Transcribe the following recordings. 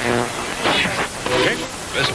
Okay. Best.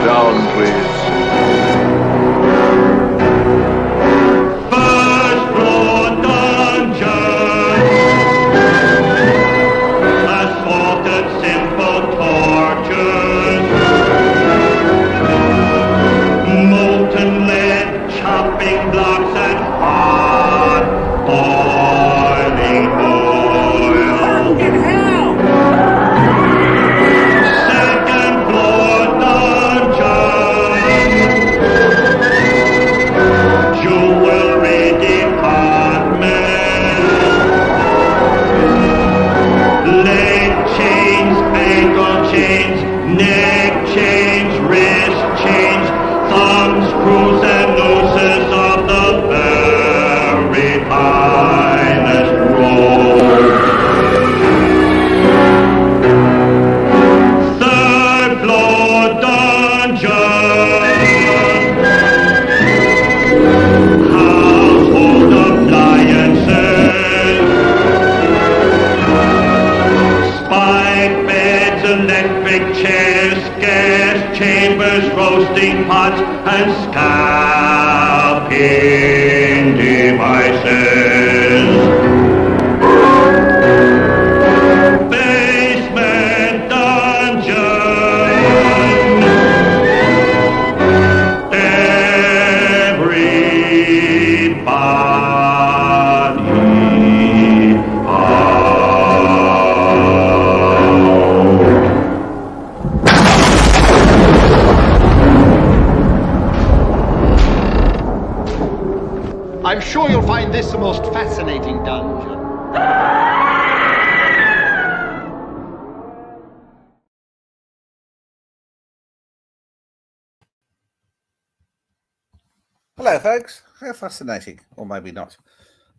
Down, please. First floor dungeon, assaulted simple tortures, molten lead, chopping blocks and hot boiling oil. Second floor dungeon, jewelry department, leg chains, ankle chains, neck chains, wrist chains, thumb screws and nooses of the very finest roll. Third floor dungeon, household appliances, spike beds, electric chairs, gas chambers, roasting pots, and scalping devices. Basement dungeon, everybody I'm sure you'll find this the most fascinating dungeon. Hello, folks. How fascinating, or maybe not.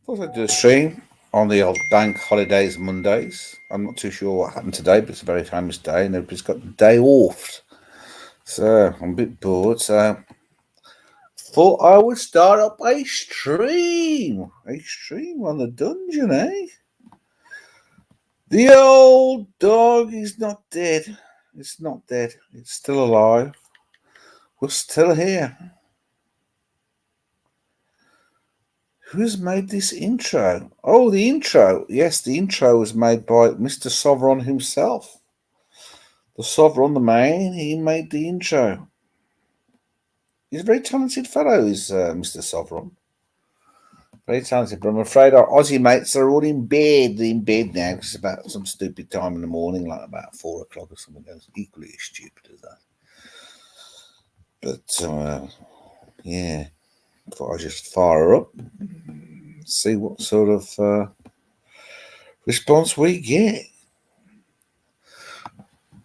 Thought I'd do a stream on the old bank holidays Mondays. I'm not too sure what happened today, but it's a very famous day, and everybody's got the day off. So I'm a bit bored. So thought I would start up a stream on the dungeon, eh? The old dog is not dead. It's not dead. It's still alive. We're still here. Who's made this intro? Oh, the intro. Yes, the intro was made by Mr. Sovereign himself. The Sovereign, the man, he made the intro. He's a very talented fellow, is Mr. Sovereign. Very talented, but I'm afraid our Aussie mates are all in bed. They're in bed now because it's about some stupid time in the morning, like about 4 o'clock or something. That's equally as stupid as that. But, yeah, thought I'd just fire her up, see what sort of response we get.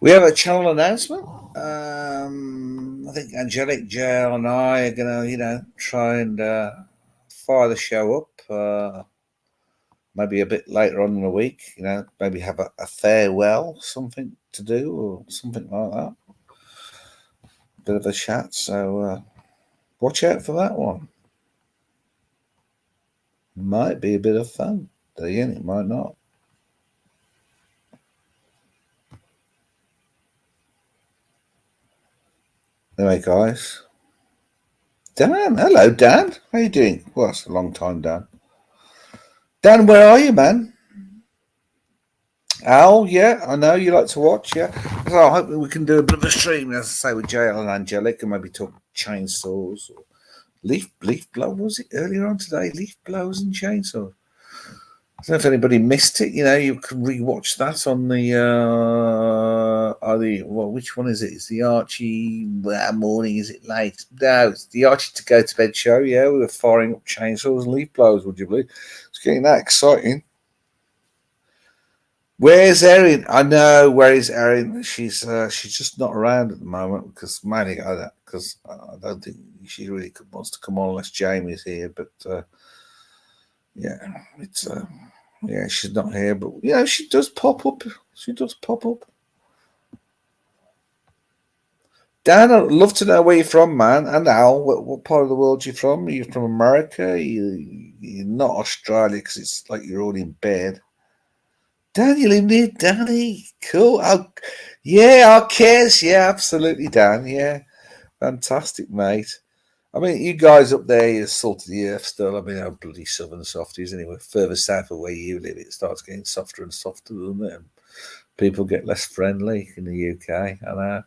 We have a channel announcement. I think Angelic, JL, and I are going to, try and fire the show up. Maybe a bit later on in the week, maybe have a farewell, something to do or something like that. Bit of a chat. So watch out for that one. Might be a bit of fun. be, and it might not. Anyway, guys. Dan, hello, Dan. How you doing? Well, that's a long time, Dan. Dan, where are you, man? Al, yeah, I know you like to watch, yeah. So I hope we can do a bit of a stream, as I say, with JL and Angelic, and maybe talk chainsaws or leaf blow. What was it earlier on today? Leaf blowers and chainsaws. I don't know if anybody missed it. You know, you can rewatch that on the which one is it? It's the Archie morning. Is it late? No, it's the Archie to go to bed show. Yeah, we were firing up chainsaws and leaf blowers. Would you believe? It's getting that exciting. Where's Erin? I know. Where is Erin? She's just not around at the moment because mainly because I don't think she really wants to come on unless Jamie's here. But yeah, it's yeah, she's not here. But yeah, she does pop up. She does pop up. Dan, I'd love to know where you're from, man. And Al, what part of the world you're from? Are you from America? You're not Australia because it's like you're all in bed. Dan, you live near Danny. Cool. Yeah, our cares. Yeah, absolutely, Dan. Yeah, fantastic, mate. I mean, you guys up there, you're salt of the earth still. I mean, how bloody southern softies. Anyway, further south of where you live, it starts getting softer and softer, doesn't it? And people get less friendly in the UK. I know.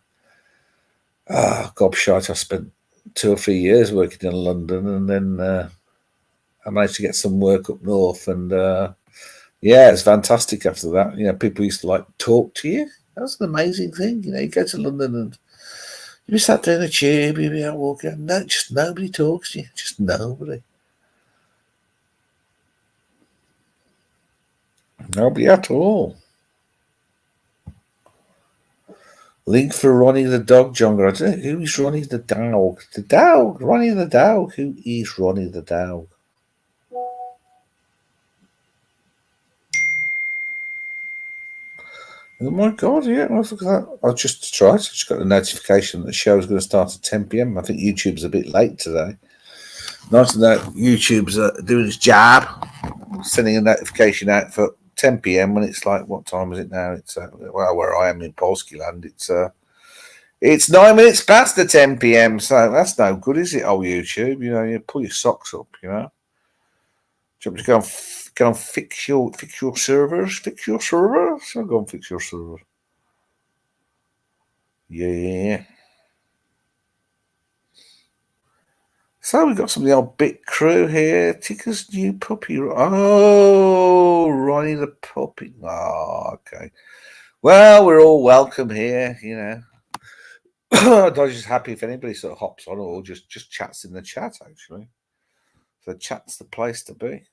Gobshite, I spent 2 or 3 years working in London, and then I managed to get some work up north, and yeah, it's fantastic after that. You know, people used to like talk to you. That was an amazing thing. You know, you go to London and you be sat there in a tube, you be out walking, no, just nobody talks to you, just nobody. Nobody at all. Link for Ronnie the dog, John. I don't know who's Ronnie the dog. The dog, Ronnie the dog. Who is Ronnie the dog? Oh my god, yeah, look at that. I just tried. I just got a notification that the show is going to start at 10 p.m. I think YouTube's a bit late today. Nice to know YouTube's doing its job, sending a notification out for 10 p.m. when it's like, what time is it now? It's well, where I am in Polski land, it's 9 minutes past the 10 p.m. So that's no good, is it? Oh, YouTube, you know, you pull your socks up, you know. Do you want me to go and fix your servers? Fix your servers? So go and fix your server. Yeah. So we've got some of the old Bit crew here. Ticker's new puppy. Oh, Ronnie the puppy. Oh, okay. Well, we're all welcome here, you know. I'm just happy if anybody sort of hops on or just chats in the chat, actually. So chat's the place to be.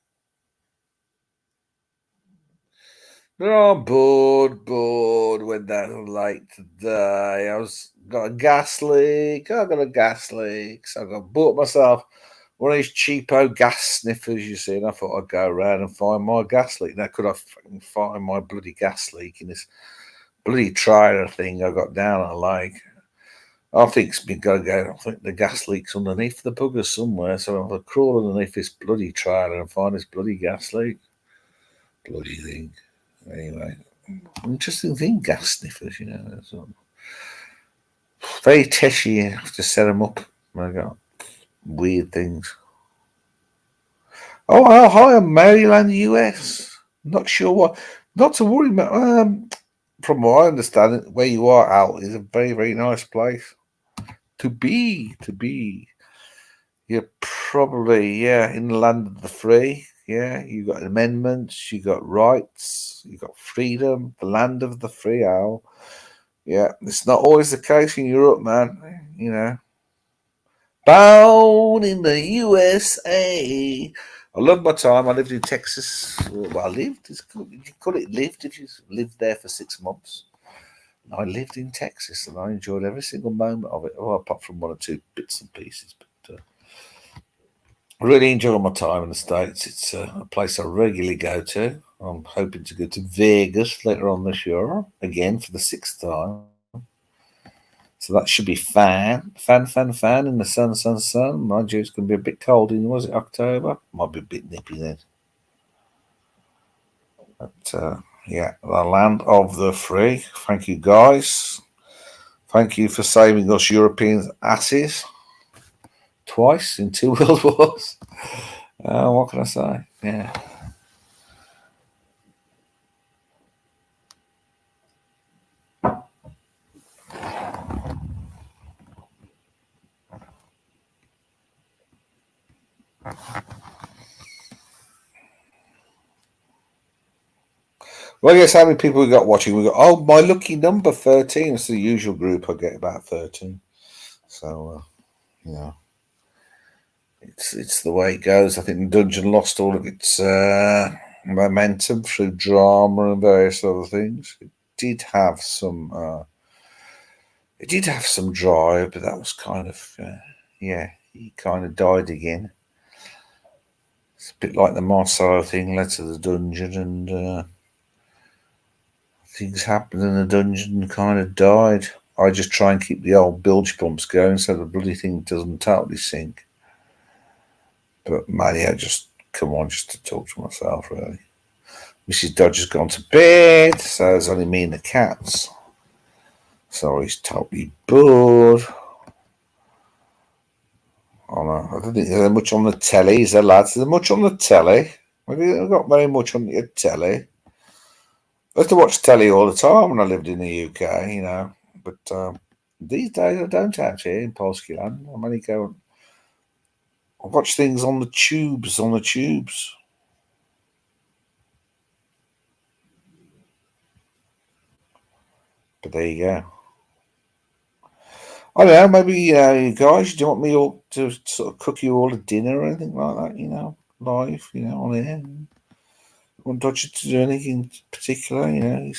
Oh, bored. Went down late today. Got a gas leak. I got a gas leak. So I bought myself one of these cheapo gas sniffers, you see, and I thought I'd go around and find my gas leak. Now, could I fucking find my bloody gas leak in this bloody trailer thing I got down at the lake? I think it's been going to go. I think the gas leak's underneath the bugger somewhere, so I'll crawl underneath this bloody trailer and find this bloody gas leak. Bloody thing. Anyway, interesting thing, gas sniffers, you know. Very teshy, you have to set them up. I got weird things. Oh, hi, I'm Maryland, US. Not sure what. Not to worry about. From what I understand, where you are, Al, is a very, very nice place to be. You're probably, in the land of the free. Yeah, you got amendments, you got rights, you got freedom, the land of the free, Al. Yeah, it's not always the case in Europe, man. You know. Born in the USA. I love my time. I lived in Texas. Well, I lived. You call it lived if you lived there for 6 months. I lived in Texas and I enjoyed every single moment of it. Oh, apart from 1 or 2 bits and pieces, but I really enjoy my time in the States. It's a place I regularly go to. I'm hoping to go to Vegas later on this year, again for the 6th time. So that should be fan in the sun. Mind you, it's going to be a bit cold in, was it October? Might be a bit nippy then. But yeah, the land of the free. Thank you, guys. Thank you for saving us Europeans' asses twice in 2 World Wars. What can I say? Yeah. Well, yes, how many people we got watching? We got, oh, my lucky number 13. It's the usual group. I get about 13. So, you know, it's the way it goes. I think the Dungeon lost all of its momentum through drama and various other things. Did have some, it did have some drive, but that was kind of, yeah, he kind of died again. It's a bit like the Marcelo thing led to the dungeon, and things happened in the dungeon and kind of died. I just try and keep the old bilge pumps going so the bloody thing doesn't totally sink. But mainly I just come on just to talk to myself, really. Mrs. Dodger's gone to bed, so it's only me and the cats. So he's totally bored. Oh, no, I don't think there's much on the telly, is there, lads? Is there much on the telly? Maybe there's not very much on the telly. I used to watch telly all the time when I lived in the UK, you know. But these days I don't actually in Polskiland. I'm only going. I watch things on the tubes, But there you go. I don't know. Maybe you guys, do you want me all to sort of cook you all a dinner or anything like that? You know, live, you know, on air. Want Dodger to do anything in particular? You know,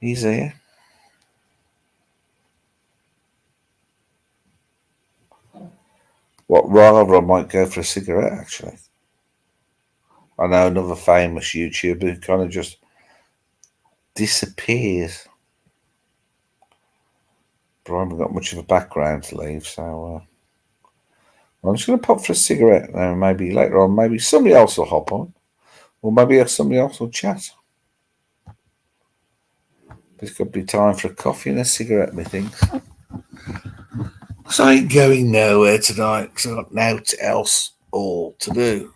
he's there. What rather, I might go for a cigarette. Actually, I know another famous YouTuber who kind of just disappears. But I haven't got much of a background to leave, so I'm just going to pop for a cigarette. And maybe later on, maybe somebody else will hop on, or maybe somebody else will chat. There's got to be time for a coffee and a cigarette, methinks. So I ain't going nowhere tonight because I've got nothing else all to do.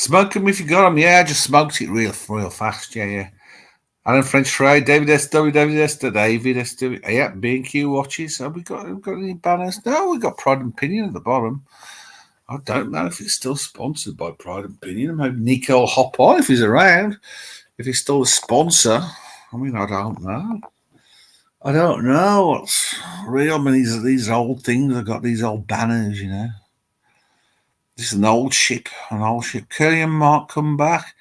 Smoke 'em if you got 'em. Yeah, I just smoked it real fast. Yeah. Alan French Fry, David SW, David SW, David SW. Yeah, B&Q watches. Have we got any banners? No, we got Pride and Pinion at the bottom. I don't know if it's still sponsored by Pride and Pinion. Maybe Nico will hop on if he's around. If he's still a sponsor. I mean, I don't know. I don't know what's real. I mean, these old things have got these old banners, you know. This is an old ship. Curly and Mark come back.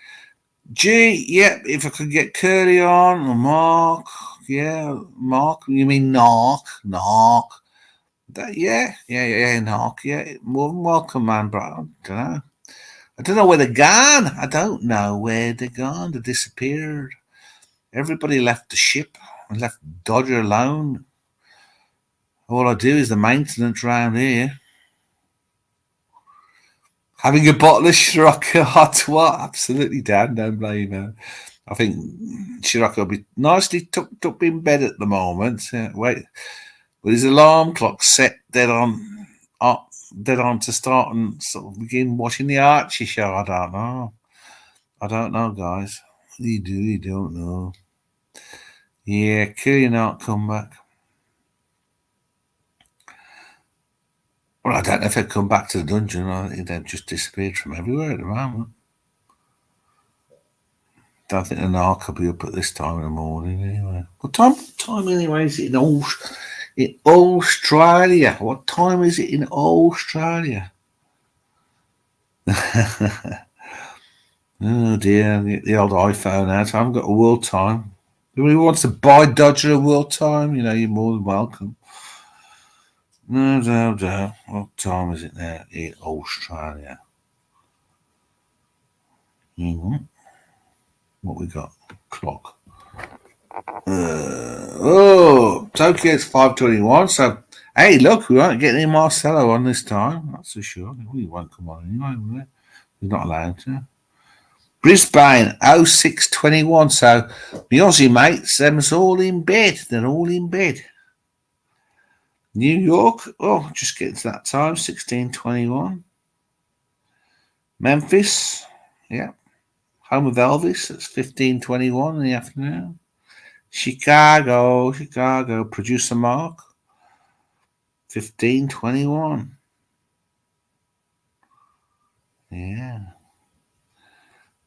Gee, yep, if I could get Curly on, or Mark, yeah, Mark, you mean Nark? Yeah, Nark, yeah, more than welcome, man, bro. I don't know where they're gone. They disappeared. Everybody left the ship and left Dodger alone. All I do is the maintenance round here. Having a bottle of Scirocco hot what? Absolutely, Dan. Don't blame her. I think Scirocco will be nicely tucked up in bed at the moment. Wait, with his alarm clock set dead on to start and sort of begin watching the Archie show. I don't know. Guys. You don't know. Yeah, Killian not come back. Well, I don't know if they'd come back to the dungeon. I think they've just disappeared from everywhere at the moment. Don't think the Narc will be up at this time in the morning anyway. What time anyway is it in Australia? What time is it in Australia? Oh dear, the old iPhone out. I haven't got a world time. If anybody wants to buy Dodger a world time, you know, you're more than welcome. No. What time is it now in Australia? What we got? Clock. Tokyo's 5:21. So, hey, look, we won't get any Marcelo on this time. That's for sure. We won't come on anyway, will we? He's not allowed to. Brisbane 06:21. So, the Aussie mates, them's all in bed. They're all in bed. New York, just getting to that time, 16:21. Memphis, yeah, home of Elvis, it's 15:21 in the afternoon. Chicago, producer Mark, 15:21. Yeah.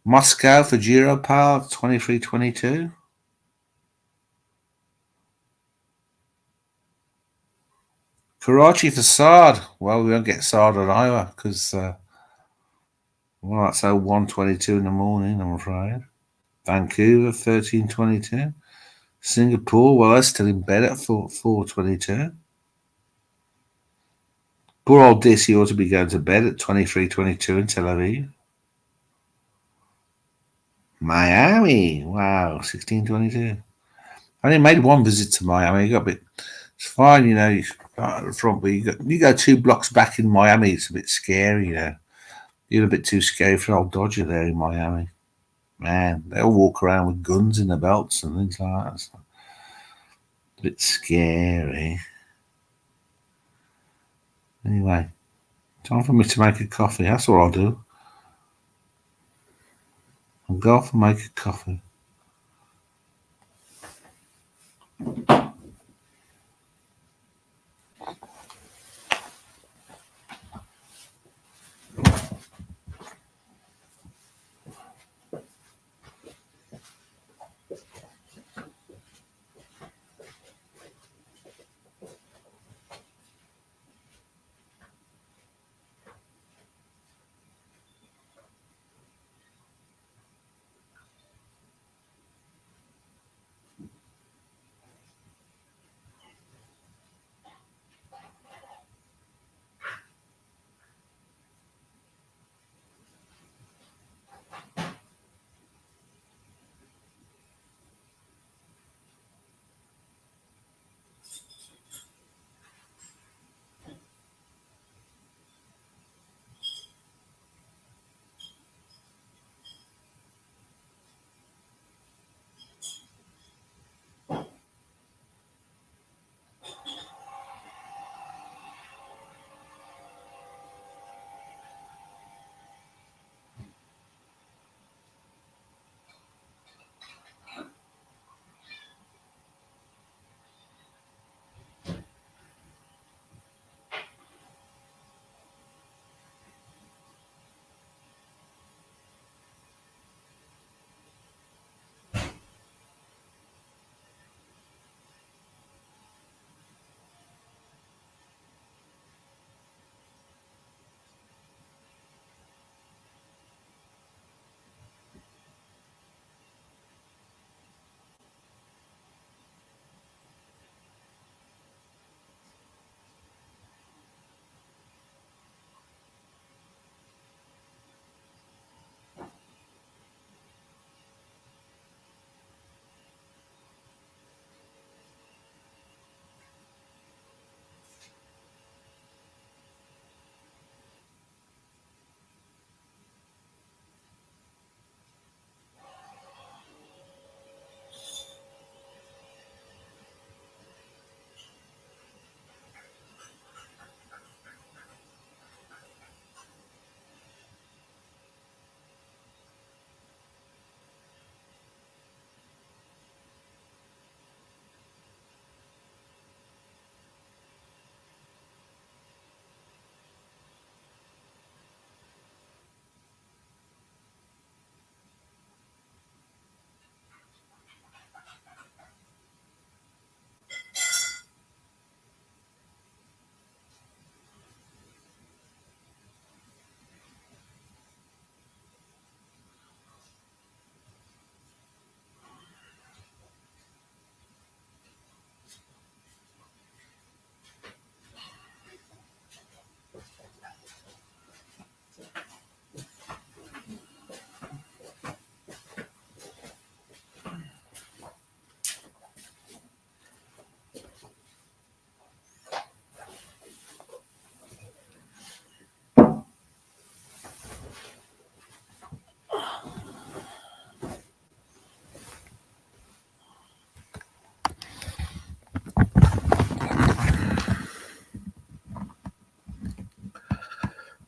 Moscow for Giro Pal, 23:22. Karachi for Sard. Well, we won't get Sard on Iowa because, that's 1:22 in the morning, I'm afraid. Vancouver, 13:22. Singapore, well, they're still in bed at 4:22. Poor old Dissy ought to be going to bed at 23:22 in Tel Aviv. Miami, wow, 16:22. I only made one visit to Miami. It's fine, you know, at the front, but you go 2 blocks back in Miami, it's a bit scary, you know. You're a bit too scary for old Dodger there in Miami. Man, they all walk around with guns in their belts and things like that. It's a bit scary. Anyway, time for me to make a coffee. That's what I'll do. I'll go off and make a coffee.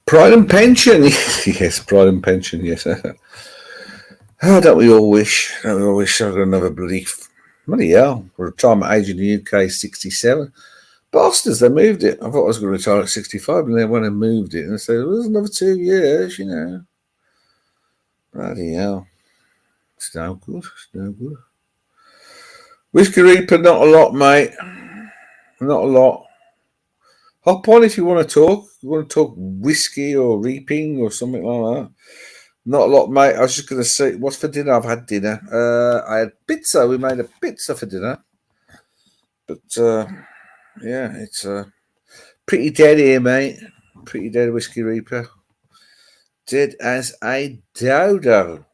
Pride and pension. Yes, pride and pension, yes. Oh, don't we all wish? Don't we all wish I got another bloody hell. Retirement age in the UK is 67. Bastards, they moved it. I thought I was going to retire at 65, and they went and moved it. And they said, well, there's another 2 years, you know. Bloody hell. It's no good. It's no good. Whiskey Reaper, not a lot, mate. Not a lot. Hop on if you want to talk. You want to talk whiskey or reaping or something like that. Not a lot, mate. I was just going to say, what's for dinner? I've had dinner. I had pizza. We made a pizza for dinner. But, yeah, it's pretty dead here, mate. Pretty dead, Whiskey Reaper. Dead as a dodo.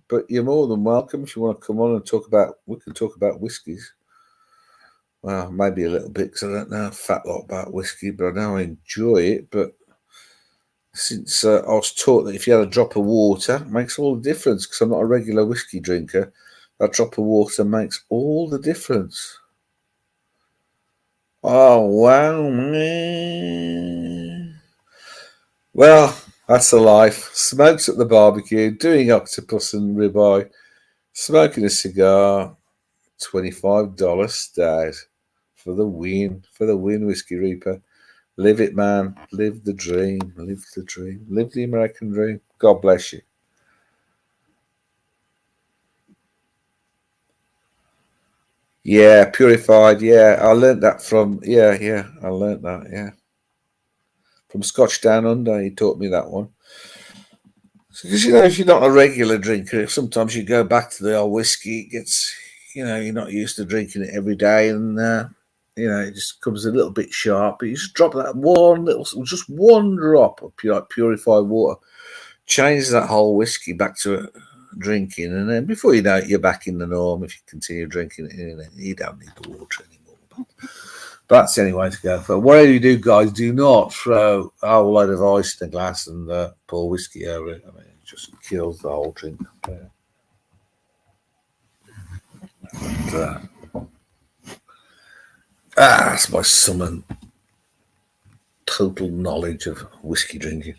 But you're more than welcome if you want to come on and talk about, we can talk about whiskies. Well, maybe a little bit because I don't know a fat lot about whiskey, but I know I enjoy it. But since I was taught that if you had a drop of water, it makes all the difference because I'm not a regular whiskey drinker. That drop of water makes all the difference. Oh, wow, man. Well, that's the life. Smokes at the barbecue, doing octopus and ribeye, smoking a cigar, $25 stout for the win, Whiskey Reaper. Live it, man. Live the dream. Live the dream. Live the American dream. God bless you. Yeah, purified. Yeah, I learned that from. Yeah, I learned that. Yeah, from Scotch Down Under. He taught me that one. Because if you're not a regular drinker, sometimes you go back to the old whiskey. It gets, you're not used to drinking it every day, and it just comes a little bit sharp. But you just drop that just one drop of purified water, changes that whole whiskey back to drinking, and then before you know it, you're back in the norm. If you continue drinking it, you don't need the water anymore. But that's the only way to go. But whatever you do, guys, do not throw a whole load of ice in a glass and pour whiskey over it. I mean, it just kills the whole drink. That's my summer total knowledge of whiskey drinking.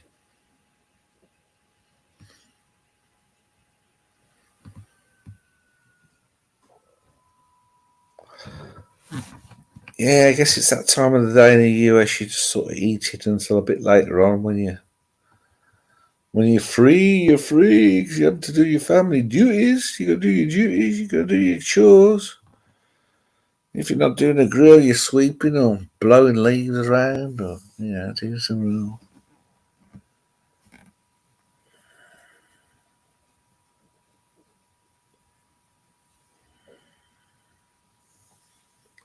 Yeah, I guess it's that time of the day in the US. You just sort of eat it until a bit later on when you're free. You're free because you have to do your family duties. You got to do your duties. You got to do your chores. If you're not doing a grill, you're sweeping or blowing leaves around or doing some real.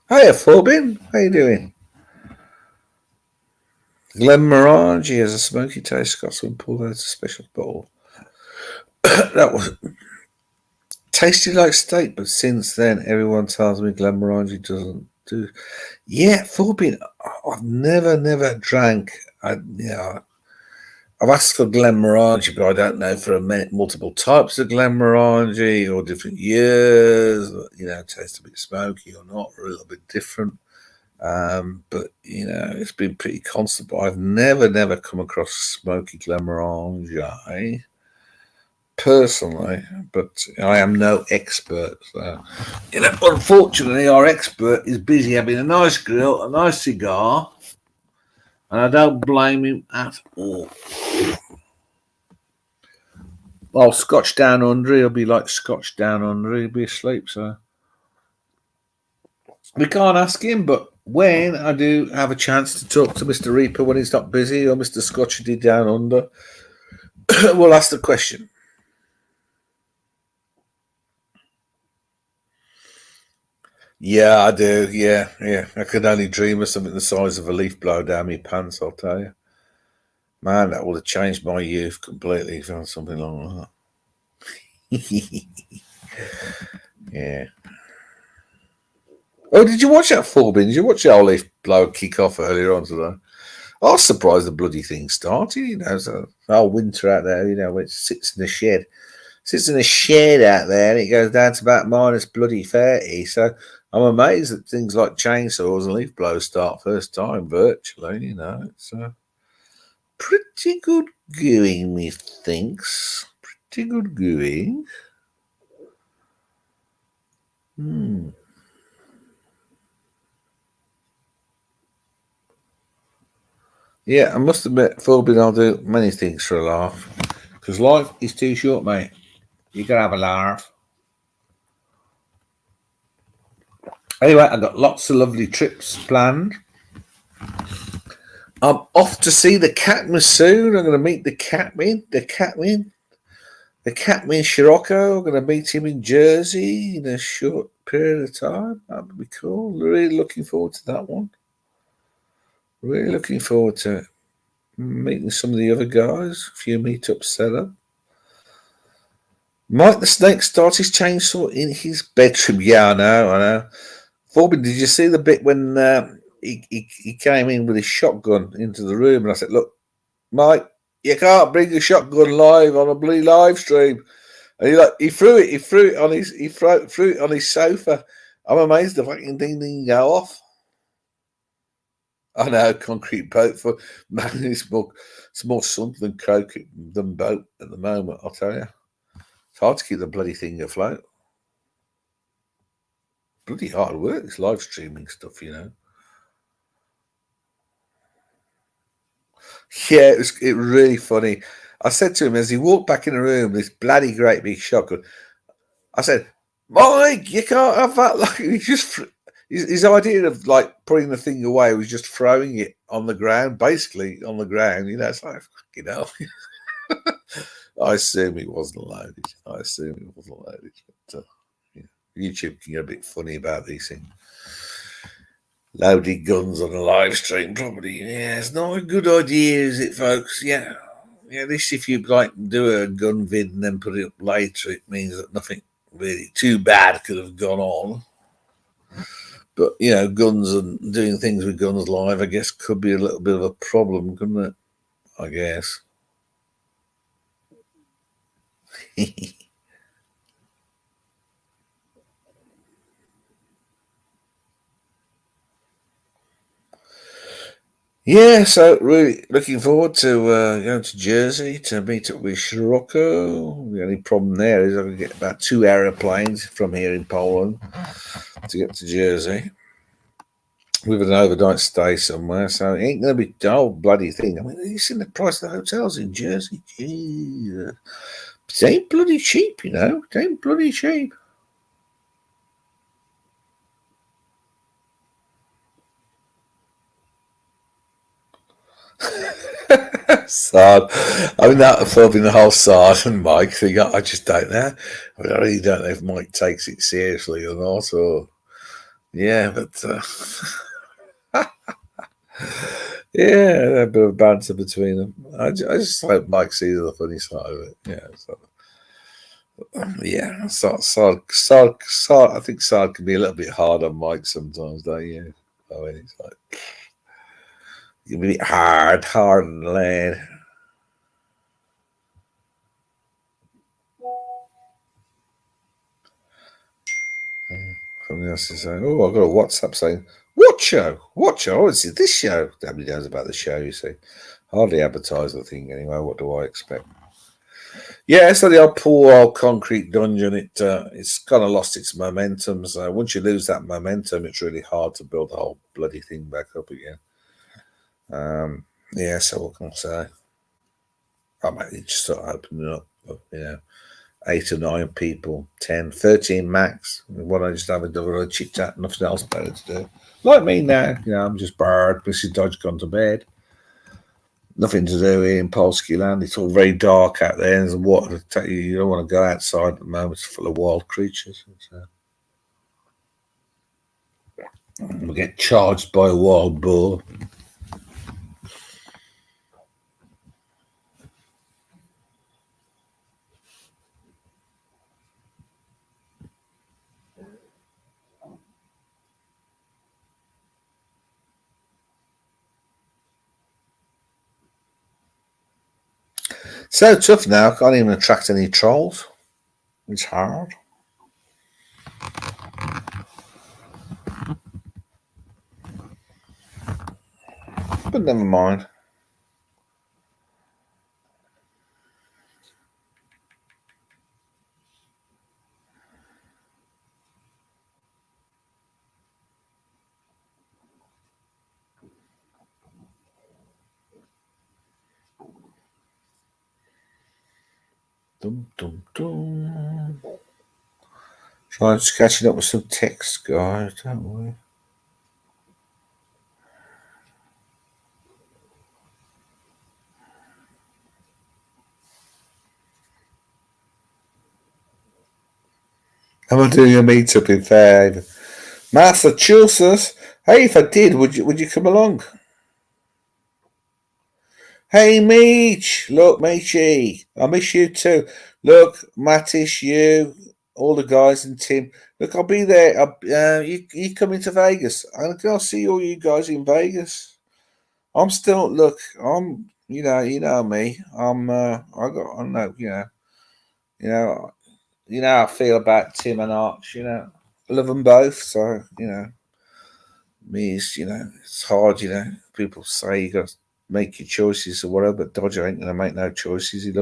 Hiya, Forbin. How you doing? Glenmorangie has a smoky taste. Scotsman pulled out a special bottle. That was tasted like steak, but since then everyone tells me Glenmorangie doesn't do. Yeah, Forbin. I've never drank. I've asked for Glenmorangie, but I don't know for multiple types of Glenmorangie or different years. It tastes a bit smoky or not, or a little bit different. But it's been pretty constant. But I've never come across smoky Glenmorangie personally. But I am no expert. So unfortunately, our expert is busy having a nice grill, a nice cigar, and I don't blame him at all. Well, Scotch Down Under, he'll be like Scotch Down Under, he'll be asleep, so we can't ask him, but when I do have a chance to talk to Mr. Reaper when he's not busy, or Mr. Scotchity Down Under, we'll ask the question. Yeah, I do. Yeah. I could only dream of something the size of a leaf blower down my pants, I'll tell you. Man, that would have changed my youth completely if I had something like that. Yeah. Oh, did you watch that Forbin? Did you watch the old leaf blower kick off earlier on today? I was surprised the bloody thing started. It's a whole winter out there, where it sits in the shed. Sits in a shed out there and it goes down to about minus bloody 30. So I'm amazed that things like chainsaws and leaf blowers start first time virtually, It's pretty good going, methinks. Pretty good going. Yeah, I must admit, Philbin, I'll do many things for a laugh. Because life is too short, mate. You gotta have a laugh. Anyway, I've got lots of lovely trips planned. I'm off to see the Catman soon. I'm going to meet the Catman. The Catman Scirocco. I'm going to meet him in Jersey in a short period of time. That would be cool. Really looking forward to that one. Really looking forward to it. Meeting some of the other guys. A few meetups set up. Mike the Snake starts his chainsaw in his bedroom. Yeah, I know. Forbin, did you see the bit when he came in with his shotgun into the room? And I said, look, Mike, you can't bring a shotgun live on a bloody live stream. And he threw it on his sofa. I'm amazed the fucking thing didn't go off. I know, concrete boat for man, it's more something than croquet than boat at the moment, I'll tell you. It's hard to keep the bloody thing afloat. Bloody hard work, this live streaming stuff, you know. Yeah, it was really funny. I said to him as he walked back in the room, this bloody great big shotgun. I said, Mike, you can't have that. Like he just his idea of like putting the thing away was just throwing it on the ground, basically on the ground. You know, it's like fucking hell. I assume it wasn't loaded. But, yeah, YouTube can get a bit funny about these things. Loaded guns on a live stream, probably. Yeah, it's not a good idea, is it, folks? Yeah. At least if you like do a gun vid and then put it up later, it means that nothing really too bad could have gone on. But you know, guns and doing things with guns live, I guess, could be a little bit of a problem, couldn't it? I guess. Yeah, so really looking forward to going to Jersey to meet up with Scirocco. The only problem there is I can get about 2 aeroplanes from here in Poland to get to Jersey with an overnight stay somewhere. So it ain't going to be the whole bloody thing. I mean, you seen the price of the hotels in Jersey? Jeez. It ain't bloody cheap, you know. It ain't bloody cheap. Sard. I mean, that involving the whole Sard and Mike thing, I just don't know. I really don't know if Mike takes it seriously or not. Or yeah, but yeah, a bit of banter between them. I just hope Mike sees the funny side of it. Yeah, so, yeah. Sard. I think Sard can be a little bit hard on Mike sometimes, don't you? I mean, it's like you're a bit hard and lead. Something else is saying, oh, I've got a WhatsApp saying, what show? What show? Oh, it's this show. Nobody knows about the show, you see. Hardly advertise the thing anyway. What do I expect? Yeah, so the old poor old concrete dungeon, it's kind of lost its momentum. So once you lose that momentum, it's really hard to build the whole bloody thing back up again. Yeah, so what can I say? I might just start opening up, you know. 8 or 9 people, 10, 13 max. Why don't I just have a chit chat, nothing else better to do? Like me now, you know, I'm just bored. Mrs. Dodge gone to bed. Nothing to do here in Polsky land. It's all very dark out there. There's water to tell you. You don't want to go outside at the moment. It's full of wild creatures. We get charged by a wild boar. So tough now. Can't even attract any trolls. It's hard. But never mind. Dum, dum, dum. Trying to catching up with some text, guys, don't we? Am I doing a meetup in Fairhaven? Massachusetts? Hey, if I did, would you come along? Hey, Meech! Look, Meechy, I miss you too. Look, Mattis, you, all the guys, and Tim. Look, I'll be there. You coming to Vegas? I'll see all you guys in Vegas. I'm still look. I'm you know me. I know you know how I feel about Tim and Arch. I love them both. So me is it's hard. People say you got to make your choices or whatever, but Dodger ain't gonna make no choices. He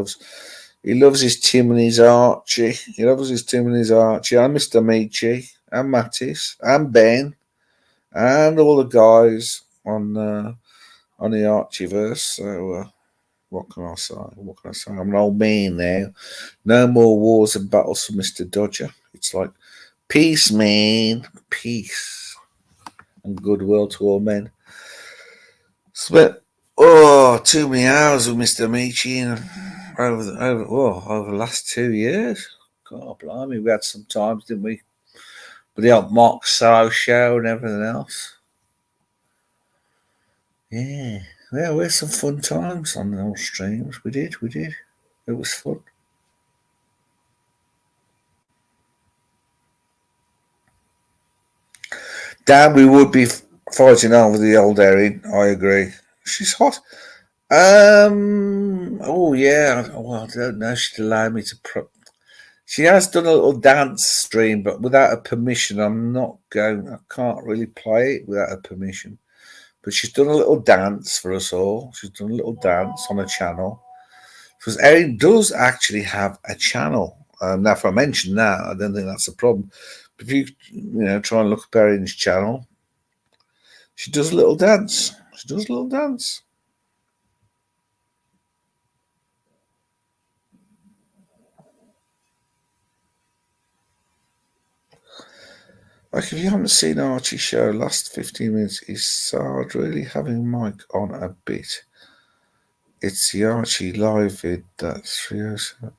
loves his Tim and his Archie. He loves his Tim and his Archie. And Mr. Michi and Mattis and Ben and all the guys on the Archieverse. So what can I say? What can I say? I'm an old man now. No more wars and battles for Mr. Dodger. It's like peace, man, peace and goodwill to all men. Spent too many hours with Mr. Michi over the last 2 years. God blimey, we had some times, didn't we? With the old Mark Sorrow show and everything else. Yeah, we had some fun times on the old streams. We did. It was fun. Dan, we would be fighting over the old Erin. I agree. She's hot. Oh yeah. Well, I don't know. She'd allow me to. She has done a little dance stream, but without her permission, I'm not going. I can't really play it without her permission. But she's done a little dance for us all. She's done a little dance on a channel. Because Erin does actually have a channel. Now, if I mention that, I don't think that's a problem. But if you try and look up Erin's channel, she does a little dance. Like, if you haven't seen Archie's show, last 15 minutes is Sard really having Mike on a bit. It's the Archie live vid that's 307.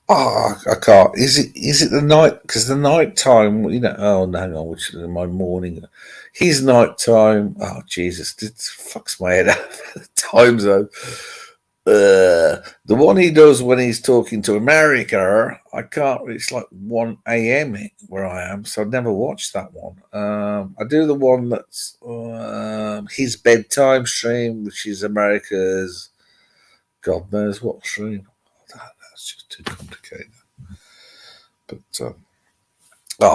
Oh, I can't. Is it the night? Because the night time, Oh, no, hang on, which is my morning. His night time. Oh, Jesus, it fucks my head out. The time zone. The one he does when he's talking to America, I can't. It's like 1 a.m. where I am, so I've never watched that one. I do the one that's his bedtime stream, which is America's God knows what stream. That's just too complicated. But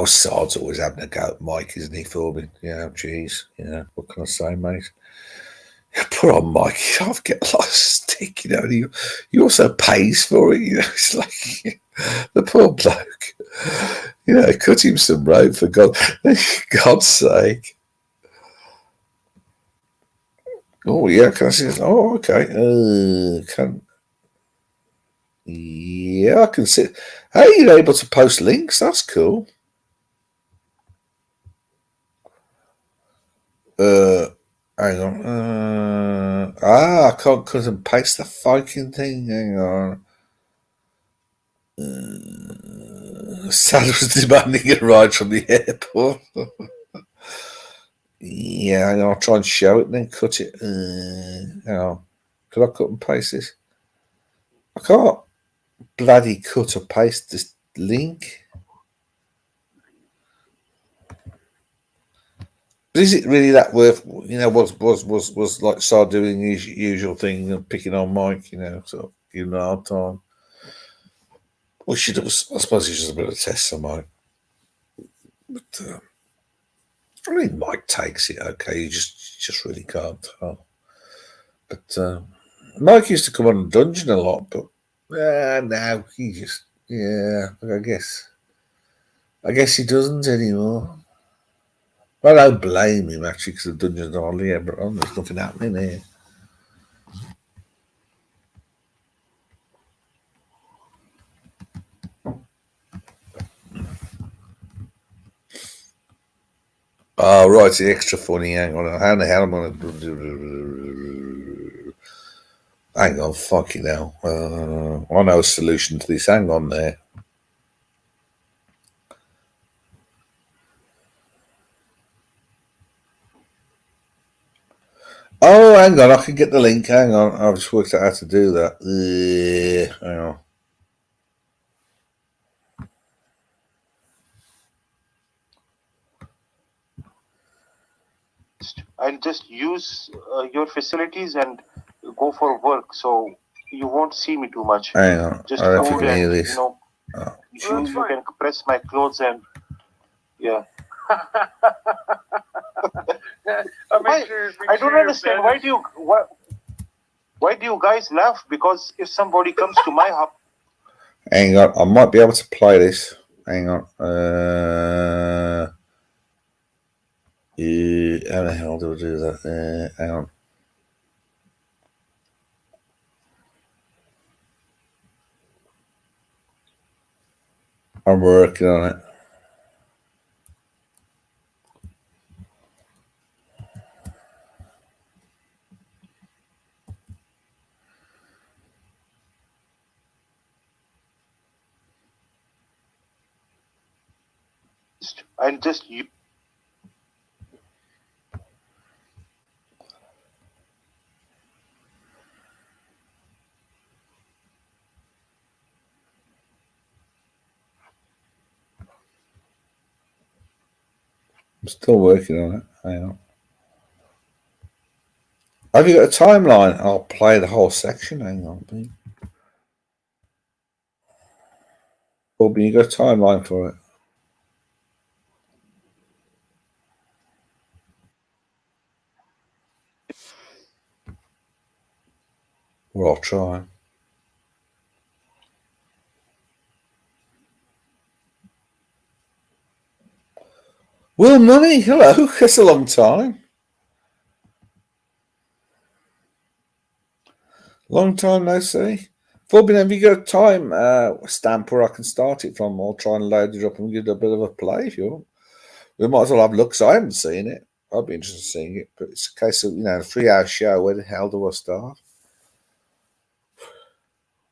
Sard's always having a go at Mike, isn't he, filming? Yeah, geez. What can I say, mate? Poor old Mike, I'll get a lot of stick, He also pays for it, It's like the poor bloke. Cut him some rope for God's sake. Oh yeah, can I see this? Oh, okay. I can see. Hey, you're able to post links. That's cool. Hang on. I can't cut and paste the fucking thing. Hang on. Sal was demanding a ride from the airport. Yeah, I'll try and show it and then cut it. Hang on. Could I cut and paste this? I can't bloody cut or paste this link. But is it really that worth? Was like start doing his usual thing and picking on Mike, sort of giving him a hard time. We should have. I suppose it's just a bit of a test for Mike. But I mean, Mike takes it okay. You just really can't tell. But Mike used to come on Dungeon a lot, but now he just I guess he doesn't anymore. I don't blame him actually because the Dungeon's hardly ever on. There's nothing happening here. Oh, right, it's extra funny. Hang on. How the hell am I going to... Hang on, fucking hell. I know a solution to this. Hang on there. Oh, hang on. I can get the link. Hang on. I've just worked out how to do that. Hang on. I'll just use your facilities and go for work, so you won't see me too much. Hang on. Just I don't know if you food can hear and this. you can press my clothes and yeah. I don't understand why do you guys laugh? Because if somebody comes to my house, Hang on. I might be able to play this. Hang on. How the hell do I do that? Hang on. I'm working on it. I'll just I'm still working on it. Hang on. Have you got a timeline? I'll play the whole section. Hang on, Bobby. Bobby, you got a timeline for it? Well, I'll try. Will Money, hello. That's a long time. Long time no see. Bobby, have you got a time stamp where I can start it from? I'll try and load it up and give it a bit of a play if you want. We might as well have looks. I haven't seen it. I'd be interested in seeing it, but it's a case of, a 3-hour show. Where the hell do I start?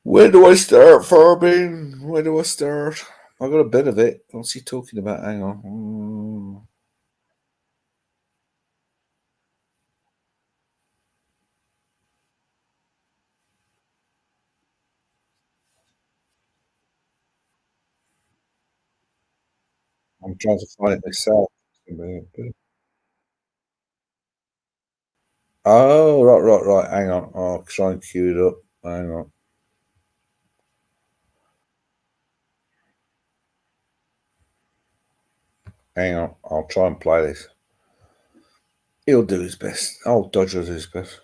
Where do I start, Farbin? Where do I start? I got a bit of it. What's he talking about? Hang on. I'm trying to find it myself. Oh, right. Hang on. I'll try and cue it up. Hang on. Hang on. I'll try and play this. He'll do his best. Old Dodger will do his best.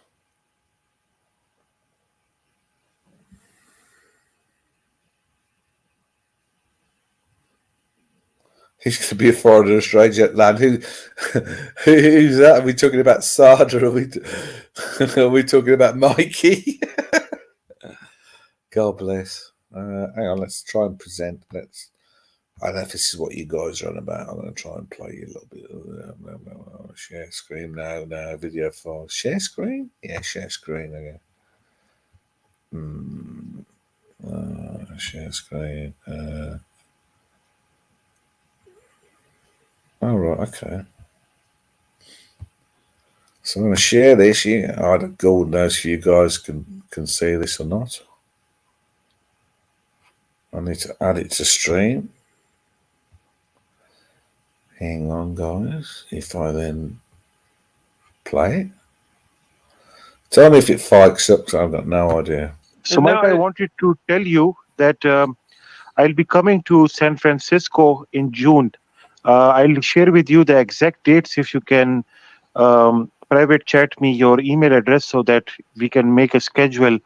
He's going to be a foreigner, a stranger at land. Who's that? Are we talking about Sada? Are we talking about Mikey? God bless. Hang on, let's try and present. I don't know if this is what you guys are on about. I'm going to try and play you a little bit. Share screen. No. Video file. Share screen? Yeah, share screen again. Share screen. Oh, right, okay. So I'm going to share this. I don't God knows if you guys can see this or not. I need to add it to stream. Hang on, guys. If I then play it. Tell me if it fikes up, because I've got no idea. So, Mike, I wanted to tell you that I'll be coming to San Francisco in June. I'll share with you the exact dates if you can private chat me your email address so that we can make a schedule.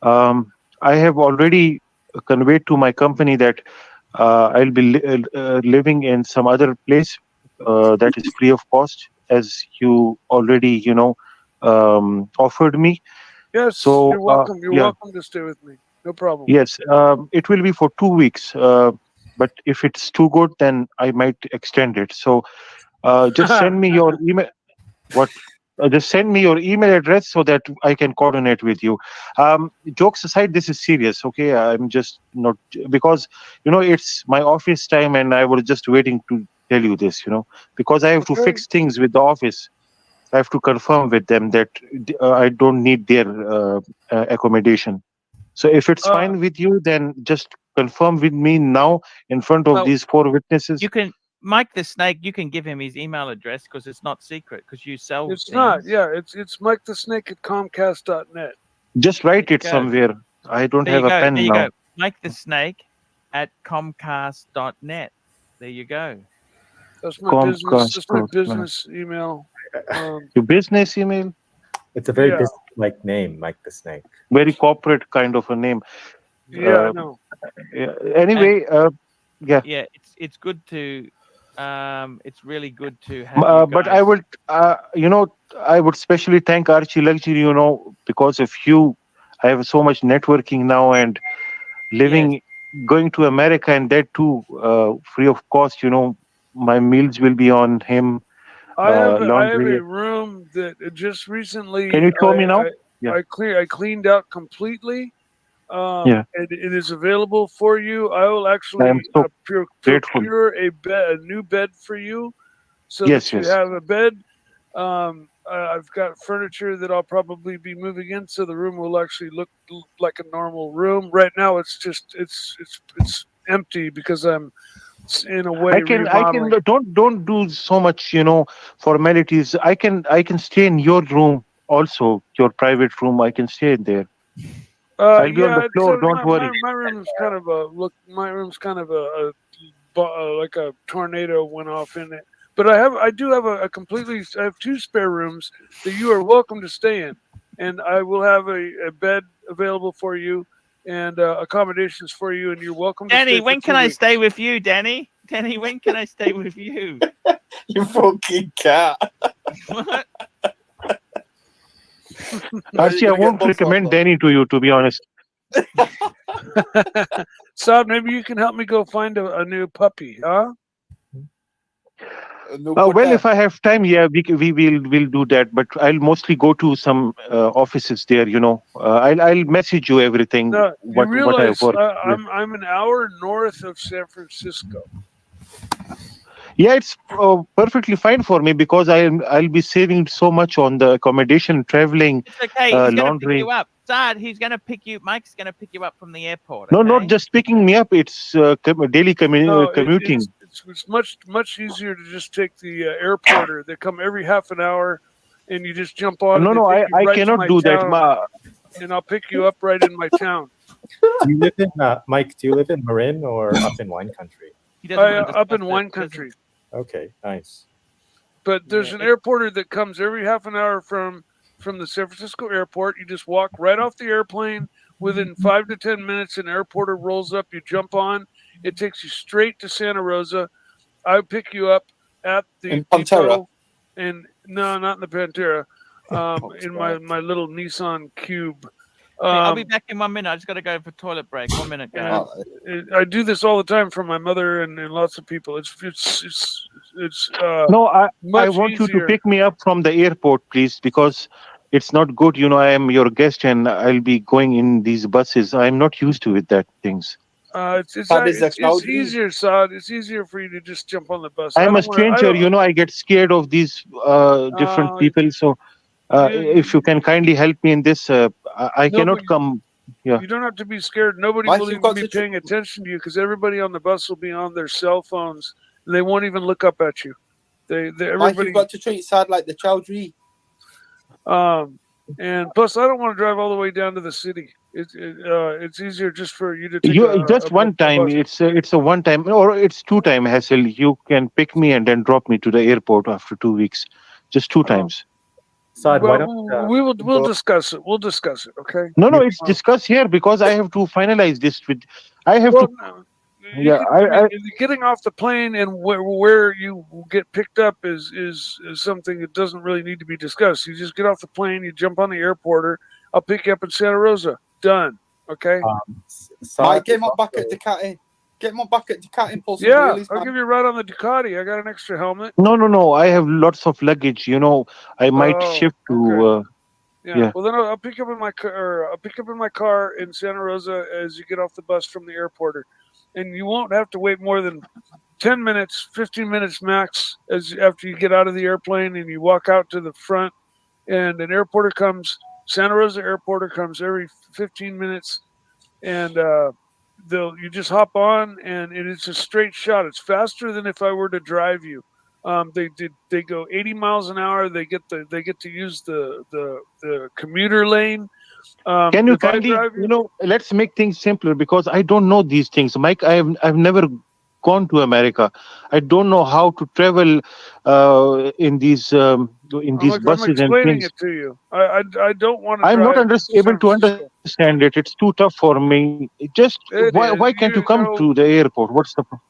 I have already conveyed to my company that I'll be living in some other place that is free of cost, as you already, offered me. Yes, So, you're welcome. You're yeah. welcome to stay with me. No problem. Yes, it will be for 2 weeks. But if it's too good, then I might extend it. So Just send me your email. What? Just send me your email address so that I can coordinate with you. Jokes aside, this is serious. Okay, I'm just not, because it's my office time, and I was just waiting to tell you this. Because I have to Okay. fix things with the office. I have to confirm with them that I don't need their accommodation. So if it's Uh, fine with you, then just confirm with me now in front of Well, these 4 witnesses. You can Mike the Snake. You can give him his email address because it's not secret. Because you sell. it's things. not. Yeah, it's Mike the Snake at Comcast.net. Just write it go. somewhere. I don't There have you a go. pen There you now. go. Mike the Snake at Comcast.net. There you go. That's my business. That's my Comcast. business email. Your business email? It's a very Yeah. business-like name, Mike the Snake. Very corporate kind of a name. Yeah, I know. Yeah. Anyway, yeah. Yeah, it's good to. It's really good to have you guys. But I would, I would specially thank Archie Luxury, because of you. I have so much networking now, and living, going to America, and that too, free of cost. My meals will be on him. I have Laundry. a room that just recently Can you show me now? Yeah. I cleaned out completely. Yeah. And it is available for you. I will I actually am so grateful. procure a new bed for you, so Yes, that you yes. have a bed. I've got furniture that I'll probably be moving in, so the room will actually look like a normal room. Right now, it's just it's empty because I'm in a way I can remodeling. don't do so much, formalities. I can stay in your room also, your private room. I can stay in there. I'll be on the floor. Don't worry. My room's kind of a look. My room's kind of like a tornado went off in it. But I do have a completely. I have 2 spare rooms that you are welcome to stay in, and I will have a bed available for you and accommodations for you, and you're welcome. Danny, to stay when for can 2 I weeks. stay with you, Danny? Danny, when can I stay with you? You fucking cat. What? Actually, I won't recommend Danny to you, to be honest. Saad, maybe you can help me go find a new puppy, huh? Well, if I have time, yeah, we will do that. But I'll mostly go to some offices there. I'll message you everything. No, you what I realize work. I'm an hour north of San Francisco. Yeah, it's perfectly fine for me because I'll be saving so much on the accommodation, traveling, It's okay. He's going to pick laundry. you up. Dad, he's going to pick you. Mike's going to pick you up from the airport. No, okay? not just picking me up. It's daily No, commuting. it's much easier to just take the airporter. They come every half an hour, and you just jump on. No, and no, they take you I right to cannot my do that. town, and I'll pick you up right in my town. Do you live in Mike? Do you live in Marin or up in wine country? He doesn't want to Up discuss in it. wine He doesn't- country. Okay, nice. But there's Yeah, an airporter that comes every half an hour from the San Francisco airport. You just walk right off the airplane. Within 5 to 10 minutes, an airporter rolls up. You jump on. It takes you straight to Santa Rosa. I pick you up at the In Pantera? depot, and no, not in the Pantera. In my little Nissan Cube. Hey, I'll be back in 1 minute. I just got to go for toilet break. 1 minute, guys. I do this all the time for my mother and lots of people. It's No, I much want you to easier. pick me up from the airport, please, because it's not good. I am your guest and I'll be going in these buses. I'm not used to it, that things. It's easier, Saad. It's easier for you to just jump on the bus. I'm a stranger, I get scared of these different people. So if you can kindly help me in this, I cannot come. Yeah. You don't have to be scared. Nobody Mike, will you've even got be to paying attention to you because everybody on the bus will be on their cell phones. And they won't even look up at you. Mike, Everybody. you've got to treat Sad like the Chowdhury. And plus, I don't want to drive all the way down to the city. It's easier just for you to take Just one time. bus. It's a one time or it's 2 time hassle. You can pick me and then drop me to the airport after 2 weeks. Just 2 times. Saad, why Well, don't we'll discuss it. We'll discuss it. Okay. No, it's discussed here because I have to finalize this with. I have Well, to. no. Yeah, Getting off the plane and where you get picked up is something that doesn't really need to be discussed. You just get off the plane, you jump on the airporter. I'll pick you up in Santa Rosa. Done. Okay. Mike, get my back at the catty. Get him on back at Ducati and pull some Yeah, wheelies, I'll man. give you a ride on the Ducati. I got an extra helmet. No. I have lots of luggage. I might Oh, shift to. okay. Yeah. Yeah. Well, then I'll pick up in my car. Or I'll pick up in my car in Santa Rosa as you get off the bus from the airport, and you won't have to wait more than 10 minutes, 15 minutes max, as after you get out of the airplane and you walk out to the front, and an airporter comes. Santa Rosa airporter comes every 15 minutes, and you just hop on, and it's a straight shot. It's faster than if I were to drive you. They go 80 miles an hour. They get to use the commuter lane. Can you If I kindly, drive you, let's make things simpler because I don't know these things, Mike. I've never gone to America. I don't know how to travel in these I'm buses and explaining things. it to you. I don't want to I'm not drive to able San to Francisco. understand it. It's too tough for me. Just It why is can't you come to the airport? What's the problem?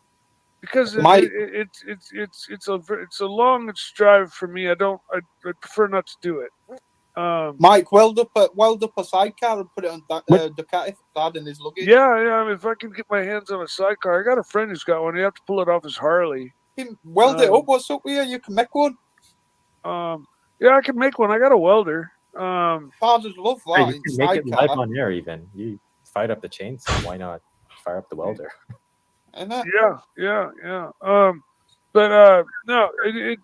because Mike, it's a long drive for me. I prefer not to do it. Mike, weld up a sidecar and put it on Ducati for Dad and his luggage. Yeah. I mean, if I can get my hands on a sidecar, I got a friend who's got one. You have to pull it off his Harley. Weld it up. What's up with you? You can make one. Yeah, I can make one. I got a welder. Dad would love Hey, that you in can make it live sidecar. on air even. You fired up the chainsaw. Why not fire up the welder? Isn't it? Yeah. But no,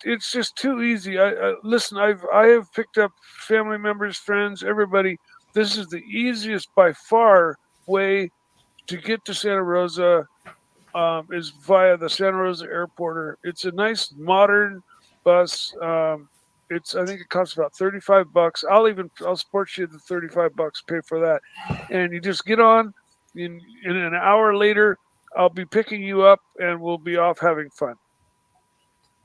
it's just too easy. Listen. I have picked up family members, friends, everybody. This is the easiest by far way to get to Santa Rosa. Is via the Santa Rosa Airporter. It's a nice modern bus. I think it costs about $35. I'll support you the $35. Pay for that, and you just get on. In an hour later, I'll be picking you up, and we'll be off having fun.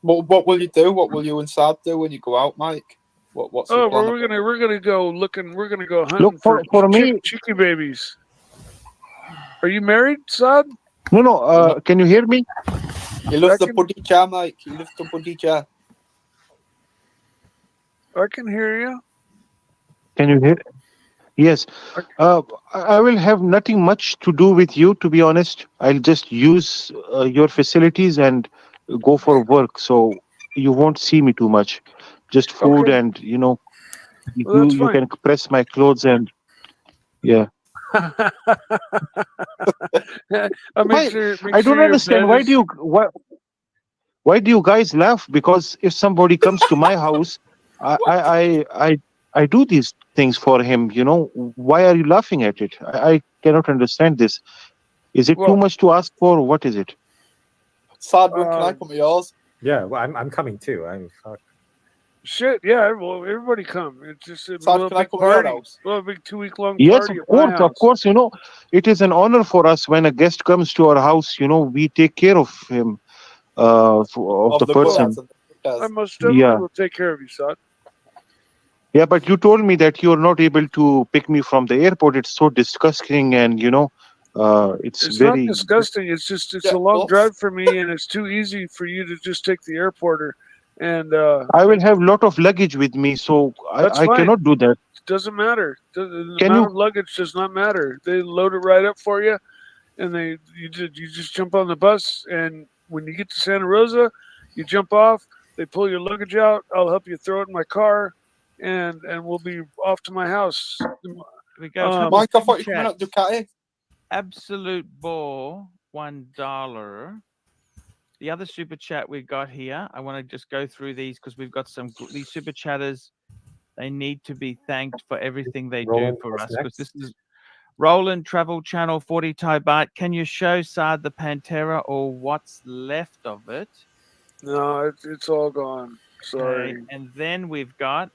What will you do? What will you and Sad do when you go out, Mike? What's the Oh, plan? we're gonna go looking. We're gonna go Look hunting for me. cheeky babies. Are you married, Saad? No. Can you hear me? He loves the puddy chair, Mike. He loves the puddy chair. I can hear you. Can you hear? Yes. I will have nothing much to do with you, to be honest. I'll just use your facilities and go for work. So you won't see me too much. Just food Okay. and, Well, that's you fine. can press my clothes and, yeah. Make sure I don't your understand. bed is. Why do you guys laugh? Because if somebody comes to my house, I do these things for him. Why are you laughing at it? I cannot understand this. Is it too Well, much to ask for? What is it? Sad, when can I come to yours? Yeah, well, I'm coming too. I'm fuck. shit. Yeah. Well, everybody come. It's just a Sad, can I big come to your party. house? Well, a big 2-week-long Yes, party at my house. of course. It is an honor for us when a guest comes to our house. We take care of him, of Of the the good person. dads and the good I dads. most definitely Yeah. will take care of you, son. Yeah, but you told me that you're not able to pick me from the airport. It's so disgusting, and it's It's not very. disgusting. It's just it's Yeah, a long boss. drive for me, and it's too easy for you to just take the airporter. And I will have lot of luggage with me, so that's I fine. cannot do that. Doesn't matter. The Can amount you? of luggage does not matter. They load it right up for you, and you just jump on the bus, and when you get to Santa Rosa, you jump off. They pull your luggage out. I'll help you throw it in my car, and we'll be off to my house. We go a couple Mike, I of thought you were coming up chats. Ducati. Absolute ball, $1. The other super chat we got here, I want to just go through these because we've got these super chatters. They need to be thanked for everything they Roland, do for what's us. Because next? this is Roland Travel Channel 40 Thai Baht. Can you show Saad the Pantera or what's left of it? No, it's all gone. Okay. Sorry. And then we've got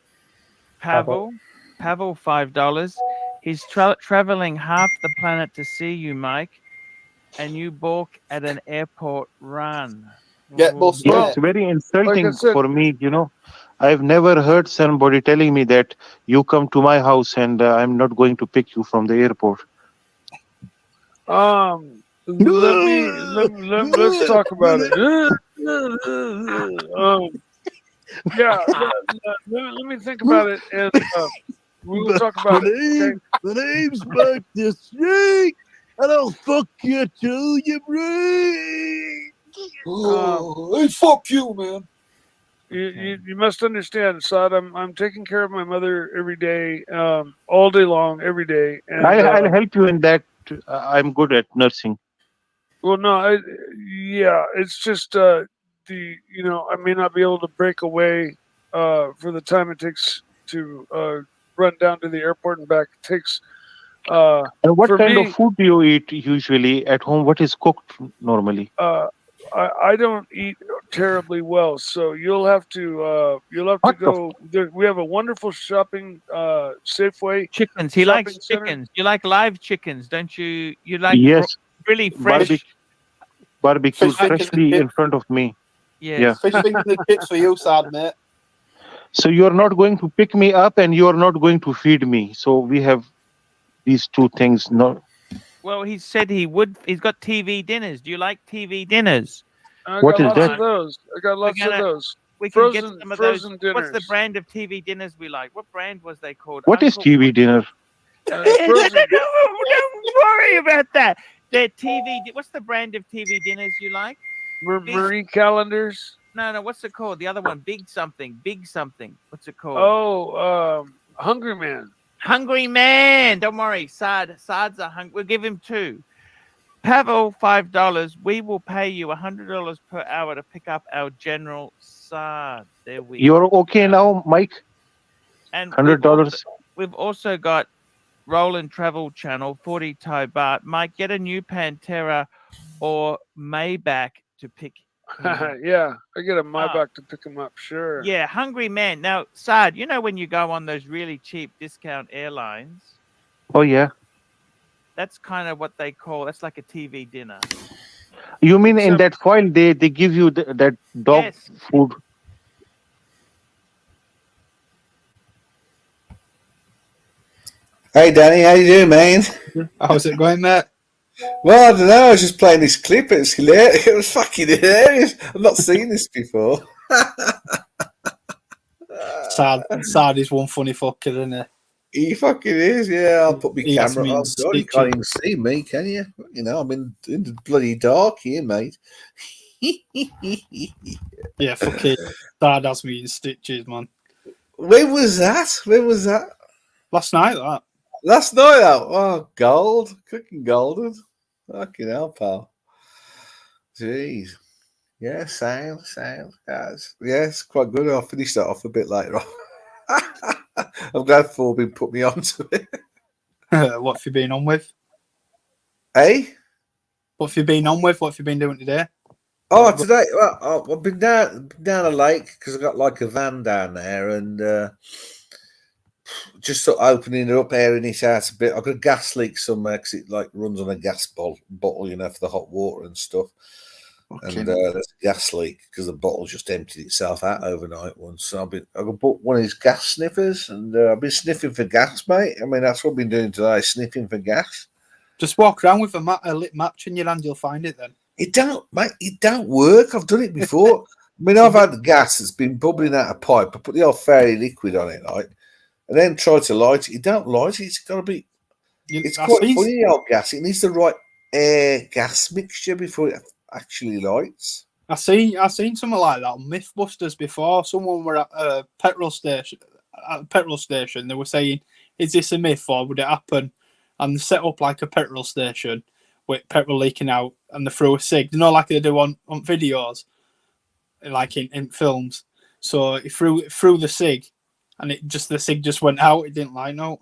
Pavel. Pavel, $5. He's traveling half the planet to see you, Mike, and you balk at an airport run. Get bus Yeah, Well, it's very like I insulting said, for me. I've never heard somebody telling me that you come to my house and I'm not going to pick you from the airport. let's talk about it. Yeah, let me think about it, and we will talk about it. Okay? My name's Mike the Snake. I'll fuck you till you break. Hey, fuck you, man. You must understand, Saad. I'm taking care of my mother every day, all day long, every day. And I'll help you in that. I'm good at nursing. well, no, yeah, it's just I may not be able to break away for the time it takes to run down to the airport and back. It takes And what for kind of me. food do you eat usually at home? What is cooked normally? I don't eat terribly well, so you'll have to What the? go. We have a wonderful shopping Safeway Chickens. He shopping likes center. chickens. You like live chickens, don't you? You like Yes, really fresh. barbecued Fish fingers and freshly in chips. front of me. Yes. Fish fingers and chips for you, sad mate. So you're not going to pick me up, and you're not going to feed me. So we have these two things. No, Well, he said he would. He's got TV dinners. Do you like TV dinners? I What got is lots that? of those. I got lots of gonna- those. We can get Frozen some of frozen those. dinners. What's the brand of TV dinners we like? What brand was they called? what is Uncle- TV dinner? Frozen. Don't worry about that. They're What's the brand of TV dinners you like? Marie calendars. No. What's it called? The other one, Big something. What's it called? Oh, Hungry Man. Hungry Man. Don't worry, Saad's a hungry. We'll give him 2. Pavel, $5. We will pay you $100 per hour to pick up our General Saad. There we You're okay now, Mike? And $100. We've also got Roland Travel Channel, 40 Thai baht. Mike, get a new Pantera or Maybach to pick. Yeah, I get a Maybach to pick him up. Sure. Yeah, Hungry Man. Now, Saad, you know when you go on those really cheap discount airlines, Oh yeah. that's kind of what they call. That's like a TV dinner. You mean in Except- that foil they give you that dog Yes. food? Hey Danny, how you doing, man? How's it going, mate? Well, I don't know. I was just playing this clip. It's hilarious. It was fucking hilarious. I've not seen this before. Sad is one funny fucker, isn't he? He fucking is. Yeah, I'll put my He has camera me in on. God, you can't stitches. even see me, can you? You know, I'm in the bloody dark here, mate. Yeah, fucking Sad has me in stitches, man. When was that? When was that? Last night, that. Last night out. Oh, gold. Cooking golden. Fucking hell, pal. Jeez. Yeah, sound. Guys. Yeah, it's quite good. I'll finish that off a bit later on. I'm glad Forbin put me onto it. What have you been on with? Hey? What have you been on with? What have you been doing today? Oh, today, well, I've been down a lake because I got like a van down there and just sort of opening it up, airing it out a bit. I've got a gas leak somewhere because it like runs on a gas bottle, you know, for the hot water and stuff. Okay. And there's a gas leak because the bottle just emptied itself out overnight once. So I've bought one of these gas sniffers and I've been sniffing for gas, mate. I mean, that's what I've been doing today, sniffing for gas. Just walk around with a lit match in your hand, you'll find it then. It don't, mate. It don't work. I've done it before. I mean, I've had gas that's been bubbling out a pipe. I put the old fairy liquid on it, like, and then try to light it. You don't light it. It's got to be. It's quite funny, the old gas. It needs the right air gas mixture before it actually lights. I seen something like that on Mythbusters before. Someone were at a petrol station. They were saying, "Is this a myth or would it happen?" And they set up like a petrol station with petrol leaking out, and they threw a cig. You know, like they do on videos, like in films. So he threw the cig, and the cig just went out. It didn't light out.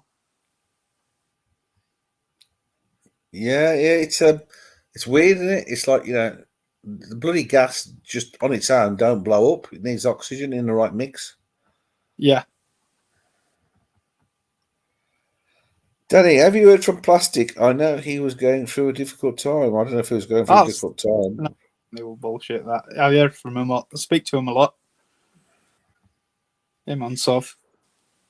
Yeah, it's weird, isn't it? It's like, you know, the bloody gas just on its own don't blow up. It needs oxygen in the right mix. Yeah. Danny, have you heard from Plastic? I know he was going through a difficult time. I don't know if he was going through a difficult time. No, they were bullshit. That I heard from him a lot. I speak to him a lot. Him on Sov.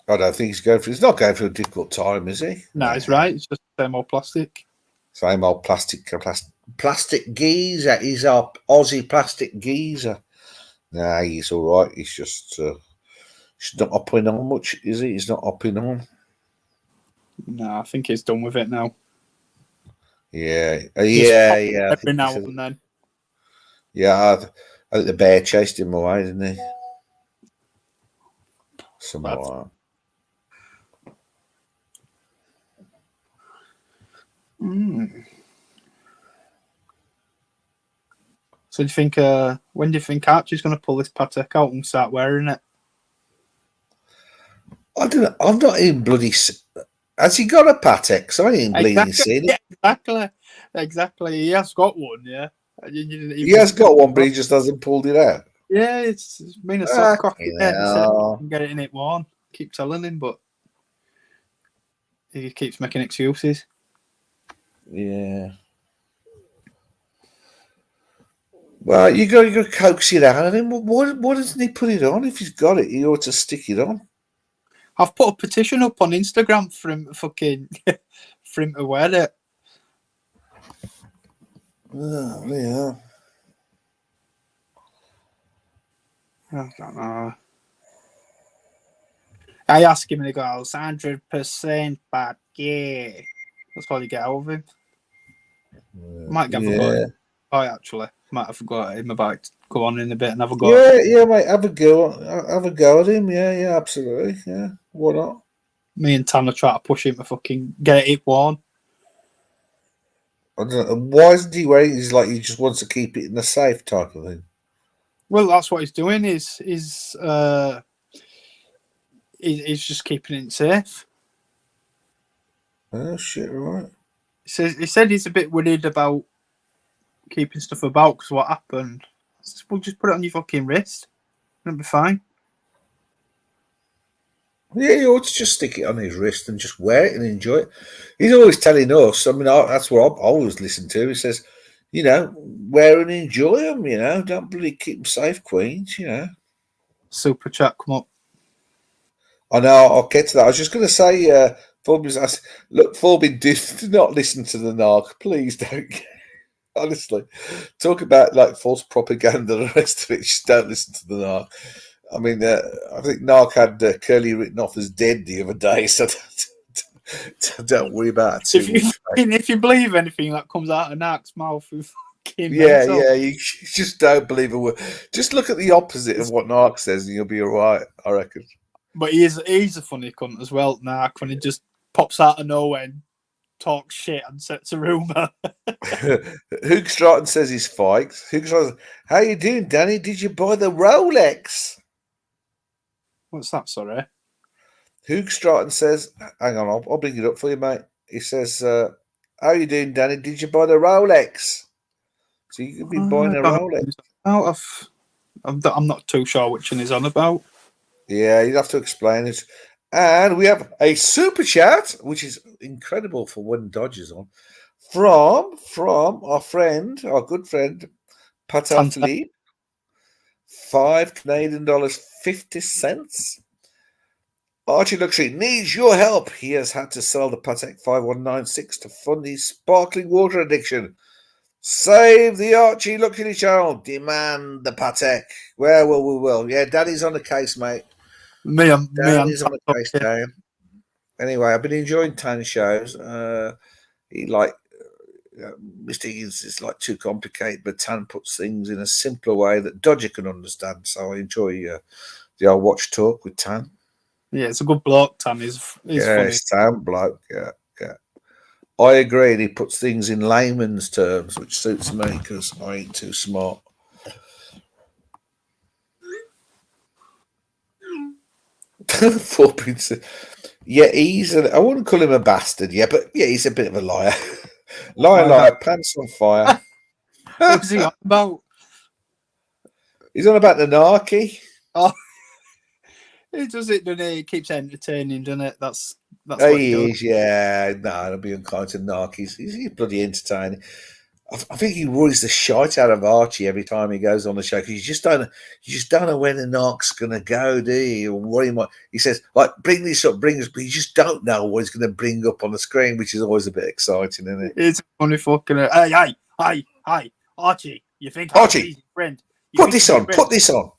I don't think he's not going through a difficult time, is he? No, he's right. It's just the same old plastic. Same old plastic geezer. He's our Aussie plastic geezer. Nah, he's all right. He's just he's not hopping on much, is he? He's not hopping on. No, I think he's done with it now. Yeah, Just yeah, pop yeah. I every think he now said, and then. yeah, I think the bear chased him away, didn't he? Something But- like that. So do you think? When do you think Archie's going to pull this Patek out and start wearing it? I don't know. I'm not even bloody. Has he got a Patek? 'Cause I ain't bleeding Exactly. seen it. Yeah, exactly. He has got one. Yeah. You didn't He even- has got one, but he just hasn't pulled it out. Yeah, it's been a soft cocky. Fucking Yeah, he said hell. he can get it in it one. Keep telling him, but he keeps making excuses. Yeah. Well, you got to coax it out of him. Why doesn't he put it on? If he's got it, he ought to stick it on. I've put a petition up on Instagram for him fucking for him to wear it. Oh, yeah. I don't know. I ask him and he goes 100%, but yeah. That's all you get out of him. Might have forgotten. I actually might have forgotten him about go on in a bit and have a go. Yeah, mate. Have a go. Have a go at him. Yeah, absolutely. Yeah, why not? Me and Tanner try to push him to fucking get it worn. I don't know. Why isn't he wearing? He's like he just wants to keep it in the safe type of thing. Well, that's what he's doing. He's just keeping it safe. Oh shit! Right. He said he's a bit worried about keeping stuff about because what happened. We'll just put it on your fucking wrist. It'll be fine. Yeah, he ought to just stick it on his wrist and just wear it and enjoy it. He's always telling us. I mean, that's what I've always listened to. He says, you know, wear and enjoy them. You know, don't bloody keep them safe, Queens. You know. Super chat come up. I know. I'll get to that. I was just going to say, look, Forbin, do not listen to the narc. Please don't. Honestly, talk about like false propaganda and the rest of it. Just don't listen to the narc. I mean, I think narc had Curly written off as dead the other day, so don't worry about it too much. If you believe anything that comes out of Narc's mouth, Yeah, you just don't believe a word. Just look at the opposite of what narc says, and you'll be all right. I reckon. But he's a funny cunt as well, Narc, when he just pops out of nowhere and talks shit and sets a rumour. Hugh Stratton says he's fiked. Hugh Stratton, how you doing, Danny? Did you buy the Rolex? What's that, sorry? Hugh Stratton says, hang on, I'll bring it up for you, mate. He says, how you doing, Danny? Did you buy the Rolex? So you could be buying a Rolex. I'm not too sure which one he's on about. Yeah, you'd have to explain it. And we have a super chat, which is incredible for when Dodger's on, from our friend, our good friend, Pat Lee. $5 Canadian, 50 cents. Archie Luxury needs your help. He has had to sell the Patek 5196 to fund his sparkling water addiction. Save the Archie Luxury channel. Demand the Patek. Well, we will. Yeah, Daddy's on the case, mate. Daddy's on the case, Dan. Anyway, I've been enjoying Tan's shows. Mr. Higgins is like too complicated, but Tan puts things in a simpler way that Dodger can understand. So I enjoy the old watch talk with Tan. Yeah, it's a good bloke, Tan. He's funny. It's Tan bloke. Yeah. I agree. And he puts things in layman's terms, which suits me because I ain't too smart. Yeah, I wouldn't call him a bastard, but yeah, he's a bit of a liar. Liar, pants on fire. What's he on about? He's on about the narky. Oh, he does it, doesn't he? He keeps entertaining, doesn't it? That's what he is, yeah. No, I'll be unkind to narc. He's bloody entertaining. I think he worries the shite out of Archie every time he goes on the show because you just don't know where the narc's gonna go, do you? Or what he might. He says, like, bring this up, but you just don't know what he's gonna bring up on the screen, which is always a bit exciting, isn't it? It's a funny fucking. Hey, Archie! You think Archie, he's your friend? Put this on.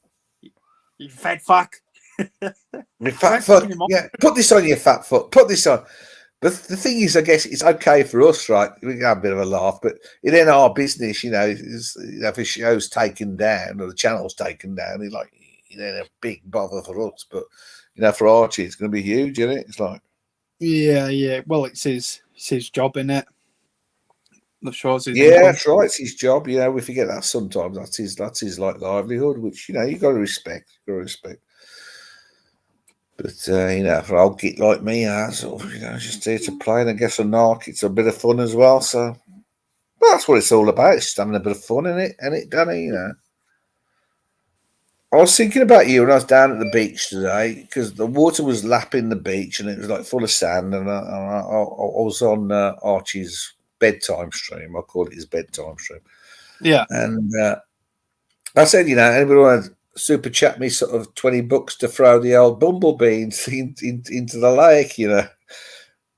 You fat fuck. You fat fuck. Yeah, put this on, you fat fuck. Put this on. But the thing is, I guess it's okay for us, right? We can have a bit of a laugh, but it ain't our business, if a show's taken down or the channel's taken down, it's like, it ain't a big bother for us. But, for Archie, it's going to be huge, isn't it? It's like, yeah. Well, it's his job, innit? The show's his yeah, income. that's right. It's his job. We forget that sometimes. That's his like livelihood, which, you got to respect. You got to respect. But, for old git like me, sort of, just here to play and I guess a knock. It's a bit of fun as well. So, well, that's what it's all about. It's just having a bit of fun in it, Danny, I was thinking about you when I was down at the beach today because the water was lapping the beach and it was like full of sand. And I was on Archie's bedtime stream. I call it his bedtime stream. Yeah. And I said, anybody want to super chat me sort of $20 to throw the old bumblebee into the lake,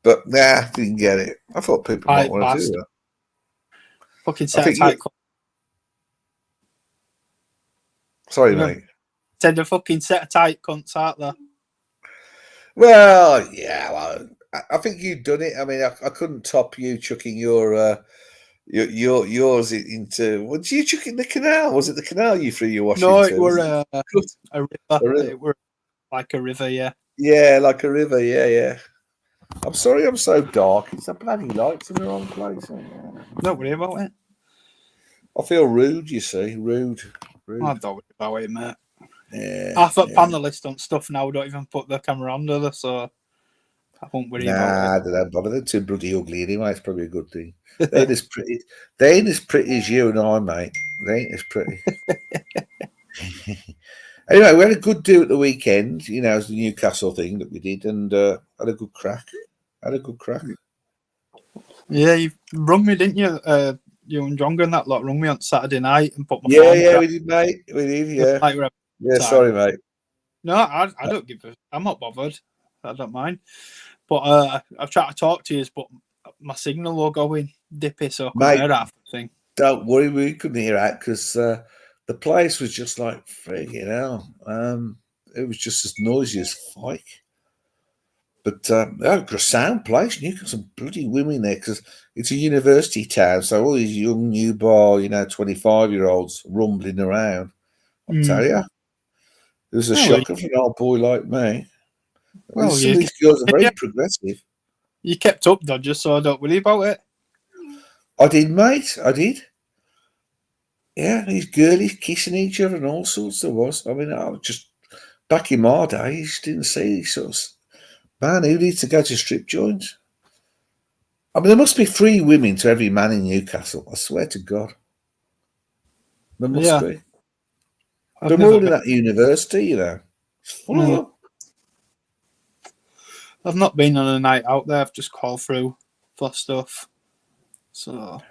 But nah, didn't get it. I thought people might want to do that. Fucking set a tight. Sorry, mate. Said the fucking set of tight cunts out there. Well, yeah. Well, I think you've done it. I mean, I couldn't top you chucking yours into. What did you chuck in the canal? Was it the canal you threw your washing? No, into? it were a river. A river. It were like a river, yeah. Yeah, like a river. Yeah. I'm sorry, I'm so dark. It's the bloody lights in the wrong place. Don't worry about it. I feel rude. You see, rude. I don't worry about it, mate. Yeah, Half at panelist on stuff now don't even put the camera under there, so I won't worry about it. They don't bother. They're too bloody ugly anyway. It's probably a good thing. They ain't as pretty. They ain't as pretty as you and I, mate. They ain't as pretty. Anyway, we had a good do at the weekend. It was the Newcastle thing that we did, and had a good crack. Yeah, you rung me, didn't you? You and John and that lot rung me on Saturday night and put my phone. Yeah, Yeah, we did, mate. We did, yeah. Yeah, sorry, mate. No, I don't give a. I'm not bothered. I don't mind. But I've tried to talk to you, but my signal will go in dippy, so I couldn't hear that thing. Don't worry, we couldn't hear that because the place was just like freaking hell. It was just as noisy as fuck. But a sound place. You got some bloody women there because it's a university town, so all these young new bar, 25-year-olds rumbling around. I'll tell you, it was a shocker for an old boy like me. Well, some of these girls are very progressive. You kept up, Dodger, so I don't worry about it. I did, mate. I did. Yeah, these girlies kissing each other and all sorts there was. I mean, I was just back in my days, didn't see these sorts. Man, who needs to go to strip joints? I mean, there must be 3 women to every man in Newcastle. I swear to God. There must be. They're all in that university, It's full of them. I've not been on a night out there. I've just called through for stuff. So...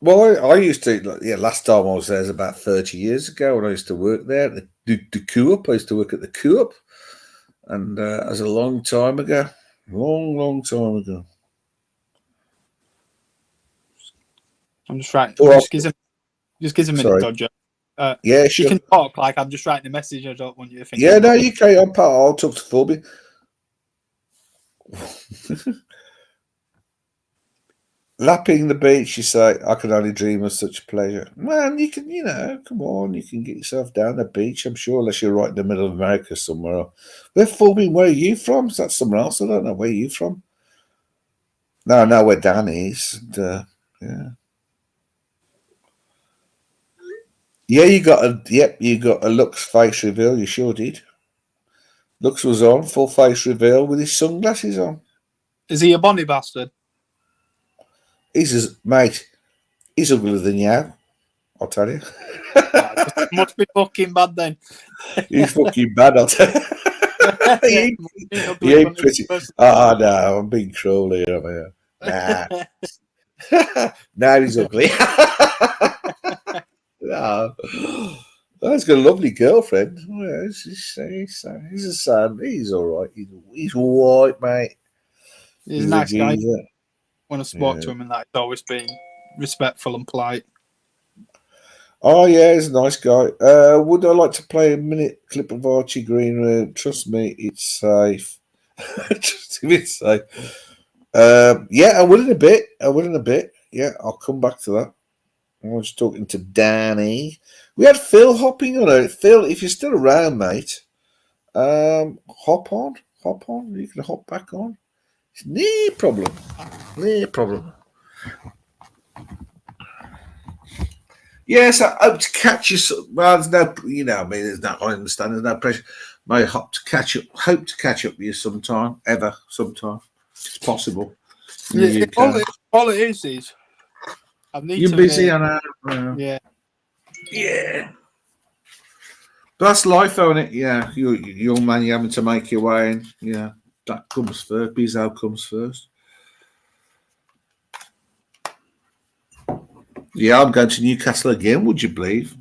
Well, I used to, last time I was there was about 30 years ago when I used to work there at the Co-op. I used to work at the Co-op. And that was a long time ago. Long time ago. I'm just writing. Just give a minute, Dodger. Yeah, sure. You can talk like I'm just writing a message. I don't want you to think. Yeah, no, you carry on, pal. I'll talk to Phoebe. Lapping the beach, you say, I can only dream of such pleasure. Man, you can, come on, you can get yourself down the beach, I'm sure, unless you're right in the middle of America somewhere. Where are you from? Is that somewhere else? I don't know. Where are you from? No, I know where Dan is. And, yeah. Yeah, you got a Lux face reveal, you sure did. Lux was on, full face reveal with his sunglasses on. Is he a Bonnie bastard? He's uglier than you, I'll tell you. Must be fucking bad then. He's fucking bad, I'll tell you. he ain't pretty. Oh, no, I'm being cruel here. Nah. Now he's ugly. No. He's got a lovely girlfriend. He's a son. He's all right. He's white, mate. He's a nice guy. When I spoke to him, and that, he's always been respectful and polite. Oh yeah, he's a nice guy. Would I like to play a minute clip of Archie Green? Trust me, it's safe. Trust me, it's safe. Yeah, I will in a bit. Yeah, I'll come back to that. I was talking to Danny. We had Phil hopping on it. Phil, if you're still around, mate, hop on. You can hop back on. It's no problem. Yes, I hope to catch you. Well, there's no, there's no. I understand. There's no pressure. I hope to catch up. Hope to catch up with you sometime. Sometime. It's possible. Yeah, all it is I need you're to. Busy, I know. Yeah. But that's life, isn't it? Yeah, you young man, you're having to make your way in. Yeah, that comes first. Bizzo comes first. Yeah, I'm going to Newcastle again, would you believe?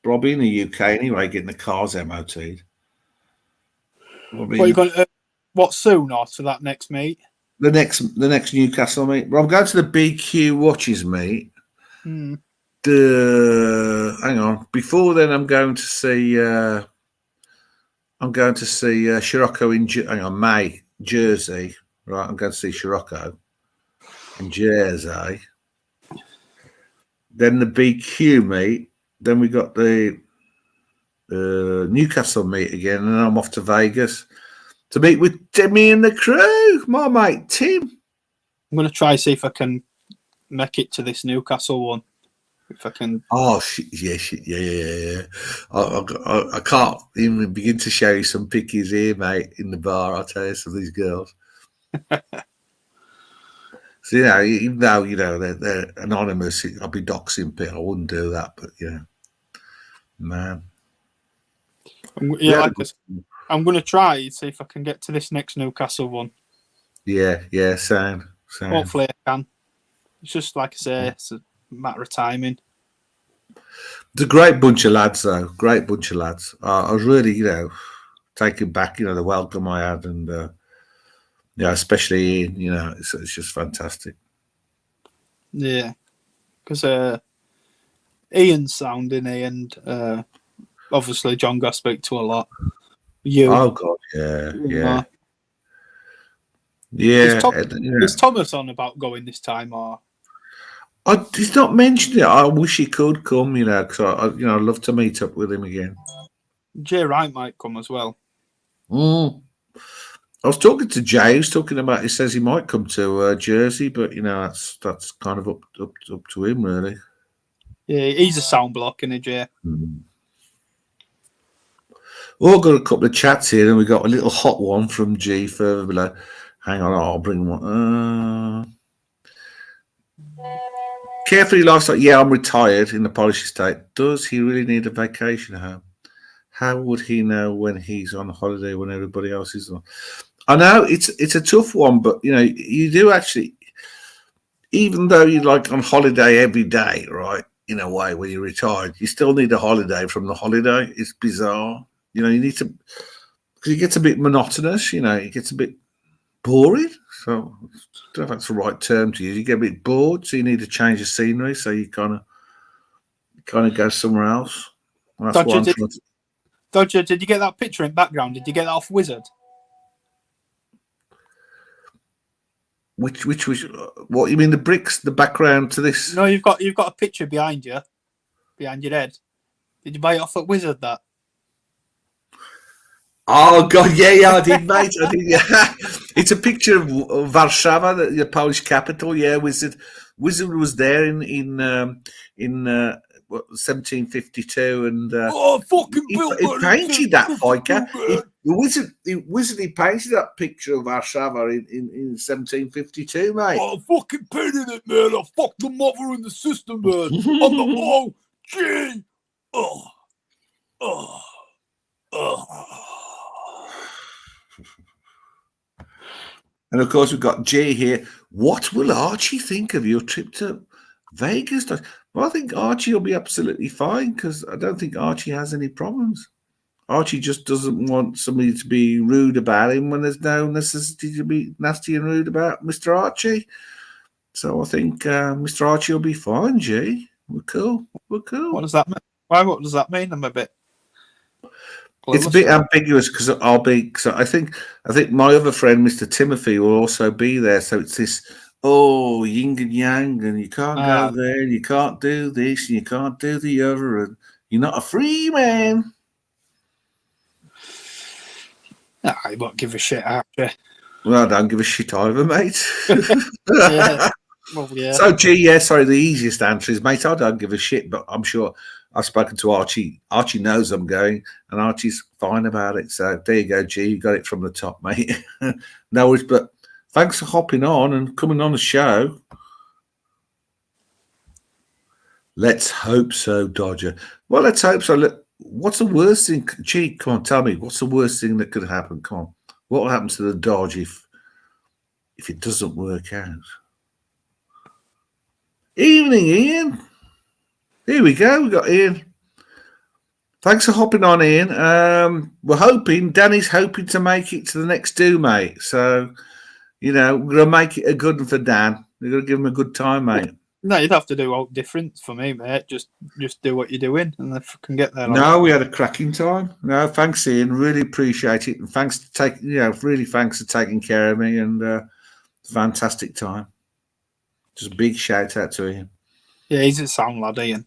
Probably in the UK anyway, getting the cars MOT'd. What are you going to, what soon or to that next meet? The next Newcastle meet. Well, I'm going to the BQ Watches meet. Hmm. Hang on. Before then, I'm going to see Scirocco in May, Jersey. Right, I'm going to see Scirocco in Jersey. Then the BQ meet. Then we got the Newcastle meet again, and I'm off to Vegas to meet with Timmy and the crew. My mate Tim. I'm going to try see if I can make it to this Newcastle one. If I can. Oh yeah. I can't even begin to show you some pickies here, mate, in the bar. I'll tell you some of these girls. So even though they're anonymous, I'll be doxing people. I wouldn't do that, but man. I'm going to try and see if I can get to this next Newcastle one. Yeah, sound. Hopefully I can. It's just like I say, it's a matter of timing. It's a great bunch of lads, though. Great bunch of lads. I was really, taken back, the welcome I had, and especially Ian. It's just fantastic. Yeah, because Ian's sound in here, and obviously John got to speak to a lot. Oh God, yeah. Is Thomas on about going this time, or? He's not mentioned it. I wish he could come, because I'd love to meet up with him again. Jay Wright might come as well. I was talking to Jay. He says he might come to Jersey, but that's kind of up to him, really. Yeah, he's a sound block, isn't he, Jay? We've got a couple of chats here, and we got a little hot one from G further below. Hang on, I'll bring one. Carefully lifestyle. Yeah, I'm retired in the Polish estate. Does he really need a vacation home? How would he know when he's on holiday when everybody else is on? I know it's a tough one, but you do actually, even though you're like on holiday every day, right? In a way, when you're retired, you still need a holiday from the holiday. It's bizarre. You need to, because it gets a bit monotonous. It gets a bit boring. So I don't know if that's the right term to use. You get a bit bored, so you need to change the scenery. So you kind of go somewhere else. And that's Dodger, did you get that picture in background? Did you get that off Wizard? Which what you mean, the bricks, the background to this? No, you've got a picture behind your head. Did you buy it off at Wizard? That? Oh God, yeah, I did, mate. I did. Yeah, it's a picture of Warszawa, the Polish capital. Yeah, Wizard was there in 1752, and fucking he painted that Fiker. The Wizard he painted that picture of Warszawa in 1752, mate. I fucking painted it, man. I fucked the mother and the sister, man. I'm the OG. And of course, we've got Jay here. What will Archie think of your trip to Vegas? Well, I think Archie will be absolutely fine, because I don't think Archie has any problems. Archie just doesn't want somebody to be rude about him when there's no necessity to be nasty and rude about Mr. Archie. So I think Mr. Archie will be fine, Jay. We're cool. What does that mean? Why? What does that mean? I'm a bit. It's a bit ambiguous because I'll be. Cause I think my other friend, Mr. Timothy, will also be there. So it's this. Oh, yin and yang, and you can't go there, and you can't do this, and you can't do the other, and you're not a free man. I won't give a shit, actually. Well, I don't give a shit either, mate. Yeah. Well, yeah. So, sorry, the easiest answer is, mate, I don't give a shit, but I'm sure I've spoken to Archie. Archie knows I'm going, and Archie's fine about it. So, there you go, G. You got it from the top, mate. No worries, but thanks for hopping on and coming on the show. Let's hope so, Dodger. Well, let's hope so. Look, what's the worst thing? Gee, come on, tell me. What's the worst thing that could happen? Come on. What will happen to the Dodge if it doesn't work out? Evening, Ian. Here we go. We've got Ian. Thanks for hopping on, Ian. We're hoping, Danny's hoping to make it to the next do, mate. So, we're going to make it a good one for Dan. We're going to give him a good time, mate. No, you'd have to do all different for me, mate. Just do what you're doing, and if I can get there. No, we had a cracking time. No, thanks, Ian. Really appreciate it, and thanks for taking care of me, and fantastic time. Just a big shout out to him. Yeah, he's a sound lad, Ian.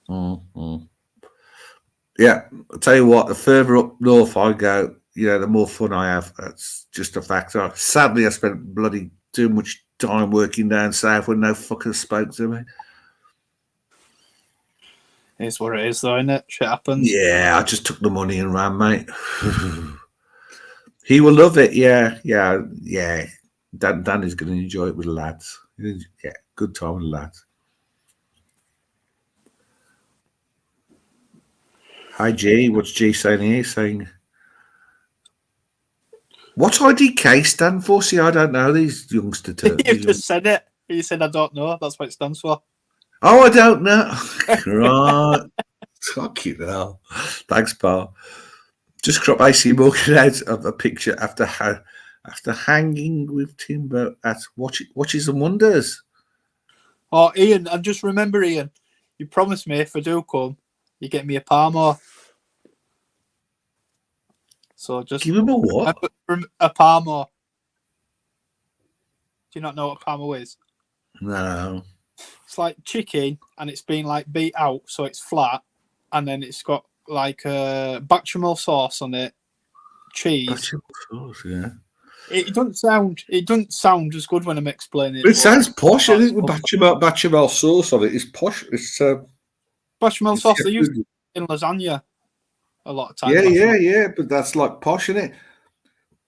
Mm-hmm. Yeah, I'll tell you what. The further up north I go, the more fun I have. That's just a fact. Sadly, I spent bloody too much time working down south when no fucker spoke to me. It's what it is, though, isn't it? Shit happens. Yeah, I just took the money and ran, mate. He will love it. Yeah. Dan is going to enjoy it with the lads. Yeah, good time with the lads. Hi, G. What's G saying here? Saying, what's IDK stand for? See, I don't know these youngsters. You just said it. You said I don't know. That's what it stands for. Oh, I don't know. Right. Fuck you now. Thanks, pal. Just crop AC walking out of a picture after hanging with Timber at Watches and Wonders. Oh, Ian, and just remember, Ian, you promised me if I do come, you get me a Parmo. So just give him a what? A Parmo. Do you not know what Parmo is? No. It's like chicken, and it's been like beat out, so it's flat, and then it's got like bechamel sauce on it, cheese. Bechamel sauce, yeah. It doesn't sound as good when I'm explaining it. It sounds posh, isn't it? With bechamel sauce on it. It's posh. It's bechamel sauce they use in lasagna a lot of times. Yeah. But that's like posh, isn't it?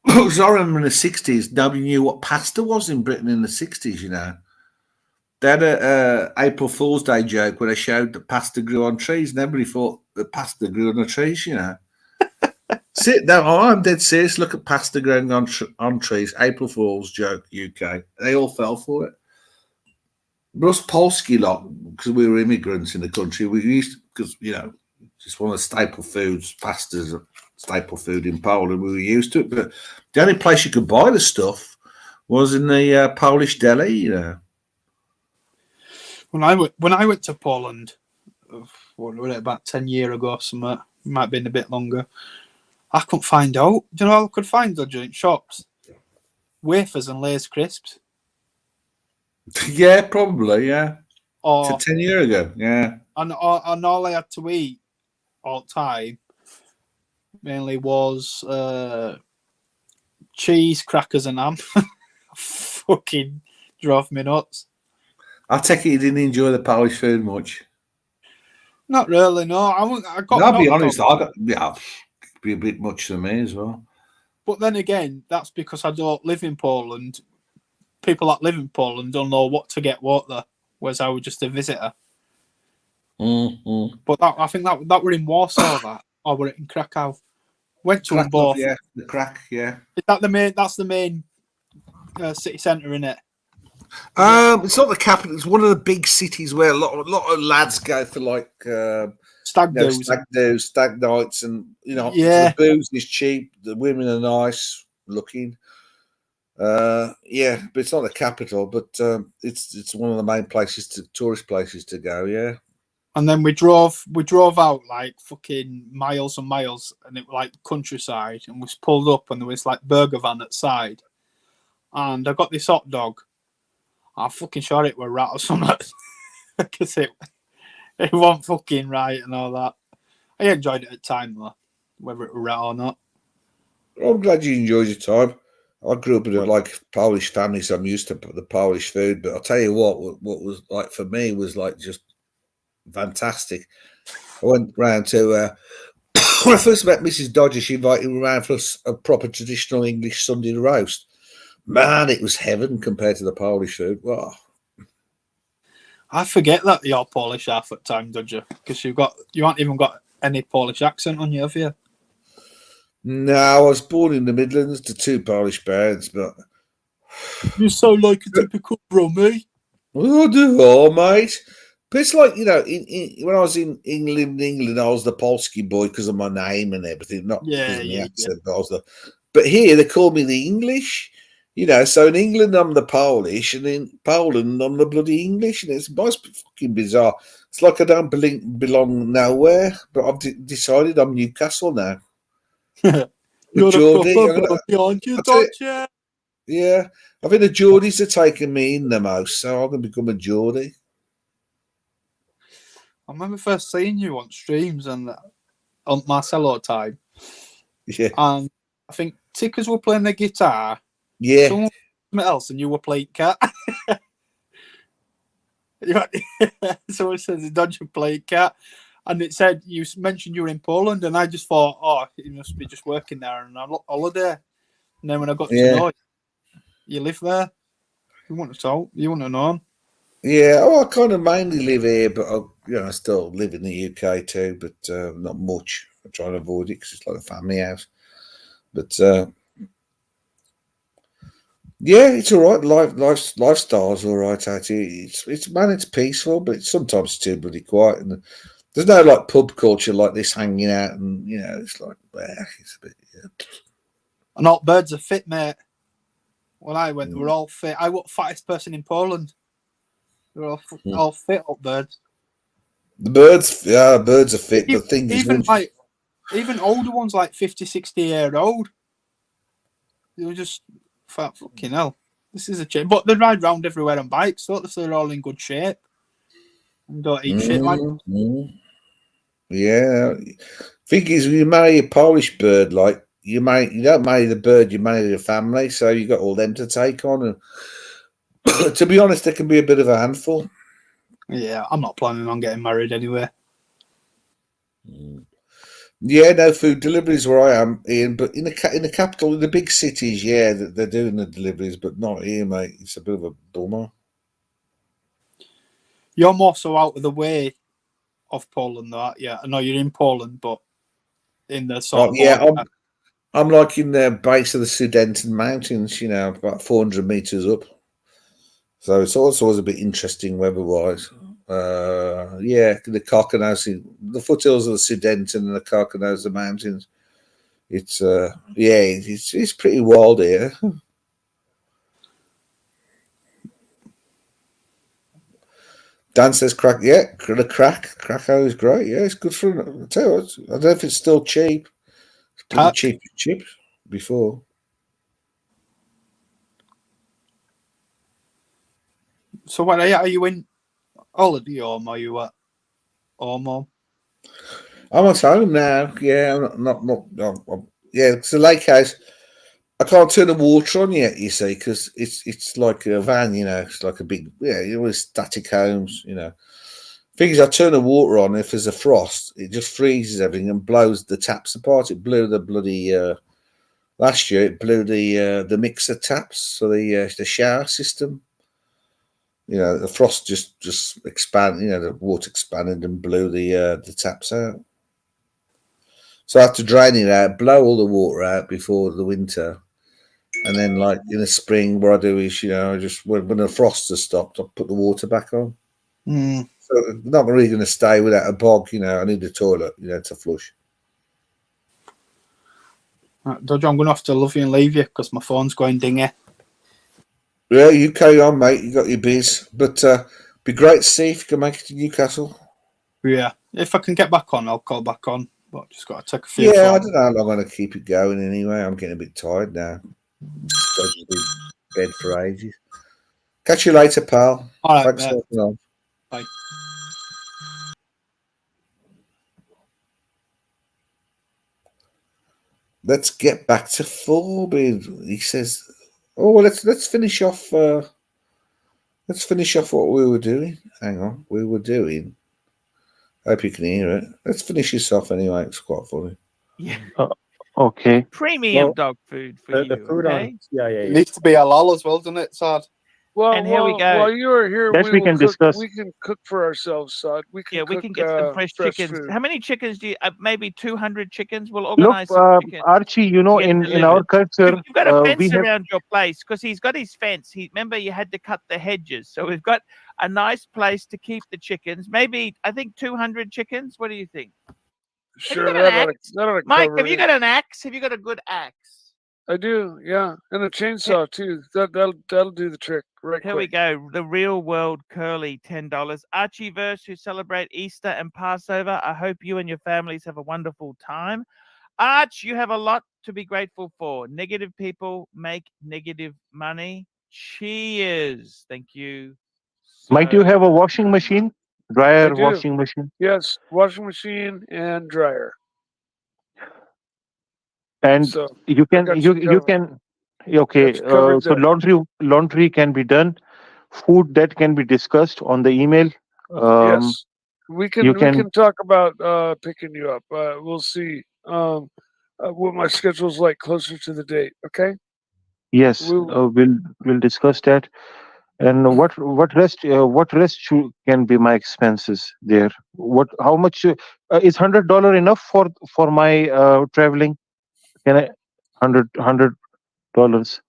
Because I remember in the 60s, nobody knew what pasta was in Britain in the 60s, They had a April Fool's Day joke where they showed that pasta grew on trees, and everybody thought that pasta grew on the trees, I'm dead serious. Look at pasta growing on trees. April Fool's joke, UK. They all fell for it. But us Polski lot, because we were immigrants in the country, we used because it's one of the staple foods. Pasta's a staple food in Poland. We were used to it, but the only place you could buy the stuff was in the Polish deli. When I went to Poland, what was it, about 10 years ago, something, might have been a bit longer. I couldn't find out. Do you know what I could find in shops? Wafers and Lay's crisps. Yeah, probably, yeah. Or 10 years ago, yeah. And all I had to eat all the time mainly was cheese, crackers, and ham. Fucking drove me nuts. I take it you didn't enjoy the Polish food much. Not really, no. I'll be honest, it'd be a bit much for me as well. But then again, that's because I don't live in Poland. People that live in Poland don't know what to get there, whereas I was just a visitor. Mm-hmm. But I think that were in Warsaw, or were it in Krakow? Went to them both. Yeah, the crack, yeah. Is that the main? That's the main city centre, isn't it? It's not the capital. It's one of the big cities where a lot of lads go for like stag nights, and yeah, the booze is cheap. The women are nice looking. But it's not the capital. But it's one of the main tourist places to go. Yeah. And then we drove out like fucking miles and miles, and it was like countryside, and we pulled up, and there was like burger van outside, and I got this hot dog. I'm fucking sure it were rat or something, because it wasn't fucking right and all that. I enjoyed it at the time though, whether it were rat or not. I'm glad you enjoyed your time. I grew up in a Polish family, so I'm used to the Polish food. But I'll tell you what was like for me was like just fantastic. I went round to when I first met Mrs. Dodger. She invited me around for a proper traditional English Sunday roast. Man, it was heaven compared to the Polish food. Wow. I forget that you're Polish half the time, don't you? Because you haven't even got any Polish accent on you, have you? No, I was born in the Midlands to two Polish parents, but You sound like a typical Brummie. I do all, mate. But it's like, you know, when I was in England, I was the Polski boy because of my name and everything, not because of my accent. Yeah. But here they call me the English, you know. So in England, I'm the Polish, and in Poland, I'm the bloody English, and it's fucking bizarre. It's like I don't belong nowhere, but I've decided I'm Newcastle now. You're Geordie, a proper behind you, don't you? Yeah, I think the Geordies are taking me in the most, so I'm going to become a Geordie. I remember first seeing you on streams and on Marcelo time. Yeah. And I think Tickers were playing the guitar. Yeah. Someone else, and you were playing cat. Someone says, "Don't you play cat?" And it said you mentioned you were in Poland, and I just thought, oh, you must be just working there on a holiday. And then when I got to know you live there, you want to talk, you want to know. Yeah, I kind of mainly live here, but I still live in the UK too, but not much. I try to avoid it because it's like a family house. But yeah, it's all right. Lifestyle's all right out here. It's peaceful, but sometimes too bloody quiet. And there's no like pub culture like this hanging out, and it's like it's a bit. Yeah. And all birds are fit, mate. When I went, they were all fit. I was the fattest person in Poland. They were all fit up birds. The birds are fit. But things even older ones, like 50, 60-year old, they were just fat. Fucking hell, this is a change. But they ride round everywhere on bikes, so they're all in good shape and don't eat shit like. Yeah, thing is, when you marry a Polish bird, like you don't marry the bird, you marry the family, so you got all them to take on. And to be honest, they can be a bit of a handful. Yeah, I'm not planning on getting married anyway. Yeah, no food deliveries where I am, Ian. But in the capital, in the big cities, yeah, they're doing the deliveries, but not here, mate. It's a bit of a bummer. You're more so out of the way of Poland, though. Yeah, I know you're in Poland, but in the sort of yeah, I'm like in the base of the Sudeten Mountains, about 400 meters up. So it's also always a bit interesting weather-wise. Yeah, the Carcanosi, the foothills of the Sudeten and the Carcanosi Mountains. It's it's pretty wild here. Dan says Krakow is great. Yeah, it's good for. I tell you what, I don't know if it's still cheap. It's pretty cheap before. So what are you in holiday home? Are you at home? I'm at home now. Yeah, I'm not. Yeah, it's a lake house. I can't turn the water on yet, you see, because it's like a van, It's like a big, always static homes, Thing is, I turn the water on. If there's a frost, it just freezes everything and blows the taps apart. It blew the bloody last year. It blew the mixer taps, so the shower system. The frost just expanded. The water expanded and blew the taps out. So I have to drain it out, blow all the water out before the winter. And then, like in the spring, what I do is, I just when the frost has stopped, I put the water back on. So I'm not really going to stay without a bog. I need a toilet, to flush. Dodger, I'm going to have to love you and leave you because my phone's going dingy. Yeah, you carry on, mate. You got your biz, but be great to see if you can make it to Newcastle. Yeah. If I can get back on, I'll call back on. But just got to take a few. Yeah, I photos. don't know how long I'm going to keep it going anyway. I'm getting a bit tired now. I've been in bed for ages. Catch you later, pal. All right, Thanks mate. for on. Bye. Let's get back to Forbid. He says, "Oh, well, let's finish off. Let's finish off what we were doing. Hang on, we were doing. I hope you can hear it. Let's finish this off anyway. It's quite funny. Yeah. Okay. Premium Well, dog food for The you. food Okay. on CIA. It needs to be halal as well, doesn't it, Sad? Well, And here we go. while you are here, That we will can cook. discuss. We can cook for ourselves, Sod. We can Yeah, we cook can get some fresh chickens. food. How many chickens do you? Maybe 200 chickens. We'll Look, organize some chickens. Archie, you know, get in our delivered. culture, You've got a we fence have around your place because he's got his fence. Remember, you had to cut the hedges, so we've got a nice place to keep the chickens. Maybe I think 200 chickens. What do you think? Sure, got an that axe? ought to Mike, cover have you it. got an axe? Have you got a good axe? I do, yeah, and a chainsaw too. That'll do the trick right Here we quick. go. The real world curly $10. Archieverse who celebrate Easter and Passover. I hope you and your families have a wonderful time. Arch, you have a lot to be grateful for. Negative people make negative money. Cheers. Thank you. Might you so have a washing machine, I dryer do. washing machine, Yes, washing machine and dryer. and So you I can got you you you covered. can okay. Got you covered So there. laundry can be done. Food that can be discussed on the email. Yes, we You can can talk about picking you up. We'll see what my schedule's like closer to the date. Okay. yes. We'll We'll discuss that. And what rest can be my expenses there? What how much is $100 enough for my traveling? Can I $100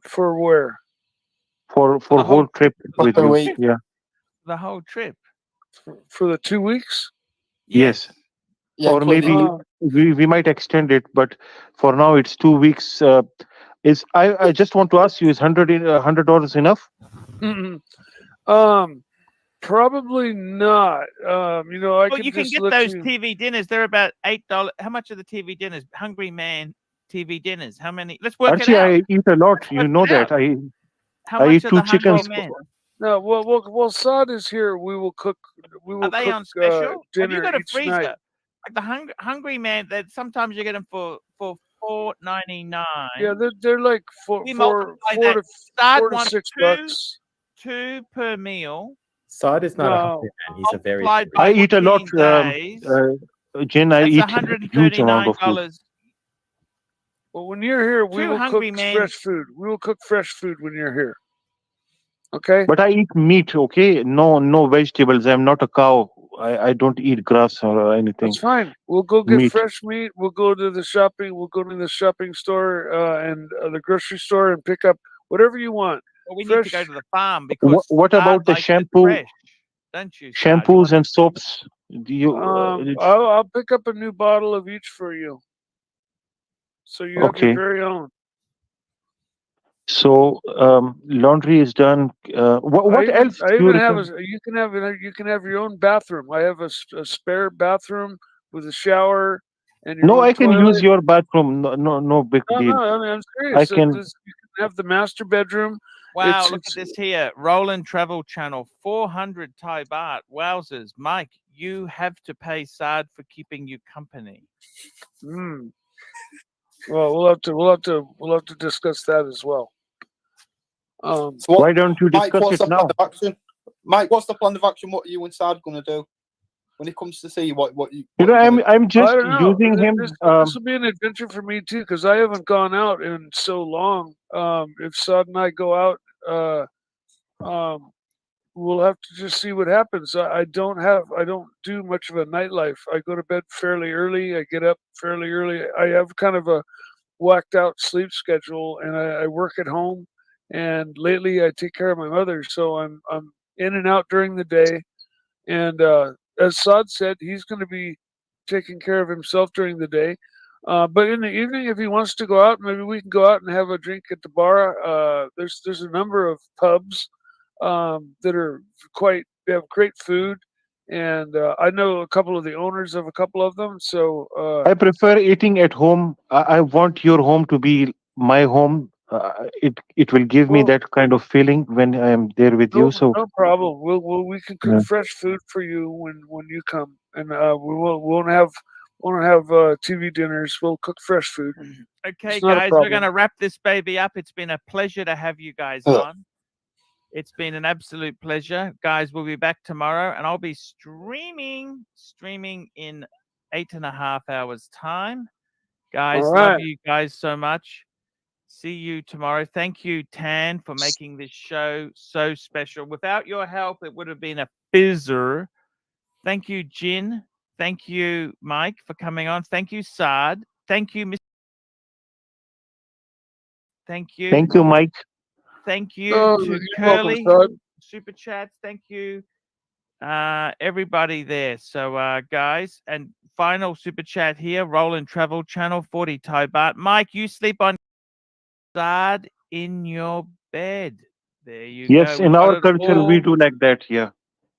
for where? For for the whole whole trip for with 2 you? weeks. Yeah. the whole trip. For the 2 weeks? Yes. Yeah, Or including maybe we might extend it, but for now it's 2 weeks. Is I just want to ask you, is $100 enough? um, probably not. You know, I Well, can you can just get let those you. TV dinners. They're about $8. How much are the TV dinners? Hungry Man TV dinners. How many? Let's work it Archie, out. I eat a lot. Let's You work know it out. that. How I much eat are two the Hungry chickens. Men? No, well, Sod is here. We will cook. We Are will they cook on special? Have you dinner got a each night. freezer? Like the Hungry Man, that sometimes you get them for $4.99. Yeah, they're like We multiply four that. to Start $4 to wants $6. two per meal. Saad is not a No, hungry man. He's a very Multiplied hungry by I eat a lot. 14 days. Jen, I That's eat huge amount of food. $139. well, when you're here, we Two will cook Hungry Men. fresh food. We will cook fresh food when you're here. Okay. But I eat meat. Okay, no vegetables. I'm not a cow. I don't eat grass or anything. That's fine. We'll go get Meat. fresh meat. We'll go to the shopping. We'll go to the shopping store and the grocery store and pick up whatever you want. Well, we need to go Fresh. to the farm because What Sard about the likes it shampoo, fresh, don't you, Sard? You shampoos want and soaps? Do you? I'll pick up a new bottle of each for you, so you have your Okay. very own. So laundry is done. What else do I you even have recommend? you can have your own bathroom. I have a spare bathroom with a shower and your No, own I can use toilet. your bathroom. No big No, deal. I mean I'm I serious. can. You can have the master bedroom. Wow, It's look at this here. Roland Travel Channel, 400 Thai baht. Wowzers. Mike, you have to pay Sard for keeping you company. mm. Well, we'll have to discuss that as well. So Why don't you Mike, discuss what's it the plan now? of action? Mike, what's the plan of action? What are you and Sad going to do when he comes to see you? What You you're know, gonna I'm I just don't know. using him. This will be an adventure for me too because I haven't gone out in so long. If Sod and I go out, um, we'll have to just see what happens. I don't do much of a nightlife. I go to bed fairly early. I get up fairly early. I have kind of a whacked out sleep schedule, and I work at home. And lately, I take care of my mother, so I'm in and out during the day. And as Sod said, he's going to be taking care of himself during the day. But in the evening, if he wants to go out, maybe we can go out and have a drink at the bar. There's a number of pubs that are they have great food, and I know a couple of the owners of a couple of them. So I prefer eating at home. I want your home to be my home. It will give me well, that kind of feeling when I am there with you. So no problem. We can cook yeah. fresh food for you when you come, and we won't have TV dinners. We'll cook fresh food. Okay, It's not a guys, we're going problem. to wrap this baby up. It's been a pleasure to have you guys Uh, on. It's been an absolute pleasure. Guys, we'll be back tomorrow and I'll be streaming in 8.5 hours time. All Guys, love right. you guys so much. See you tomorrow. Thank you, Tan, for making this show so special. Without your help, it would have been a fizzer. Thank you, Jin. Thank you, Mike, for coming on. Thank you, Saad. Thank you, Mr. Thank you. Thank you, Mike. Thank you Oh, to you're welcome, Curly. Todd. Super chats. Thank you, everybody there. So, guys, and final super chat here. Roland Travel Channel 40 Thai Baht. Mike, you sleep on Saad in your bed. There you go. Yes, We've in got our it culture, we all. do like that. Yeah,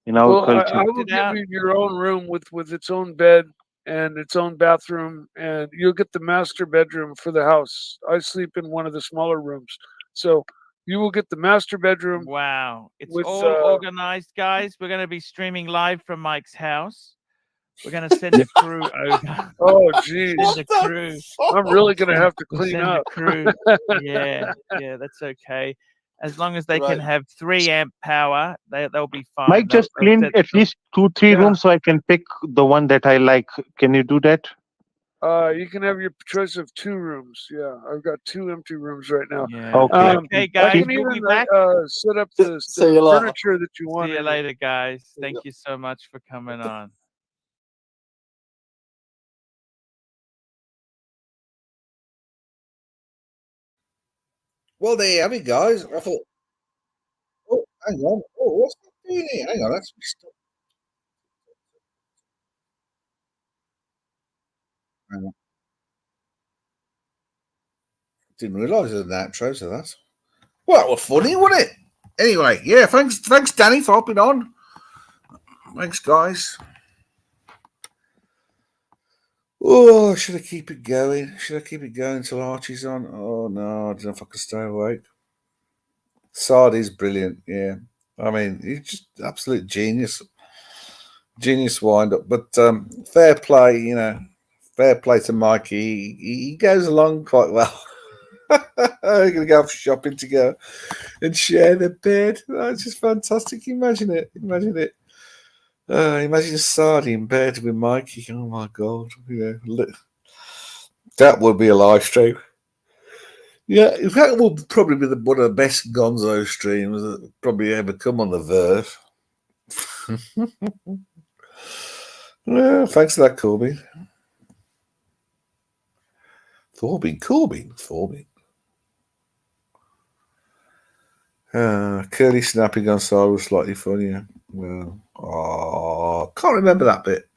in We've our Well, all culture. I worked will it give out. you your own room with its own bed and its own bathroom, and you'll get the master bedroom for the house. I sleep in one of the smaller rooms, so you will get the master bedroom Wow. It's with. all organized, guys. We're going to be streaming live from Mike's house. We're going to send a crew over. Oh, Send geez, a crew. I'm really gonna have to We'll clean send a up. crew. Yeah, yeah, that's okay. As long as they can Right. have 3 amp power, they'll be fine. Mike just They'll cleaned set. at least 2, 3 Yeah. rooms, so I can pick the one that I like. Can you do that? You can have your choice of 2 rooms. Yeah, I've got 2 empty rooms right now. Yeah. Okay. Okay, I guys, can we'll be even back. set up See the you later. furniture that you See want you in it. later, guys. There you Thank go. you so much for coming on. Well, there you have it, guys. I thought, oh, hang on. Oh, what's that doing here? Hang on, that's stop. Hang on. Didn't realise there's an outro to that. Well, that was funny, wasn't it? Anyway, yeah, thanks, Danny, for hopping on. Thanks, guys. Oh, should I keep it going? Should I keep it going until Archie's on? Oh no, I don't know if I can stay awake. Sard is brilliant, yeah. I mean, he's just absolute genius wind up. But fair play, fair play to Mikey. He goes along quite well. They're gonna go off shopping together and share the bed. That's just fantastic. Imagine it. Imagine Sard in bed with Mikey. Oh my god. That would be a live stream. Yeah, in fact, will probably be one of the best Gonzo streams that probably ever come on the verse. Yeah, thanks for that, Corbin. Corbin. Curly snapping on side was slightly funnier. Well, can't remember that bit.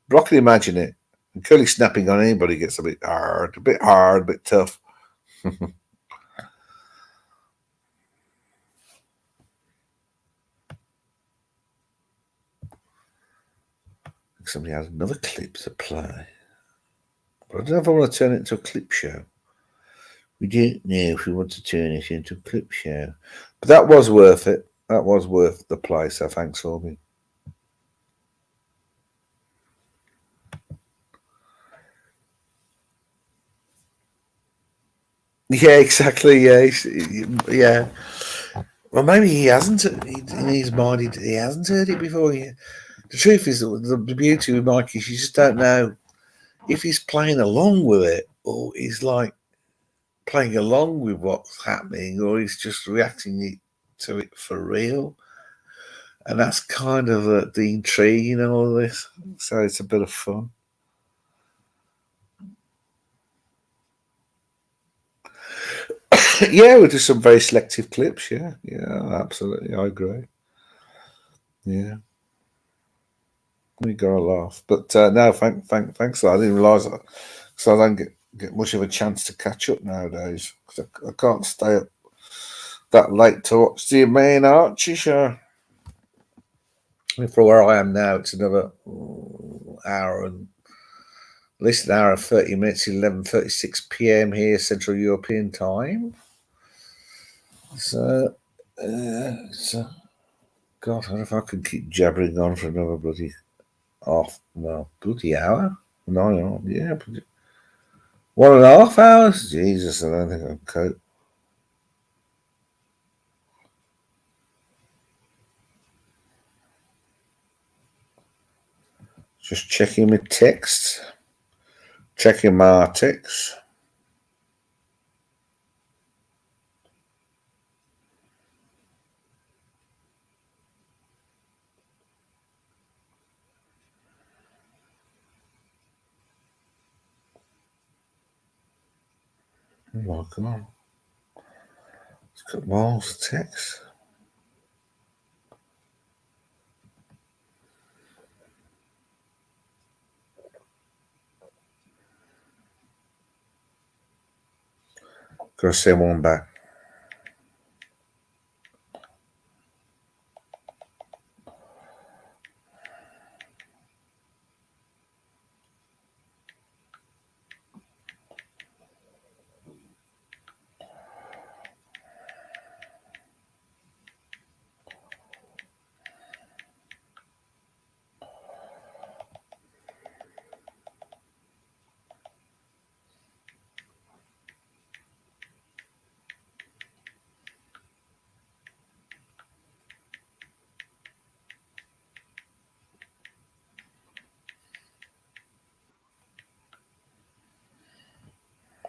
But I can imagine it. And Curly snapping on anybody gets a bit hard, a bit tough. Somebody has another clip to play. But I don't know if I want to turn it into a clip show. We don't know if we want to turn it into a clip show. But that was worth it. That was worth the play, so thanks, Orby. Yeah, exactly. Yeah. Well, maybe he hasn't. In his mind, he hasn't heard it before. The truth is, the beauty with Mike is you just don't know if he's playing along with it or he's like playing along with what's happening or he's just reacting to it for real. And that's kind of the intrigue in all this. So it's a bit of fun. Yeah, we'll do some very selective clips. Yeah, absolutely. I agree. Yeah. We got a laugh. But no, thanks. I didn't realise that. So I don't get much of a chance to catch up nowadays. Cause I can't stay up that late to watch the main Archie show. For where I am now, it's another hour and at least an hour and 30 minutes, 11:36 p.m. here, Central European time. So, God, I don't know if I could keep jabbering on for another bloody bloody hour. No, yeah, 1.5 hours. Jesus, I don't think I'll cope. Just checking my texts, checking my texts. Oh my God. It's got miles of text. Gotta send one back.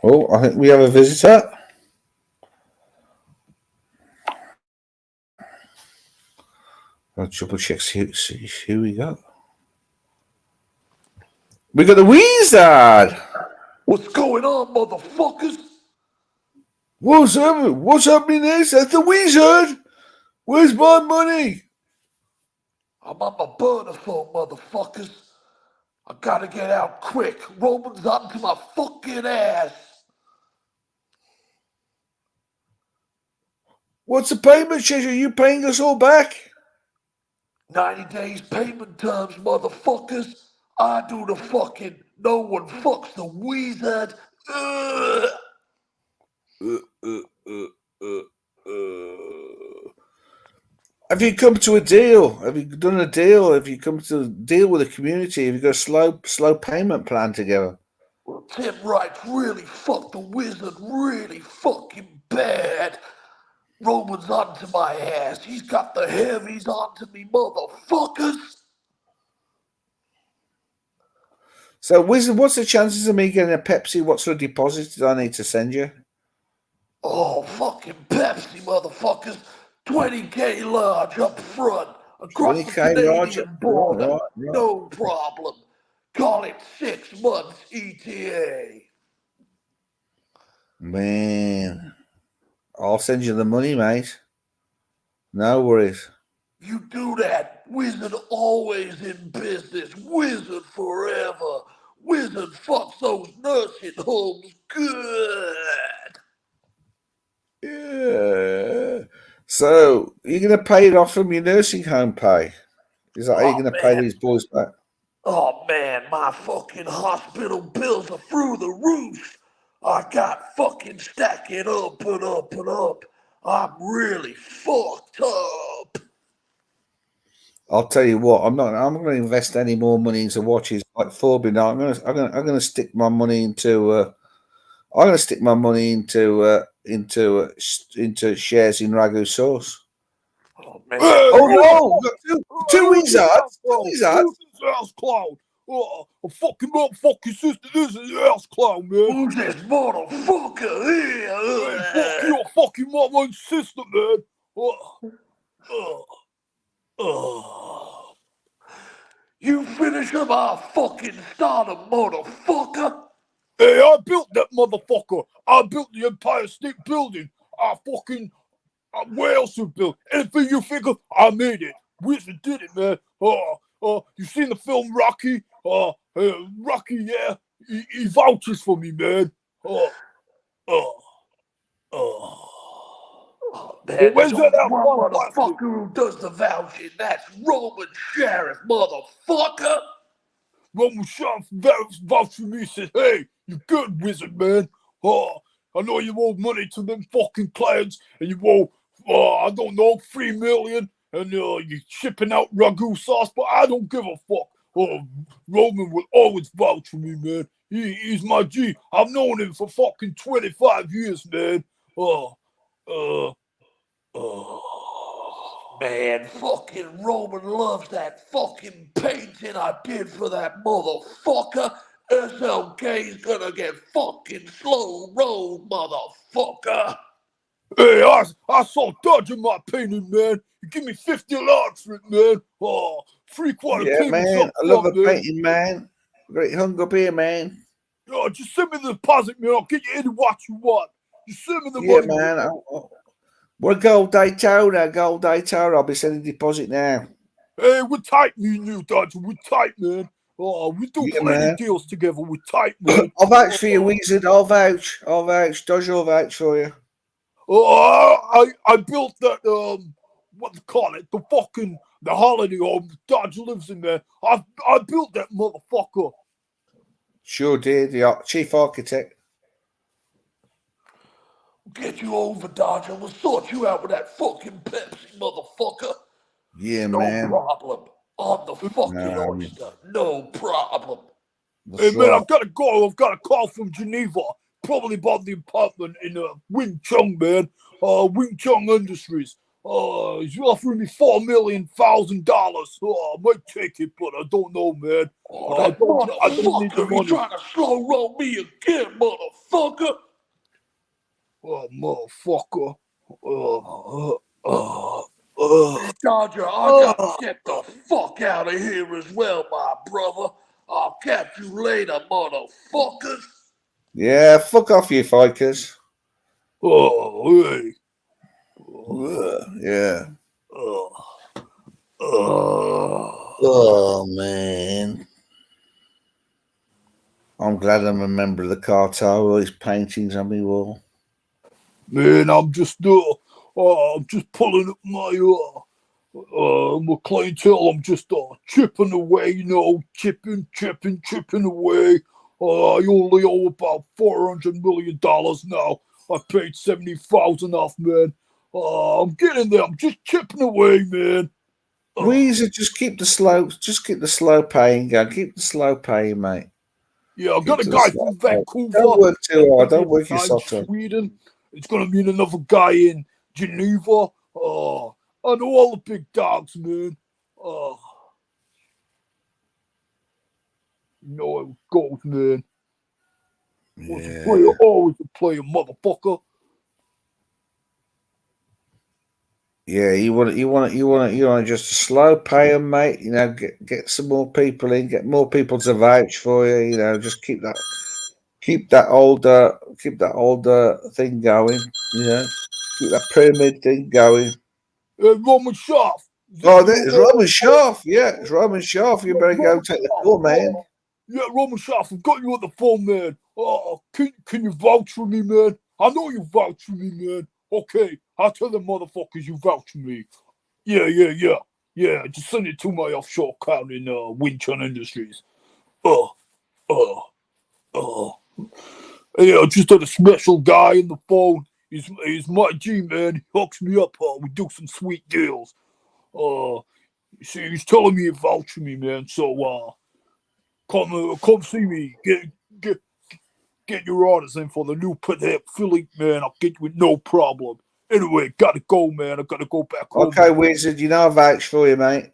Oh, I think we have a visitor. I'll triple check see who we got. We got the Wizard. What's going on, motherfuckers? What's up? What's happening next? That's the Wizard. Where's my money? I'm on my burner phone, motherfuckers. I gotta get out quick. Roman's onto my fucking ass. What's the payment schedule? Are you paying us all back? 90 days payment terms, motherfuckers. I do the fucking. No one fucks the Wizard. Ugh. Have you come to a deal? Have you done a deal? Have you come to a deal with the community? Have you got a slow payment plan together? Well, Tim Wright's really fucked the Wizard really fucking bad. Roman's onto my ass. He's got the heavies onto me, motherfuckers. So, Wizard, what's the chances of me getting a Pepsi? What sort of deposit do I need to send you? Oh, fucking Pepsi, motherfuckers. 20K large up front. Across the 20K large? Canadian border. Right. No problem. Call it 6 months ETA. Man, I'll send you the money, mate. No worries. You do that. Wizard always in business. Wizard forever. Wizard fucks those nursing homes good. Yeah. So, you're going to pay it off from your nursing home pay? Is that how you're going to pay these boys back? Oh man, my fucking hospital bills are through the roof. I got fucking stacking up and up and up. I'm really fucked up. I'll tell you what, I'm not going to invest any more money into watches like Forbin. I'm going to stick my money into into shares in Ragu sauce. Oh man. Oh no! Two Wizards! House clown. Oh, a fucking motherfucking sister. This is the house clown, man. Who's this motherfucker here? Hey, fuck your fucking mother and sister, man. You finish up our fucking starter, motherfucker. Hey, I built that motherfucker. I built the Empire State Building. Where else you built? Anything you figure, I made it. Wizard did it, man. You seen the film Rocky? Rocky, yeah. He vouches for me, man. Man, where's there's that only out one one bastard? motherfucker who does the vouching. That's Roman Sheriff, motherfucker. Roman Sheriff vouched for me, said, hey, you good, wizard, man. I know you owe money to them fucking clients, and you owe, I don't know, 3 million, and you're shipping out ragu sauce, but I don't give a fuck. Roman will always vouch for me, man. He's my G. I've known him for fucking 25 years, man. Man, fucking Roman loves that fucking painting I did for that motherfucker. SLK's gonna get fucking slow rolled, motherfucker. Hey, I saw Dodge in my painting, man. You give me $50 for it, man. Oh, 3/4 Yeah, payments man. up I love front, a man. painting, man. Great hung up here, man. Oh, just send me the deposit, man. I'll get you any watch you want. Just send me the Yeah, money, man. We're Gold Daytona. I'll be sending deposit now. Hey, we're tight, me and you, Dodger. We're tight, man. Oh, we do Yeah, plenty man. deals together. We're tight, man. I'll vouch for you, Wizard. I'll vouch. Dodge will vouch for you. I built that what do you call it? The holiday home Dodger lives in there. I built that motherfucker. Sure did. The chief architect. Get you over, Dodger. We'll sort you out with that fucking Pepsi, motherfucker. Yeah, No man. problem. I'm the fucking Um, oyster. No problem. Hey, That's man, right. I've got to go. I've got a call from Geneva. Probably about the apartment in Wing Chun, man. Wing Chun Industries. He's offering me $4,000,000. I might take it, but I don't know, man. Oh, that I don't need the motherfucker. He's money. trying to slow roll me again, motherfucker. Oh, motherfucker. Dodger, I gotta get the fuck out of here as well, my brother. I'll catch you later, motherfuckers. Yeah, fuck off, you fikers. Oh, hey. Yeah. Uh, Oh, man. I'm glad I'm a member of the cartel. All these paintings on me wall. Man, I'm just pulling up my clientele. I'm just chipping away, chipping away. I only owe about $400 million now. I paid 70,000 off, man. I'm getting there. I'm just chipping away, man. Weezer, just keep the slow paying going. Keep the slow paying, mate. Yeah, I got Keep a to the guy slow from paying. Vancouver. Don't work too hard. Don't work your I'm socks off. Sweden. It's gonna mean another guy in Geneva. I know all the big dogs, man. You know how it goes, man. Once a player, always a player, motherfucker. Yeah, you want just a slow pay 'em, mate. Get some more people in, get more people to vouch for you. Just keep that older thing going. Keep that pyramid thing going. Roman Shaft. Oh, there's Roman Shaft. Yeah, it's Roman Shaft. You better go take the call, man. Yeah, Roman Shaft, I've got you on the phone, man. Can you vouch for me, man? I know you vouch for me, man. Okay, I'll tell the motherfuckers you vouch for me. Yeah. Yeah, just send it to my offshore account in Wing Chun Industries. Uh, uh, uh. Yeah, I just had a special guy on the phone. He's my G, man. He hooks me up. We do some sweet deals. See, he's telling me to vouch for me, man. So, come see me. Get your orders in for the new Philly, man. I'll get you with no problem. Anyway, gotta go, man. I gotta go back home. Okay, Wizard, I vouch for you, mate.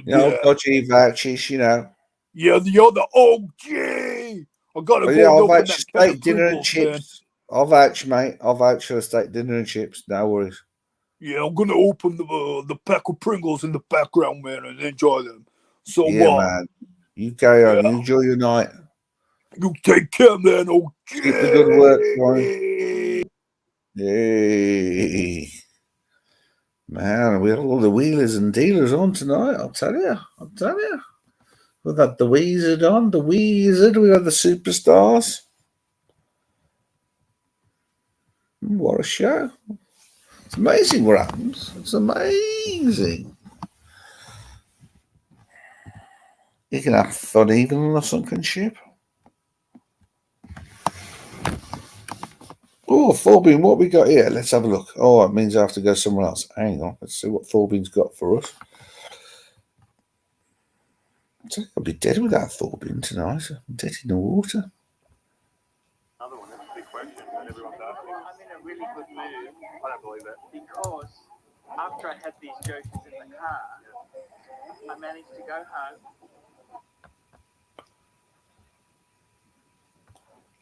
Yeah. Dodgy vouches, Yeah, the other OG. I gotta But go I'll and open vouch that for can steak of dinner and Pringles, man. chips. I'll vouch, mate. I'll vouch for a steak dinner and chips. No worries. Yeah, I'm gonna open the pack of Pringles in the background, man, and enjoy them. So, Yeah, man. You carry on. You enjoy your night. You take care, man. OG. Keep the good work going. Hey. Man, we have all the wheelers and dealers on tonight. I'll tell you. We've had the Wizard on, we had the superstars. What a show. It's amazing what happens. It's amazing. You can have fun even on a sunken ship. Oh, Thorbin, what we got here? Let's have a look. Oh, it means I have to go somewhere else. Hang on, let's see what Thorbin's got for us. I think I'll be dead without Thorbin tonight. I'm dead in the water. Another one, that's a big question that everyone's asking. I'm in a really good mood. I don't believe that. Because after I had these jokers in the car, I managed to go home.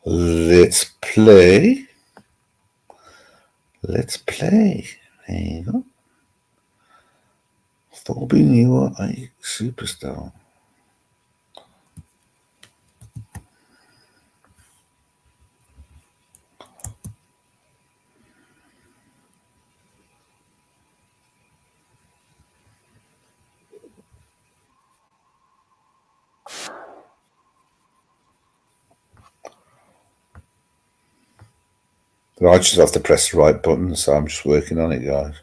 Let's play. Let's play. There you go. Thorbin, you are a superstar. But I just have to press the right button, so I'm just working on it, guys.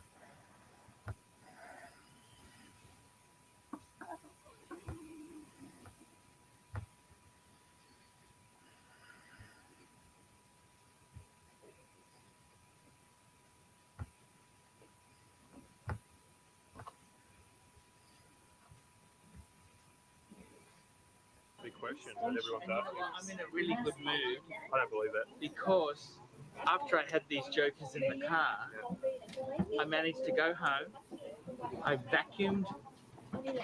Big question that everyone's asking. I'm in a really good mood. I don't believe that. Because after I had these jokers in the car, I managed to go home. I vacuumed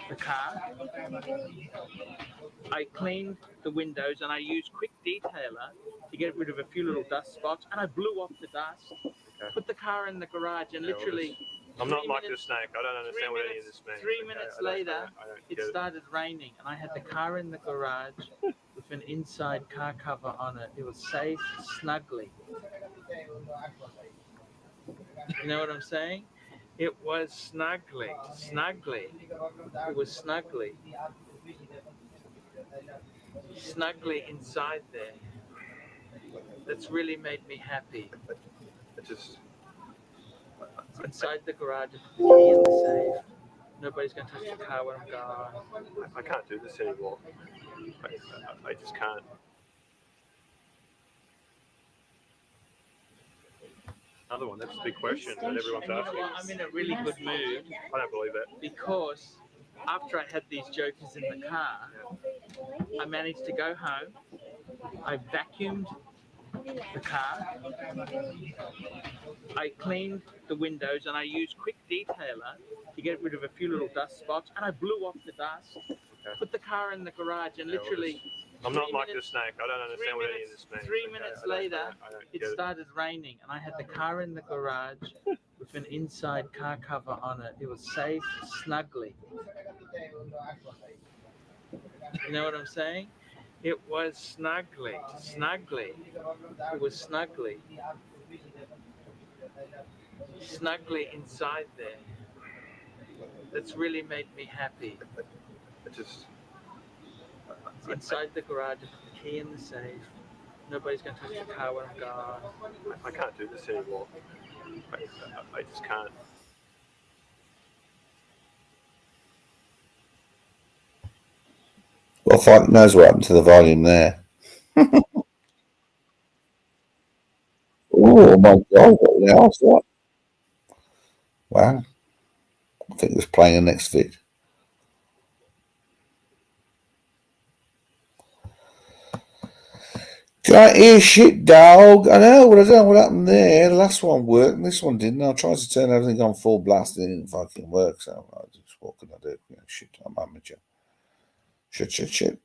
the car. I cleaned the windows and I used quick detailer to get rid of a few little dust spots, and I blew off the dust. Okay. Put the car in the garage and literally. I'm not like the snake. I don't understand what any of this means. 3 minutes later, it started raining, and I had the car in the garage with an inside car cover on it. It was safe, snugly. You know what I'm saying? It was snugly. It was snugly. Snugly inside there. That's really made me happy. It just. It's inside the garage, I put the key in the safe. Nobody's going to touch the car when I'm gone. I can't do this anymore. I just can't. Another one, that's a big question that everyone's asking. I'm in a really good mood. I don't believe that. Because after I had these jokers in the car, I managed to go home. I vacuumed the car. I cleaned the windows and I used quick detailer to get rid of a few little dust spots, and I blew off the dust. Okay. Put the car in the garage and literally. I'm not like the snake. I don't understand what any of this means. 3 minutes later, it started raining, and I had the car in the garage with an inside car cover on it. It was safe, snugly. You know what I'm saying? It was snugly. It was snugly. Snugly inside there. That's really made me happy. It just. It's inside the garage, I put the key in the safe. Nobody's going to touch the car when I'm gone. I can't do this anymore. I just can't. Well, fuck knows what happened to the volume there. Oh my god, what the hell's that? Wow. I think it was playing the next vid. Can't hear shit, dog. I know, but I don't know what happened there. The last one worked, and this one didn't. I tried to turn everything on full blast, and it didn't fucking work. So I just, what can I do? Shit, I'm amateur. Shit.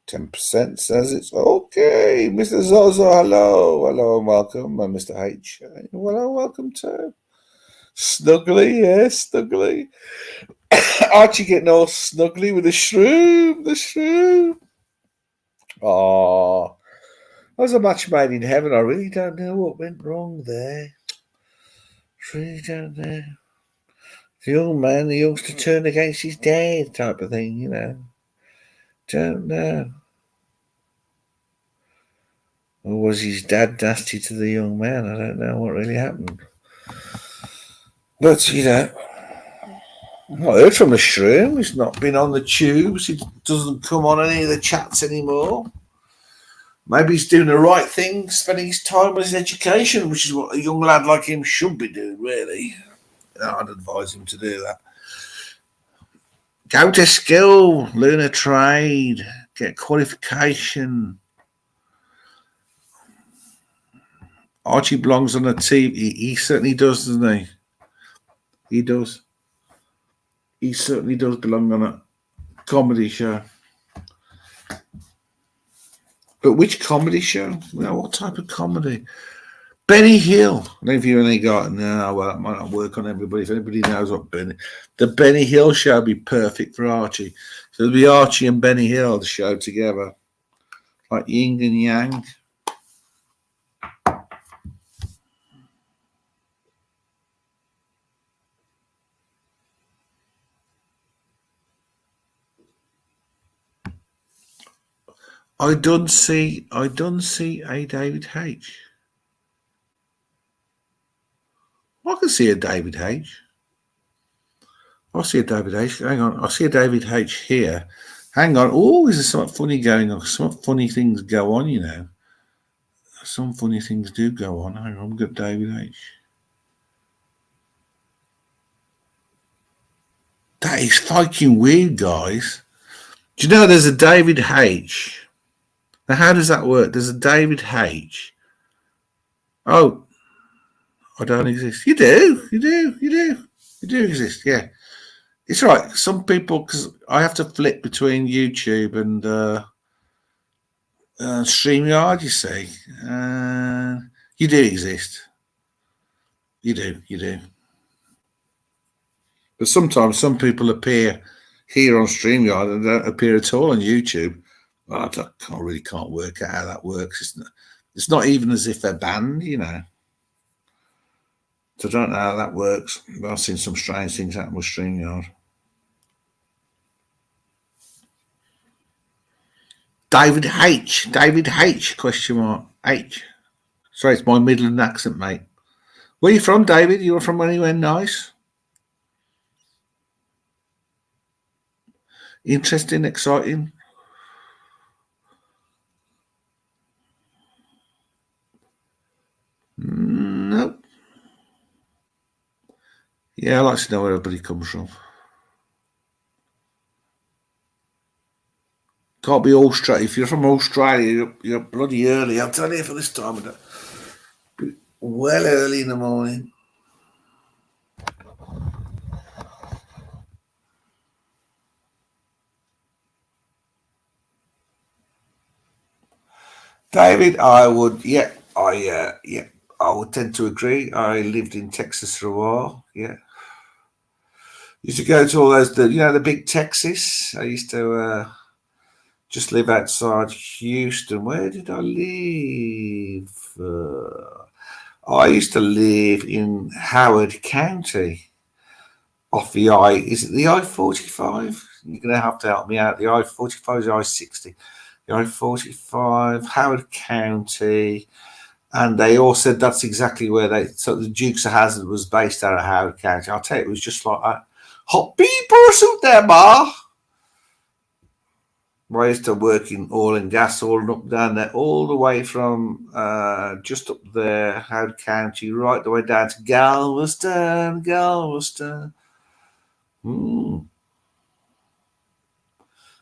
10% says it's okay. Mr. Zozo, hello, and welcome. And Mr. H, hello, welcome too. Snuggly, yes, snuggly. Archie getting all snuggly with the shroom. Oh, that was a match made in heaven. I really don't know what went wrong there. Really don't know. The young man, the youngster turned against his dad type of thing, you know. Don't know. Or was his dad nasty to the young man? I don't know what really happened. But, you know, I've not heard from the shroom. He's not been on the tubes. He doesn't come on any of the chats anymore. Maybe he's doing the right thing, spending his time on his education, which is what a young lad like him should be doing, really. I'd advise him to do that. Go to school, learn a trade, get qualification. Archie belongs on a team. He certainly does, doesn't he? He does. He certainly does belong on a comedy show. But which comedy show? Well, what type of comedy? Benny Hill. I don't know if you only got, no, well, that might not work on everybody. If anybody knows what the Benny Hill show would be perfect for Archie. So it'll be Archie and Benny Hill, the show together. Like yin and yang. I don't see a David H. I can see a David H. I see a David H. Hang on. I see a David H here. Hang on. Oh, is there something funny going on? Some funny things go on, you know. Some funny things do go on. Hang on. We've got David H. That is fucking weird, guys. Do you know there's a David H? Now, how does that work? There's a David H. Oh, I don't exist. You do. You do exist, yeah. It's right. Some people, because I have to flip between YouTube and StreamYard, you see. You do exist. You do. But sometimes some people appear here on StreamYard and don't appear at all on YouTube. Well, I can't work out how that works. It's not even as if they're banned, you know. So I don't know how that works. But I've seen some strange things happen with StreamYard. David H, question mark, H. Sorry, it's my Midland accent, mate. Where are you from, David? You're from anywhere nice? Interesting, exciting? Nope. Yeah, I like to know where everybody comes from. Can't be Australia. If you're from Australia, you're bloody early. I'll tell you for this time of day. Well early in the morning. David, I would tend to agree. I lived in Texas for a while. Yeah, used to go to all those, the big Texas. I used to just live outside Houston. Where did I live? I used to live in Howard County. Off the is it the I-45? You're going to have to help me out. The I-45 is the I-60. The I-45, Howard County. And they all said that's exactly where the Dukes of Hazzard was based out of Howard County. I'll tell you, it was just like that. Hot people out there, ma. I used to work in oil and gas all up down there, all the way from just up there, Howard County, right the way down to Galveston.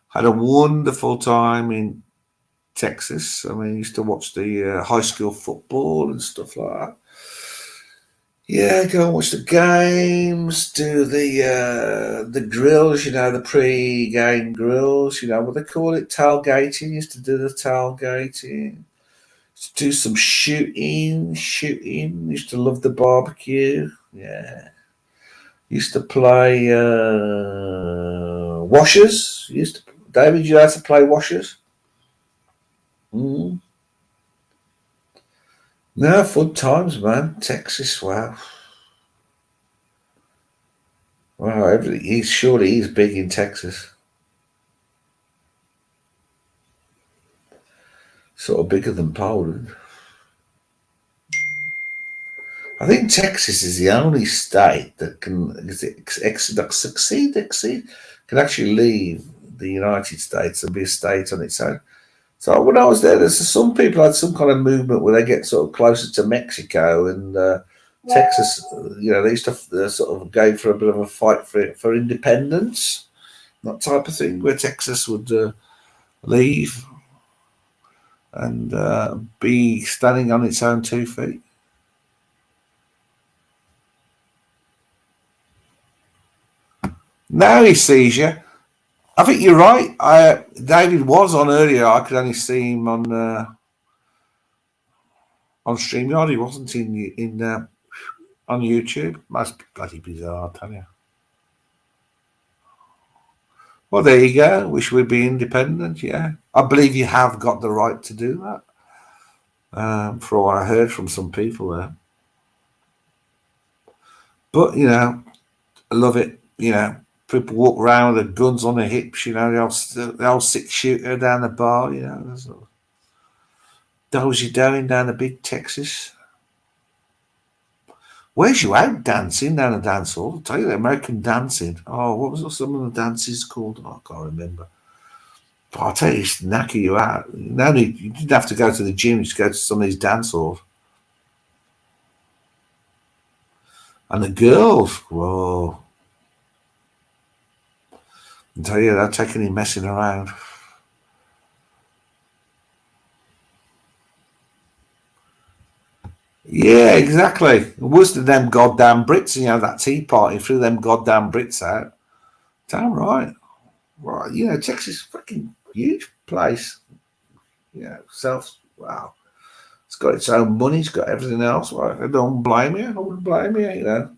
Had a wonderful time in Texas. I mean, I used to watch the high school football and stuff like that. Yeah, go and watch the games, do the grills, the pre-game grills, what they call it, tailgating. Used to do the tailgating. Used to do some shooting. Used to love the barbecue. Yeah. Used to play washers. David, you had to play washers? No, fun times, man. Texas, wow. Wow, everything. He's big in Texas. Sort of bigger than Poland. I think Texas is the only state that can succeed, can actually leave the United States and be a state on its own. So when I was there, there's some people had some kind of movement where they get sort of closer to Mexico and Texas. They used to sort of go for a bit of a fight for independence, that type of thing, where Texas would leave and be standing on its own 2 feet. Now he sees you. I think you're right. David was on earlier. I could only see him on StreamYard. He wasn't in on YouTube. That's bloody bizarre, I tell you. Well, there you go. Wish we'd be independent. Yeah, I believe you have got the right to do that. For what I heard from some people there. But I love it. People walk around with their guns on their hips. The old 6-shooter down the bar. Dozy doing down the big Texas. Where's you out dancing down a dance hall? I'll tell you, the American dancing. Oh, what was some of the dances called? Oh, I can't remember. But I'll tell you, it's knacker you out. You didn't have to go to the gym, you just go to some of these dance halls. And the girls, whoa. I'll tell you, they're taking him messing around. Yeah, exactly. Worse than them goddamn Brits, that Tea Party threw them goddamn Brits out. Damn right. Right, Texas is a fucking huge place. Wow. It's got its own money, it's got everything else. Right? I don't blame you. I wouldn't blame you,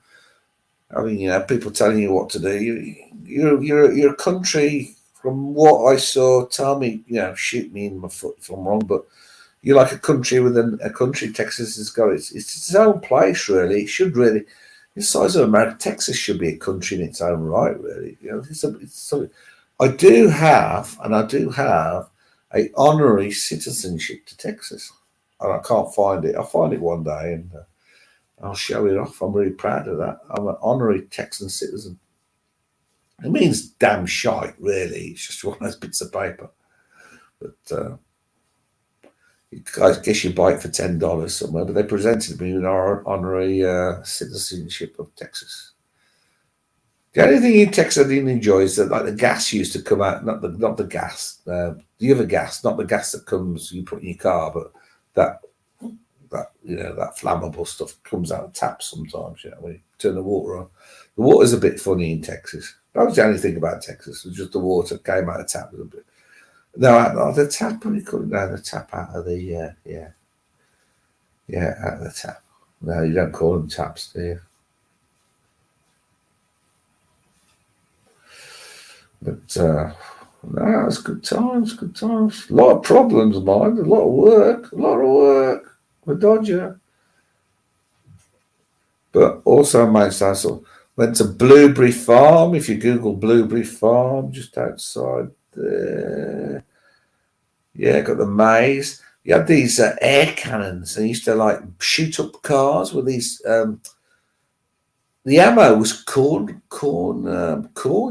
I mean, people telling you what to do. You're a country, from what I saw, tell me, shoot me in my foot if I'm wrong, but you're like a country within a country. Texas has got its own place, really. It should really, the size of America, Texas should be a country in its own right, really. I do have a honorary citizenship to Texas, and I can't find it. I'll find it one day and I'll show it off. I'm really proud of that. I'm an honorary Texan citizen. It means damn shite, really. It's just one of those bits of paper. But I guess you buy it for $10 somewhere, but they presented me with our honorary citizenship of Texas. The only thing in Texas I didn't enjoy is that, like, the gas used to come out, not the gas, the other gas, not the gas that comes you put in your car, but that flammable stuff comes out of taps sometimes. When you turn the water on, the water's a bit funny in Texas. That was the only thing about Texas. It was just the water came out of the tap a little bit. No, the tap. We couldn't the tap out of the out of the tap. No, you don't call them taps, do you? But no, it's good times. Good times. A lot of problems, mind. A lot of work. For Dodger. But also, went to Blueberry Farm. If you Google Blueberry Farm, just outside there. Yeah, got the maze. You had these air cannons. They used to shoot up cars with these. The ammo was corn.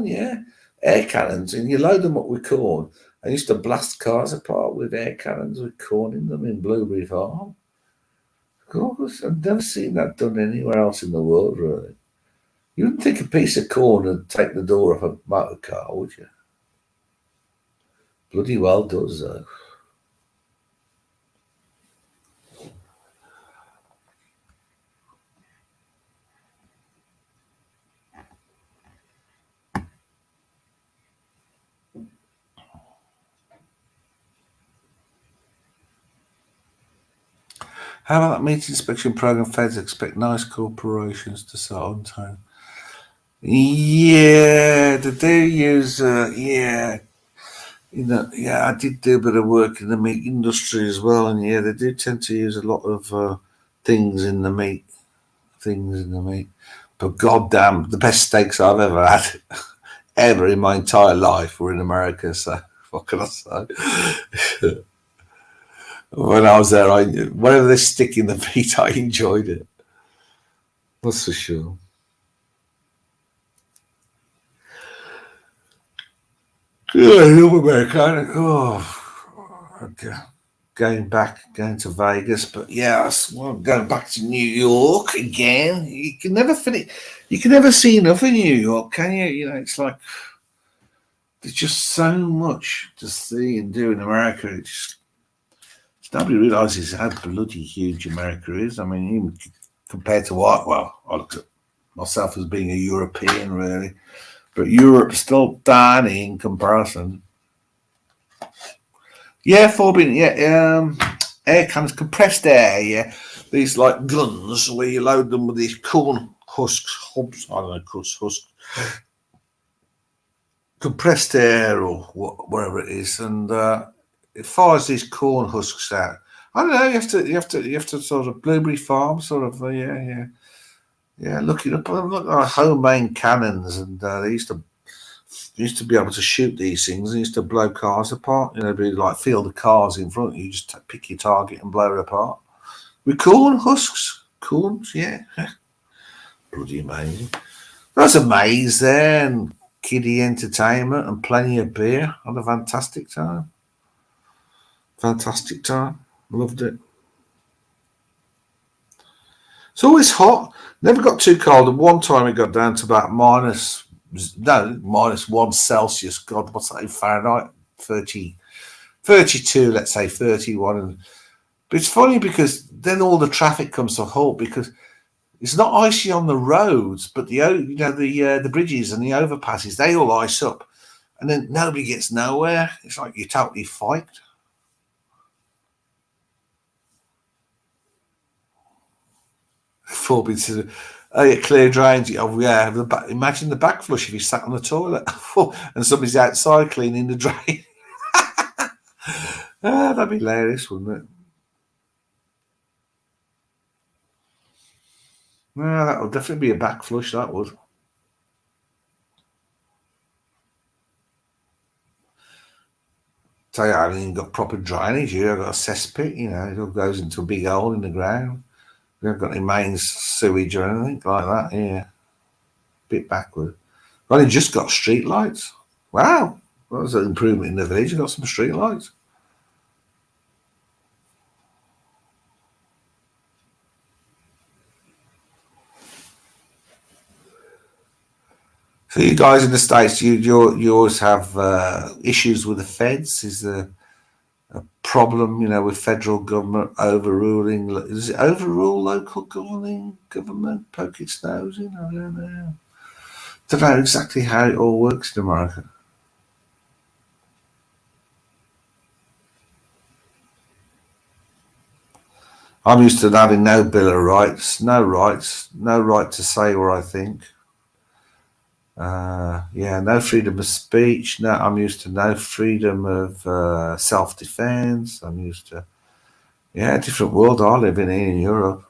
Yeah, air cannons, and you load them up with corn. I used to blast cars apart with air cannons with corn in them in Blueberry Farm. Of course, I've never seen that done anywhere else in the world, really. You wouldn't think a piece of corn would take the door off a motor car, would you? Bloody well does, though. How about that meat inspection program? Feds expect nice corporations to start on time. Yeah, they do use, I did do a bit of work in the meat industry as well, and yeah, they do tend to use a lot of things in the meat. But goddamn, the best steaks I've ever had, ever in my entire life, were in America. So what can I say? When I was there, whatever they stick in the meat, I enjoyed it. That's for sure. Yeah, I love America. Oh, okay. Going to Vegas, but going back to New York again. You can never finish. You can never see enough of New York, can you? You know, it's like there's just so much to see and do in America. Nobody realizes how bloody huge America is. I mean, even compared to what? Well, I look at myself as being a European, really, but Europe's still tiny in comparison. Yeah, Forbin, air cannons, compressed air, yeah. These like guns where you load them with these corn hubs, I don't know, husks, compressed air or whatever it is, and it fires these corn husks out. I don't know, you have to sort of blueberry farm, sort of, look it up. Look at homemade cannons, and they used to be able to shoot these things and used to blow cars apart. You know, be like field of cars in front of you, just pick your target and blow it apart. With corn husks. Corns, yeah. Bloody amazing. There's a maze there and kiddie entertainment and plenty of beer. Had a fantastic time. Fantastic time. Loved it. It's always hot. Never got too cold. And one time it got down to about minus 1 Celsius. God, what's that in Fahrenheit? 32, let's say 31. But it's funny because then all the traffic comes to a halt because it's not icy on the roads, but the bridges and the overpasses, they all ice up. And then nobody gets nowhere. It's like you're totally fiked. Clear drains. Oh yeah, imagine the back flush if you sat on the toilet and somebody's outside cleaning the drain. That'd be hilarious, wouldn't it? Yeah, that would definitely be a back flush. That would. Tell you, I haven't even got proper drainage here. I've got a cesspit. You know, it all goes into a big hole in the ground. We haven't got any main sewage or anything like that. Yeah, bit backward. I've only just got street lights. Wow, that was an improvement in the village. I've got some street lights. So you guys in the States, you always have issues with the feds. Is there a problem, with federal government overruling? Does it overrule local government? Poke its nose in? I don't know. Don't know exactly how it all works in America. I'm used to having no Bill of Rights, no right to say what I think. No freedom of speech. No, I'm used to no freedom of self-defense. I'm used to, a different world I live in Europe.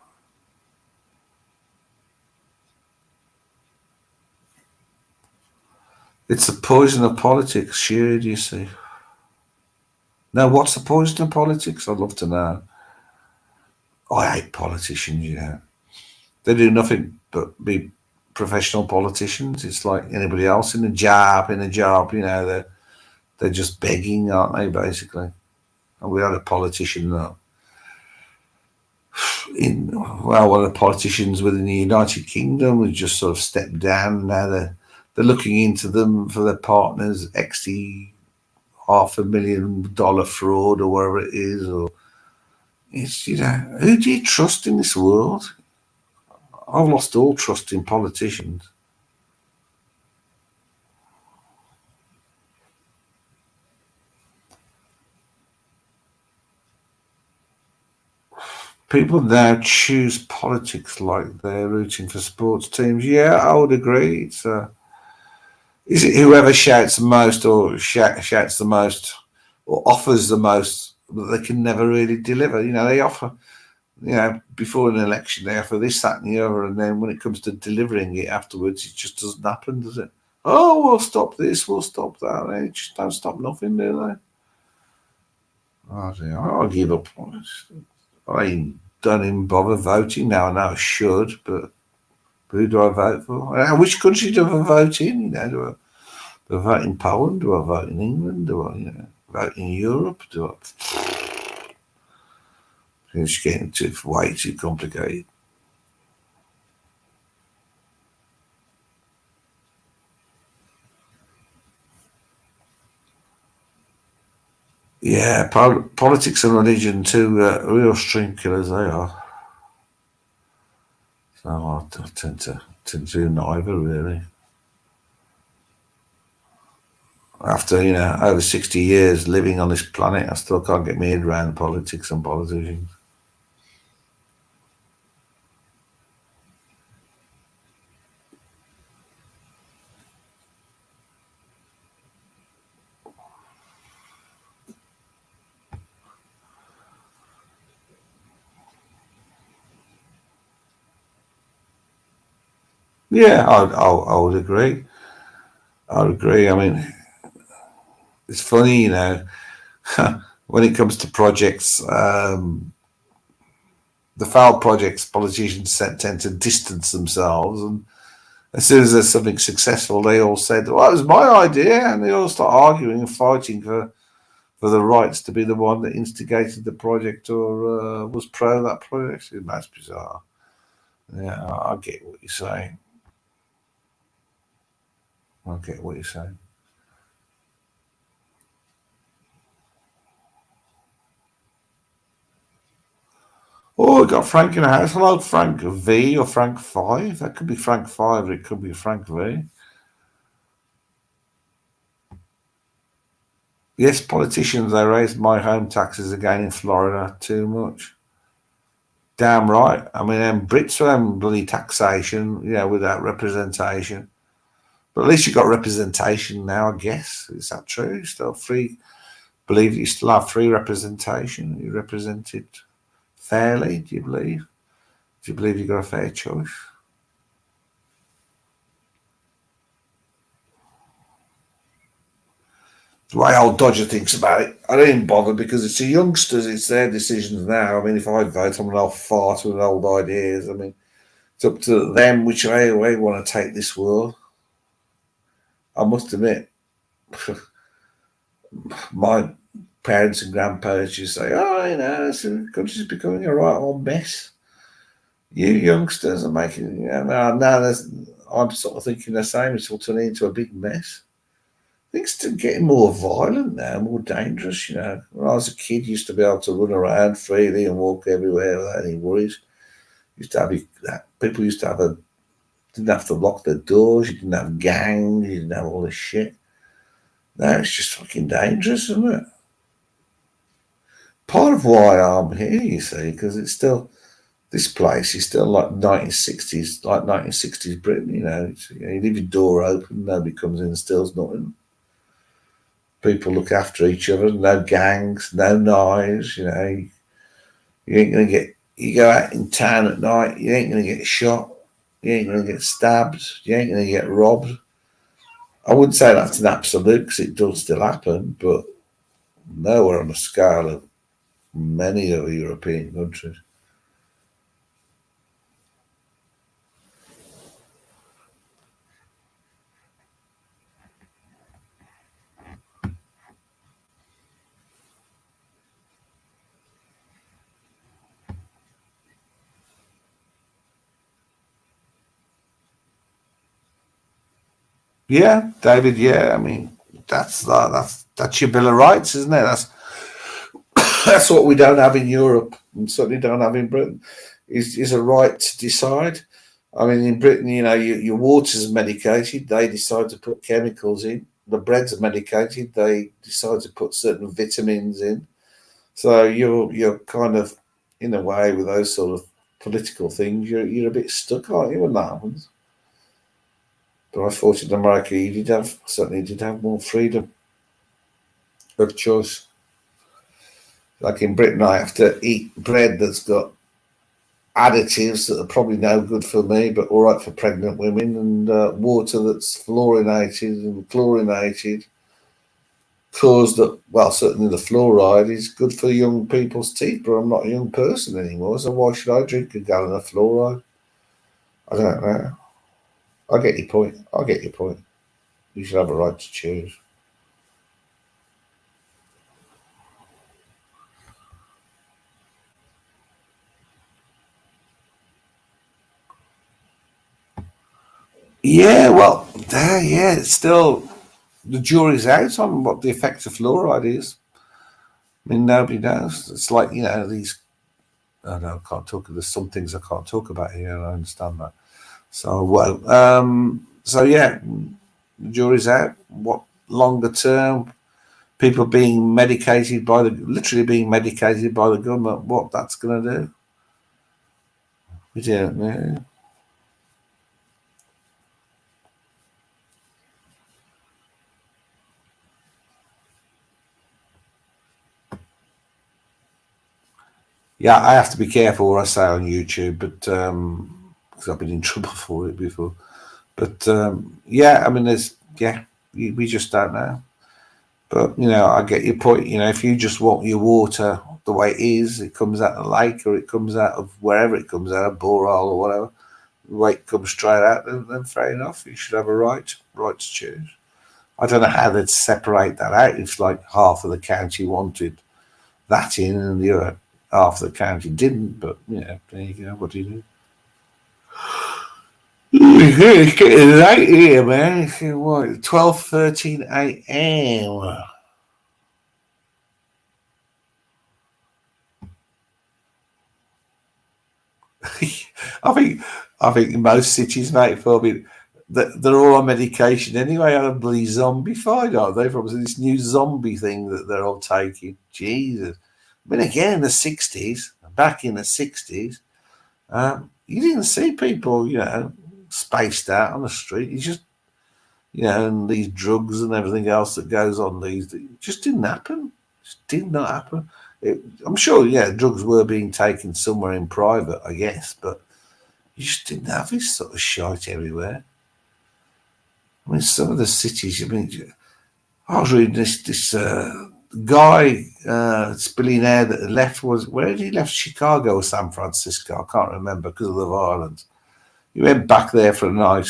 It's the poison of politics, sure, do you see? Now, what's the poison of politics? I'd love to know. I hate politicians, They do nothing but be professional politicians. It's like anybody else in a job, they're just begging, aren't they, basically? And we had a politician one of the politicians within the United Kingdom was just sort of stepped down. Now they're looking into them for their partners, $500,000 fraud or whatever it is. Or it's, who do you trust in this world? I've lost all trust in politicians. People now choose politics like they're rooting for sports teams. Yeah, I would agree. It's is it whoever shouts the most or shouts the most or offers the most that they can never really deliver? They offer, before an election they offer this, that, and the other, and then when it comes to delivering it afterwards, it just doesn't happen, does it? Oh, we'll stop this, we'll stop that. They just don't stop nothing, do they? Oh dear, I'll give up. I don't even bother voting now. I know I should, but Who do I vote for? And which country do I vote in? You know, do I vote in Poland? Do I vote in England? Do I vote in Europe? Do I? It's getting way too complicated. Yeah, politics and religion, two real stream killers they are. So I tend to do neither, really. After, over 60 years living on this planet, I still can't get my head around politics and politicians. Yeah, I would agree. I would agree. I mean, it's funny, when it comes to projects, the failed projects, politicians tend to distance themselves, and as soon as there's something successful, they all said, "Well, that was my idea," and they all start arguing and fighting for the rights to be the one that instigated the project or was pro that project. That's bizarre. Yeah, I get what you're saying. I get what you're saying. Oh, we got Frank in the house. Hello, Frank V or Frank 5. That could be Frank 5 or it could be Frank V. Yes, politicians, they raised my home taxes again in Florida too much. Damn right. I mean, Brits are having bloody taxation, without representation. But at least you got representation now, I guess. Is that true? Still free? Believe you still have free representation? Are you represented fairly, do you believe? Do you believe you got a fair choice? The way old Dodger thinks about it, I don't even bother because it's the youngsters, it's their decisions now. I mean, if I vote, I'm an old fart with old ideas. I mean, it's up to them which way they want to take this world. I must admit, my parents and grandparents used to say, the country's becoming a right old mess. You youngsters are making, I'm sort of thinking the same. It's all turning into a big mess. Things are getting more violent now, more dangerous. When I was a kid, used to be able to run around freely and walk everywhere without any worries. People used to have didn't have to lock their doors. You didn't have gangs. You didn't have all this shit. Now it's just fucking dangerous, isn't it? Part of why I'm here, you see, because it's still, this place is still like 1960s Britain. You leave your door open, nobody comes in and steals nothing. People look after each other, no gangs, no knives, You ain't going to you go out in town at night, you ain't going to get shot, you ain't going to get stabbed, you ain't going to get robbed. I wouldn't say that's an absolute because it does still happen, but nowhere on the scale of many other European countries. Yeah, David. Yeah, I mean that's your Bill of Rights, isn't it? That's what we don't have in Europe, and certainly don't have in Britain. Is a right to decide. I mean, in Britain, your water's medicated. They decide to put chemicals in. The breads are medicated. They decide to put certain vitamins in. So you're kind of, in a way, with those sort of political things, you're a bit stuck, aren't you, when that happens? But I thought in America you certainly did have more freedom of choice. Like in Britain, I have to eat bread that's got additives that are probably no good for me, but all right for pregnant women, and water that's fluorinated and chlorinated. Certainly the fluoride is good for young people's teeth, but I'm not a young person anymore, so why should I drink a gallon of fluoride? I don't know. I get your point. I get your point. You should have a right to choose. Yeah, well, yeah, it's still the jury's out on what the effect of fluoride is. I mean, nobody knows. It's like, you know, these. I know I can't talk. There's some things I can't talk about here. I understand that. So well, so yeah, the jury's out. What longer term? People being medicated by literally being medicated by the government. What that's going to do? We don't know. Yeah, I have to be careful what I say on YouTube, but because I've been in trouble for it before. But yeah, I mean, we just don't know. But you know, I get your point. You know, if you just want your water the way it is, it comes out of the lake or it comes out of wherever it comes out of borehole or whatever. The way it comes straight out, then fair enough. You should have a right to choose. I don't know how they'd separate that out. It's like half of the county wanted that in, and the other half of the county didn't. But yeah, there you go. What do you do? It's getting late here, man. It's what, 12:13 a.m. I think in most cities, mate, probably they're all on medication anyway. Are bloody zombified, aren't they? From this new zombie thing that they're all taking. Jesus. I mean, again, in the 60s, back in the 60s, you didn't see people, you know, spaced out on the street. You just, you know, and these drugs and everything else that goes on, these it just didn't happen. Just did not happen. I'm sure, yeah, drugs were being taken somewhere in private, I guess, but you just didn't have this sort of shite everywhere. I mean, some of the cities, I mean, I was reading this guy, this billionaire that left, where did he left? Chicago or San Francisco? I can't remember because of the violence. He went back there for a night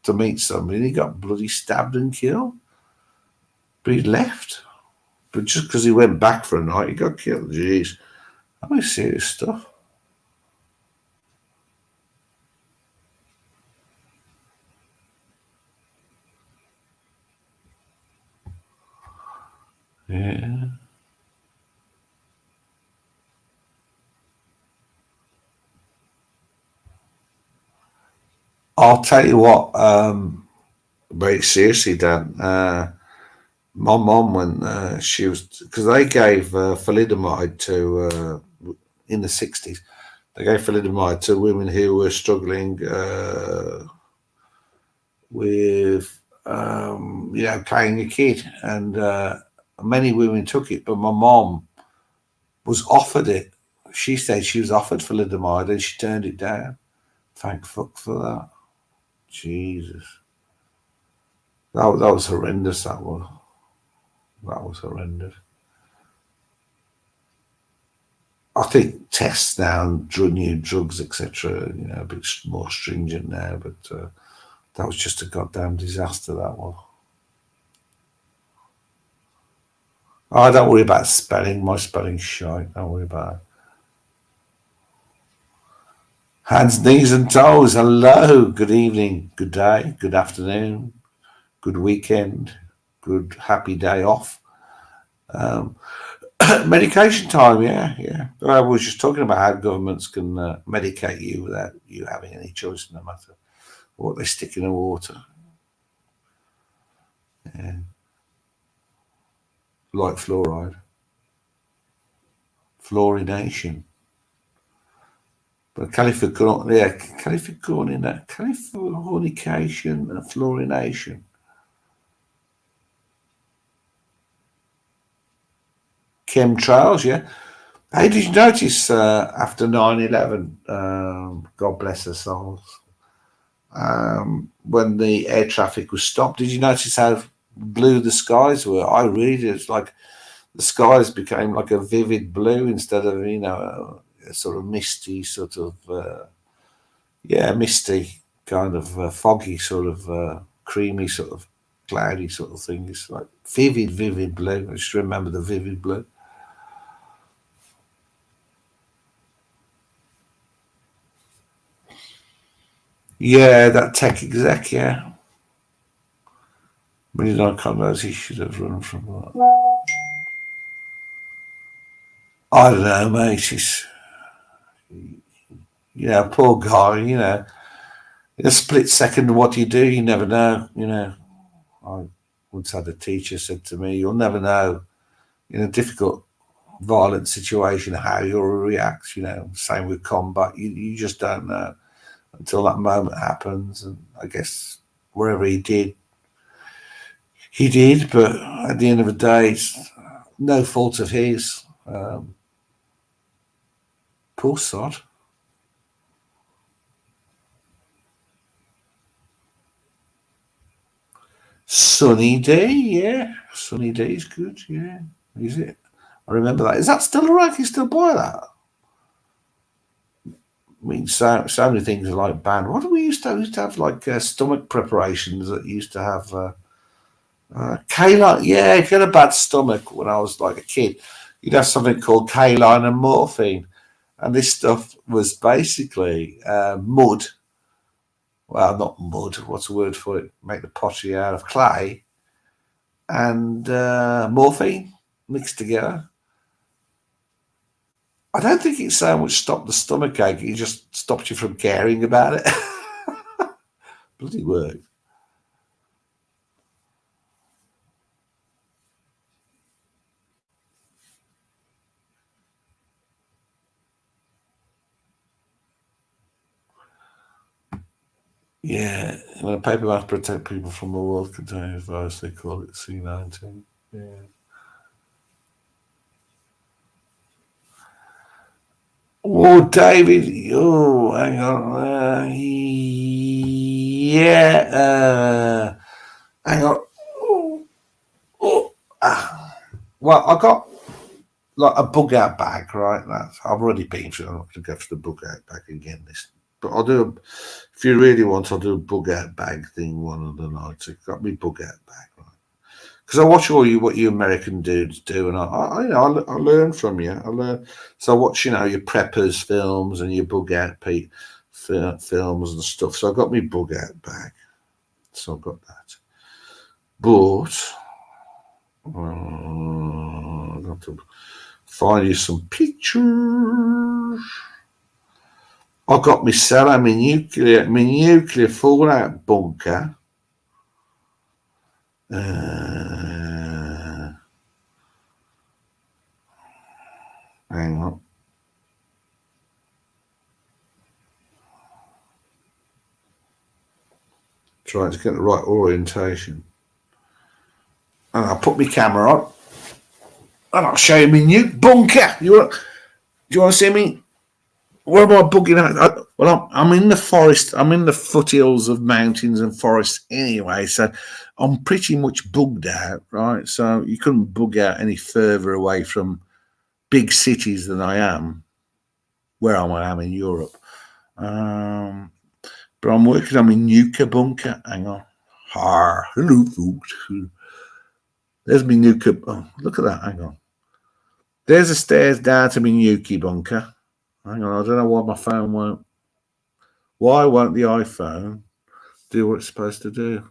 to meet somebody and he got bloody stabbed and killed. But he left. But just because he went back for a night, he got killed. Jeez. I mean, serious stuff. Yeah. I'll tell you what, very seriously, Dan. My mom, when she was, because they gave thalidomide to, in the 60s, they gave thalidomide to women who were struggling with, you know, carrying a kid. And many women took it, but my mom was offered it. She said she was offered thalidomide and she turned it down. Thank fuck for that. Jesus. That was horrendous, that was. That was horrendous. I think tests now, new drugs, etc., you know, a bit more stringent now, but that was just a goddamn disaster, that was. Oh, don't worry about spelling. My spelling's shite. Don't worry about it. Hands, knees, and toes. Hello. Good evening. Good day. Good afternoon. Good weekend. Good happy day off. Medication time, yeah. I was just talking about how governments can medicate you without you having any choice, no matter what they stick in the water. Yeah. Like fluoride. Fluorination. But Californication and fluorination. Chemtrails, yeah. Hey, did you notice after 9/11, God bless their souls, when the air traffic was stopped, did you notice how blue the skies were? I read it, it's like the skies became like a vivid blue instead of, you know, a sort of misty sort of, misty. kind of foggy, sort of creamy, sort of cloudy sort of thing. It's like vivid blue. I just remember the vivid blue. Yeah, that tech exec, yeah. But you don't knows he should have run from that. I don't know, mate. He's, poor guy, in a split second, what do? You never know, I once had a teacher said to me, you'll never know in a difficult, violent situation how you'll react, same with combat. You just don't know until that moment happens. And I guess wherever he did, but at the end of the day, it's no fault of his. Poor sod. Sunny Day, yeah. Sunny Day is good, yeah. Is it? I remember that. Is that still around? Can you still buy that? I mean, so many things are like banned. What do we used to have? We used to have like stomach preparations that used to have K-line. Yeah, if you had a bad stomach when I was like a kid, you'd have something called K-line and morphine. And this stuff was basically mud. Well, not mud. What's the word for it? Make the pottery out of clay and morphine mixed together. I don't think it so much stopped the stomach ache. It just stopped you from caring about it. Bloody work. Yeah, when a paper must protect people from a world containing virus, they call it C19. Yeah. Oh, David. Oh, hang on. Yeah. Hang on. Well, I got like a bug out bag, right? I've already been through. I'm not going to go for the bug out bag again. But I'll do. If you really want, I'll do a bug out bag thing one of the nights. I've got me bug out bag, right? Because I watch what you American dudes do, and I learn from you. I learn. So I watch, your preppers films and your bug out films and stuff. So I got me bug out bag. So I've got that. But I've got to find you some pictures. I got my cellar, my nuclear fallout bunker. Hang on. Trying to get the right orientation. And I'll put my camera on. And I'll show you my nuke bunker. Do you want to see me? Where am I bugging out? Well, I'm in the forest. I'm in the foothills of mountains and forests anyway. So I'm pretty much bugged out, right? So you couldn't bug out any further away from big cities than I am, where I am in Europe. But I'm working on my nuka bunker. Hang on. Hello, folks. There's my nuka. Oh, look at that. Hang on. There's the stairs down to my nuki bunker. Hang on. I don't know why my phone won't. Why won't the iPhone do what it's supposed to do?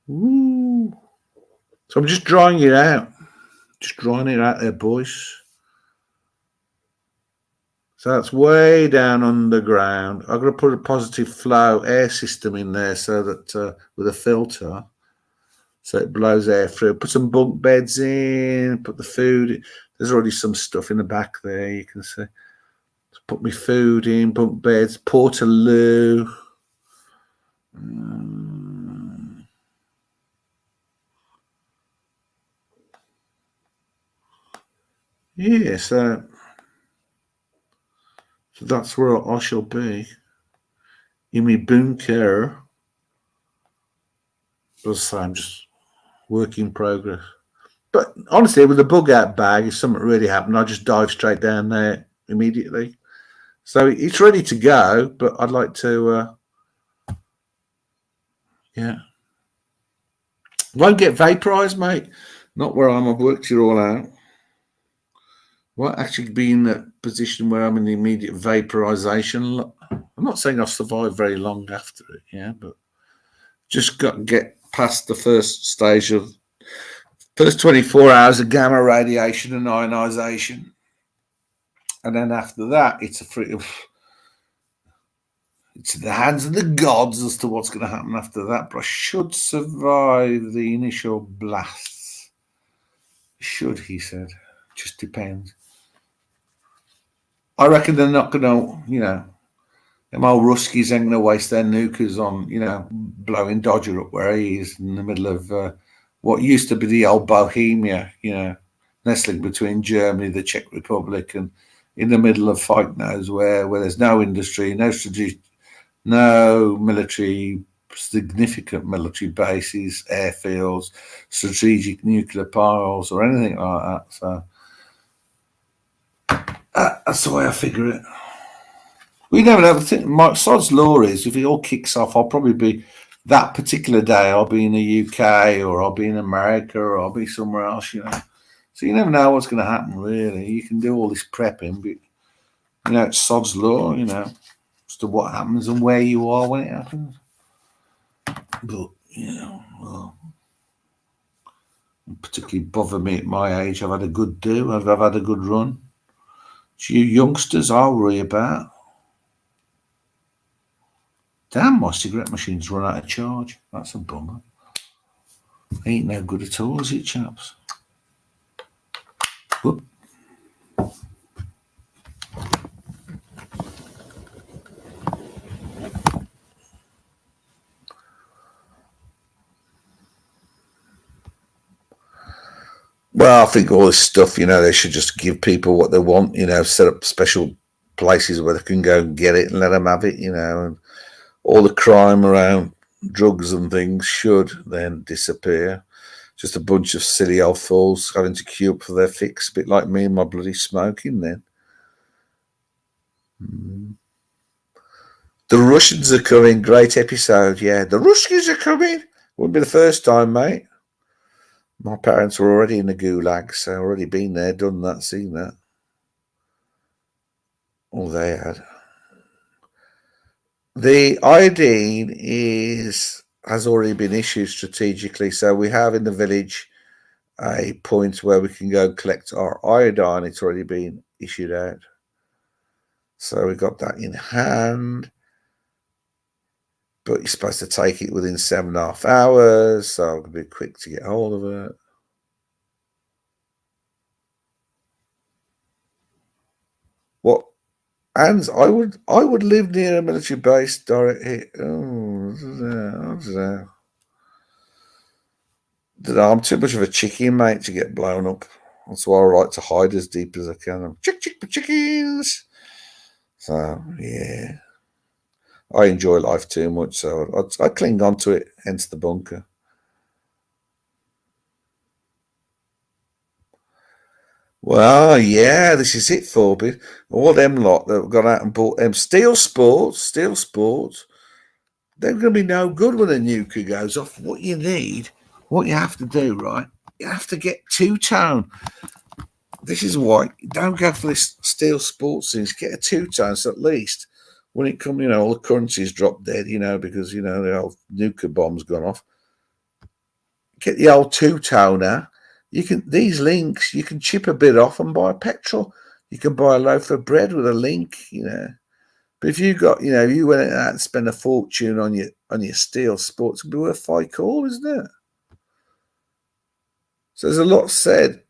Ooh. So I'm just drawing it out. Just drawing it out there, boys. So that's way down underground. I'm going to put a positive flow air system in there so that with a filter, so it blows air through. Put some bunk beds in, put the food in. There's already some stuff in the back there, you can see. Put my food in, bunk beds, portaloo. Yeah, so that's where I shall be. In my bunker. As I'm just work in progress. But honestly, with the bug out bag, if something really happened, I'd just dive straight down there immediately. So it's ready to go, but I'd like to, yeah. Won't get vaporized, mate. Not where I'm. I've worked it all out. Won't actually be in that position where I'm in the immediate vaporization. I'm not saying I'll survive very long after it, yeah, but just got to get past the first stage of first 24 hours of gamma radiation and ionization. And then after that, it's it's in the hands of the gods as to what's going to happen after that. But I should survive the initial blasts. Should, he said. Just depends. I reckon they're not going to, them old Ruskies ain't going to waste their nukers on, blowing Dodger up where he is in the middle of what used to be the old Bohemia, nestling between Germany, the Czech Republic, and in the middle of fight knows where there's no industry, no strategy, no military, significant military bases, airfields, strategic nuclear piles, or anything like that. So that's the way I figure it. We never know. My sod's law is if it all kicks off, I'll probably be that particular day. I'll be in the UK, or I'll be in America, or I'll be somewhere else. So you never know what's going to happen. Really, you can do all this prepping, but it's sod's law. As to what happens and where you are when it happens. But well, particularly bother me at my age. I've had a good do. I've had a good run. It's you youngsters I'll worry about. Damn, my cigarette machine's run out of charge. That's a bummer. Ain't no good at all, is it, chaps? Whoop. Well, I think all this stuff, they should just give people what they want, set up special places where they can go and get it and let them have it, and all the crime around drugs and things should then disappear. Just a bunch of silly old fools having to queue up for their fix, a bit like me and my bloody smoking then. The Russians are coming. Great episode, yeah. The Ruskies are coming. Wouldn't be the first time, mate. My parents were already in the gulag, so already been there, done that, seen that. All they had. The iodine has already been issued strategically, so we have in the village a point where we can go collect our iodine. It's already been issued out. So we got that in hand. But you're supposed to take it within 7.5 hours, so I'm going to be quick to get hold of it. What? And I would live near a military base direct hit. Oh, I don't know. I'm too much of a chicken, mate, to get blown up. That's why I like to hide as deep as I can. I'm chickens. So, yeah. I enjoy life too much, so I cling on to it, hence the bunker. Well, yeah, this is it, Forbid. All them lot that have gone out and bought them steel sports, they're going to be no good when a nuclear goes off. What you have to do, right? You have to get two-tone. This is why. Don't go for this steel sports things. Get a two-tone, so at least when it comes, all the currencies drop dead, because, the old nuclear bomb's gone off. Get the old two-toner. These links, you can chip a bit off and buy petrol. You can buy a loaf of bread with a link, But if you got, you went out and spent a fortune on your steel sports, it'd be worth £5, isn't it? So there's a lot said,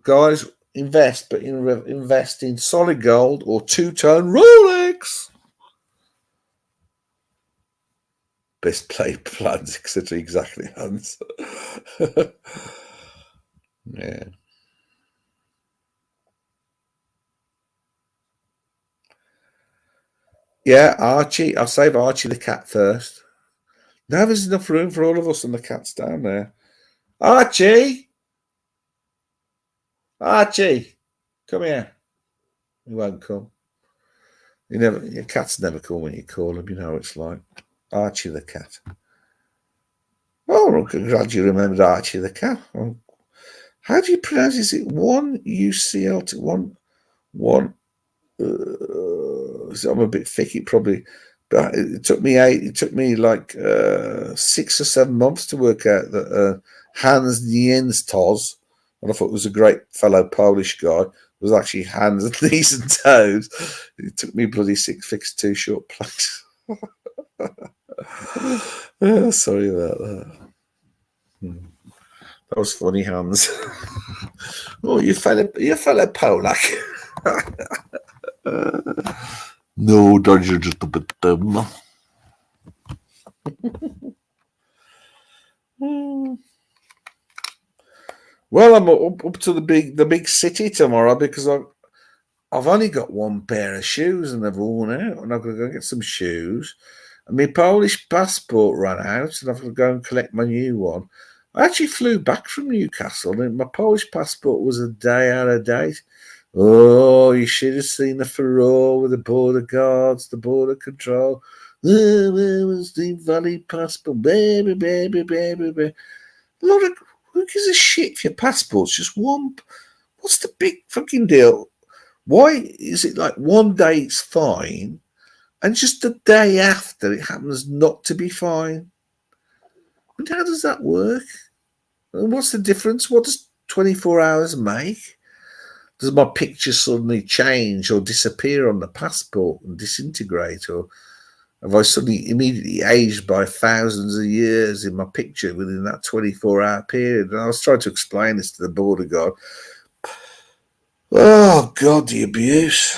guys. Invest, but invest in solid gold or two-tone Rolex. Best played plans, etc. Exactly, Hans. Yeah. Yeah, Archie. I'll save Archie the cat first. Now there's enough room for all of us and the cat's down there. Archie! Archie! Come here. He won't come. Your cats never call when you call them. You know what it's like. Archie the cat. Oh, I'm glad you remembered Archie the cat. How do you pronounce it? Is it one UCL to one? I'm a bit thick. It probably, but it took me like 6 or 7 months to work out that Hans Nienstoz, and I thought was a great fellow Polish guy, was actually Hans Knees and Toes. It took me bloody 6 fix 2 short planks. Sorry about that. That was funny, Hans. Oh, you fellow Polak. No, Dodge, you're just a bit dumb. Well, I'm up to the big city tomorrow because I've only got one pair of shoes and they've worn out, and I've got to go get some shoes. And my Polish passport ran out, and I've got to go and collect my new one. I actually flew back from Newcastle, and my Polish passport was a day out of date. Oh, you should have seen the furore with the border guards, the border control. Oh, where was the valid passport? Baby, baby, baby, baby. Who gives a shit if your passport's just one? What's the big fucking deal? Why is it like one day it's fine and just the day after it happens not to be fine? And how does that work? And what's the difference? What does 24 hours make? Does my picture suddenly change or disappear on the passport and disintegrate? Or have I suddenly immediately aged by thousands of years in my picture within that 24-hour period? And I was trying to explain this to the border guard. Oh, God, the abuse.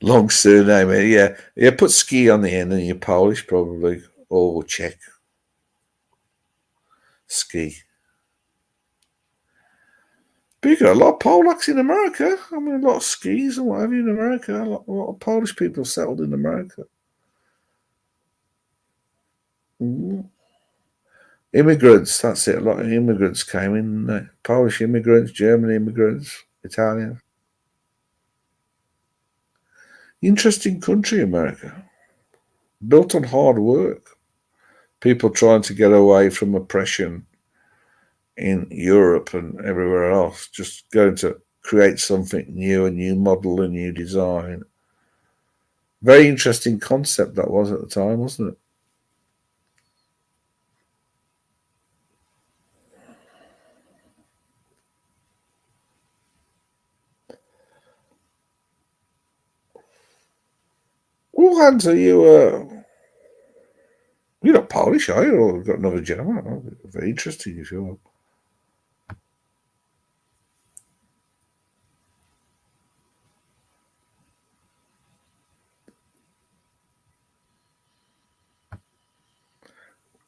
Long surname, yeah. Yeah, put ski on the end and you're Polish probably, or Czech. Ski. But you got a lot of Polacks in America. I mean, a lot of skis and whatever in America. A lot of Polish people settled in America. Immigrants, that's it. A lot of immigrants came in. Polish immigrants, German immigrants, Italian. Interesting country, America. Built on hard work. People trying to get away from oppression in Europe and everywhere else. Just going to create something new, a new model, a new design. Very interesting concept that was at the time, wasn't it? Well, Hans, are you? You're not Polish, are you? Or got another German? Oh, very interesting, if you will.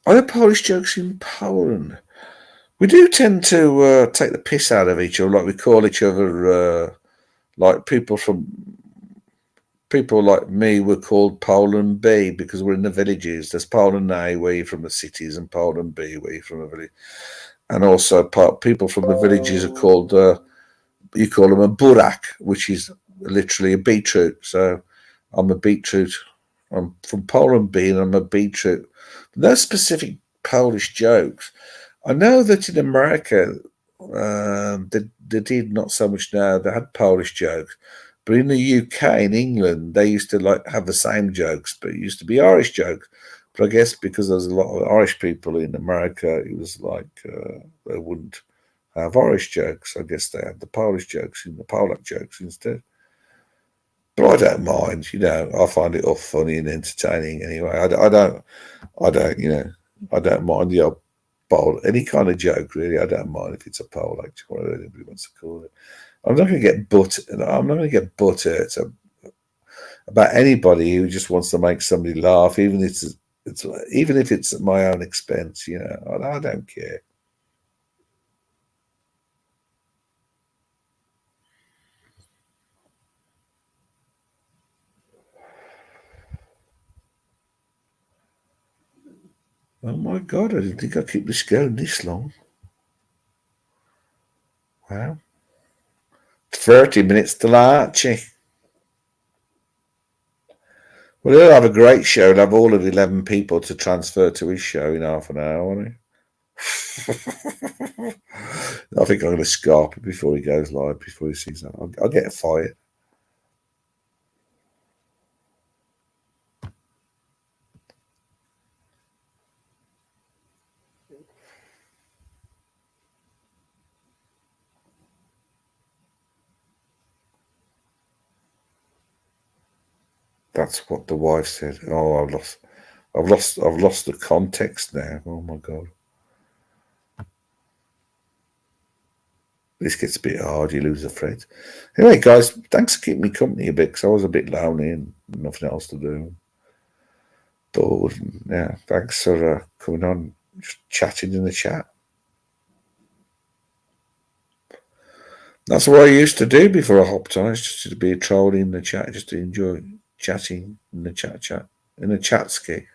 Are there Polish jokes in Poland? We do tend to take the piss out of each other, like we call each other, like people like me were called Poland B because we're in the villages. There's Poland A, where you're from the cities, and Poland B, where you're from the village. And also people from the villages are called, you call them a burak, which is literally a beetroot. So I'm a beetroot. I'm from Poland B and I'm a beetroot. No specific Polish jokes. I know that in America, they did not so much now. They had Polish jokes. But in the UK, in England, they used to like have the same jokes, but it used to be Irish jokes. But I guess because there's a lot of Irish people in America, it was like they wouldn't have Irish jokes. I guess they had the Polish jokes and the Polak jokes instead. But I don't mind, I find it all funny and entertaining anyway. I don't, I don't mind the old any kind of joke really. I don't mind if it's a Polak, whatever anybody wants to call it. I'm not going to get butthurt about anybody who just wants to make somebody laugh, even if it's at my own expense. I don't care. Oh my God, I didn't think I'd keep this going this long. Wow. 30 minutes till Archie. Well, he'll have a great show. He'll have all of 11 people to transfer to his show in half an hour, won't he? I think I'm going to scarp it before he goes live, before he sees that. I'll get a fight. That's what the wife said. Oh, I've lost the context now. Oh my God. This gets a bit hard, you lose a friend. Anyway, guys, thanks for keeping me company a bit, because I was a bit lonely and nothing else to do. Bored. Yeah, thanks for coming on, just chatting in the chat. That's what I used to do before I hopped on, just to be a troll in the chat, just to enjoy chatting in the chat, in a chat ski.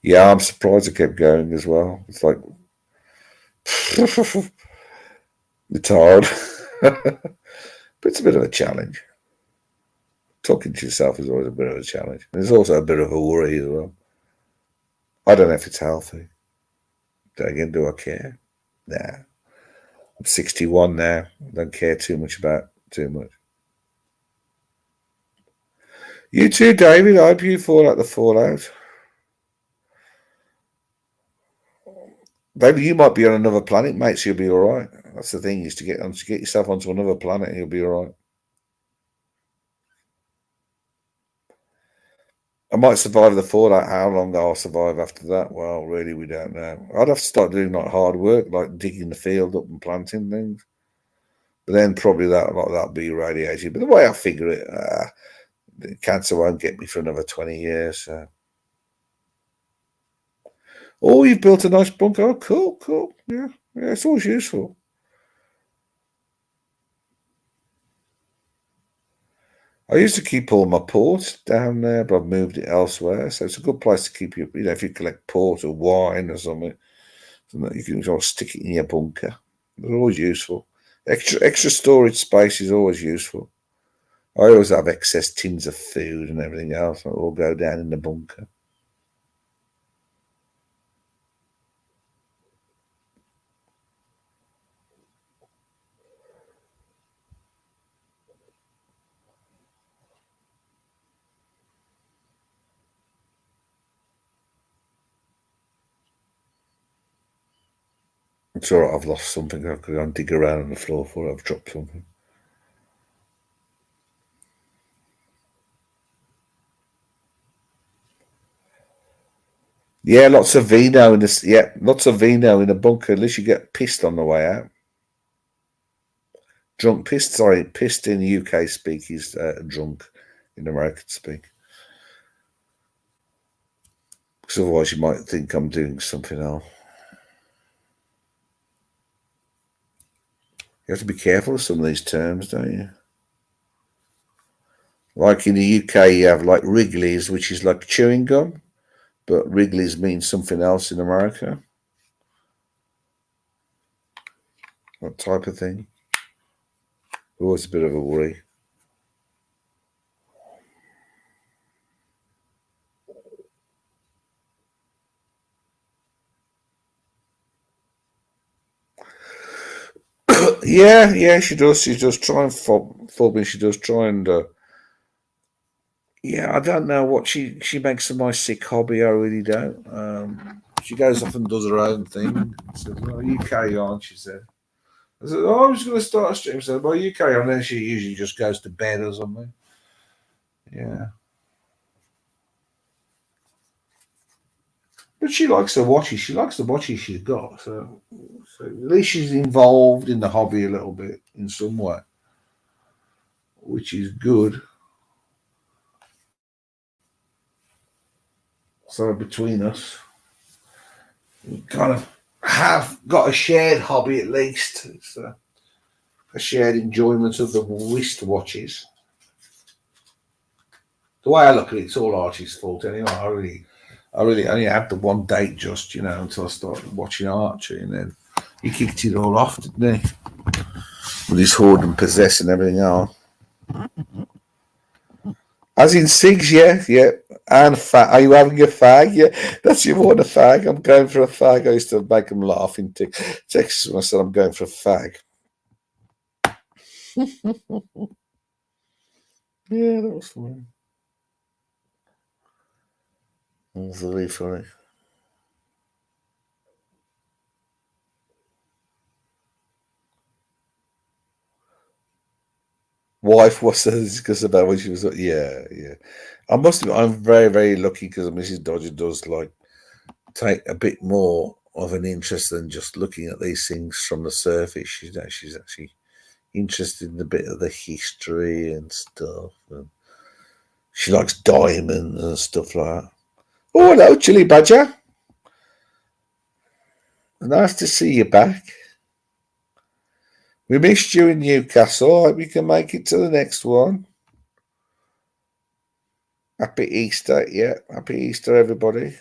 Yeah, I'm surprised I kept going as well. It's like, it's hard. But it's a bit of a challenge. Talking to yourself is always a bit of a challenge. There's also a bit of a worry as well. I don't know if it's healthy. Again, do I care? Nah. I'm 61 now. I don't care too much about too much. You too, David. I hope you fall out the fallout. David, you might be on another planet, mate, so you'll be all right. That's the thing, is to get yourself onto another planet and you'll be all right. I might survive the fallout. How long I'll survive after that? Well, really, we don't know. I'd have to start doing like hard work, like digging the field up and planting things. But then probably that'll be irradiated. But the way I figure it, cancer won't get me for another 20 years. So. Oh, you've built a nice bunker. Oh, cool. Yeah, it's always useful. I used to keep all my port down there, but I've moved it elsewhere. So it's a good place to keep your, if you collect port or wine or something, you can sort of stick it in your bunker. They're always useful. Extra storage space is always useful. I always have excess tins of food and everything else. It'll all go down in the bunker. It's all right, I've lost something. I could go and dig around on the floor for it. I've dropped something. Yeah, lots of vino in this. Yeah, lots of vino in a bunker. At least you get pissed on the way out. Drunk, pissed. Sorry, pissed in UK speak is drunk in American speak. Because otherwise you might think I'm doing something else. You have to be careful of some of these terms, don't you? Like in the UK, you have like Wrigley's, which is like chewing gum, but Wrigley's means something else in America. That type of thing. Always a bit of a worry. Yeah, she does. She does try and fob me. She does try and. Yeah, I don't know what she makes of my sick hobby. I really don't. She goes off and does her own thing. Says, "Well, you carry on," she said. I said, "Oh, I was going to start a stream." She said, "Well, you carry on." Then she usually just goes to bed or something. Yeah. But she likes the watches. She likes the watches she's got. So at least she's involved in the hobby a little bit in some way, which is good. So between us, we kind of have got a shared hobby at least. It's a shared enjoyment of the wristwatches. The way I look at it, it's all Archie's fault anyway. I really only had the one date just, until I started watching Archie, and then He kicked it all off, didn't he? With his hoard and possess and everything else. As in cigs, yeah. And fag. Are you having a fag? Yeah, that's you want a fag. I'm going for a fag. I used to make them laugh in Texas when I said I'm going for a fag. Yeah, that was funny. That was really funny. Wife was discussed about when she was yeah. I'm very, very lucky because Mrs. Dodger does like take a bit more of an interest than just looking at these things from the surface. She's actually interested in a bit of the history and stuff. And she likes diamonds and stuff like that. Oh, hello, Chili Badger. Nice to see you back. We missed you in Newcastle. I hope you can make it to the next one. Happy Easter, yeah. Happy Easter, everybody.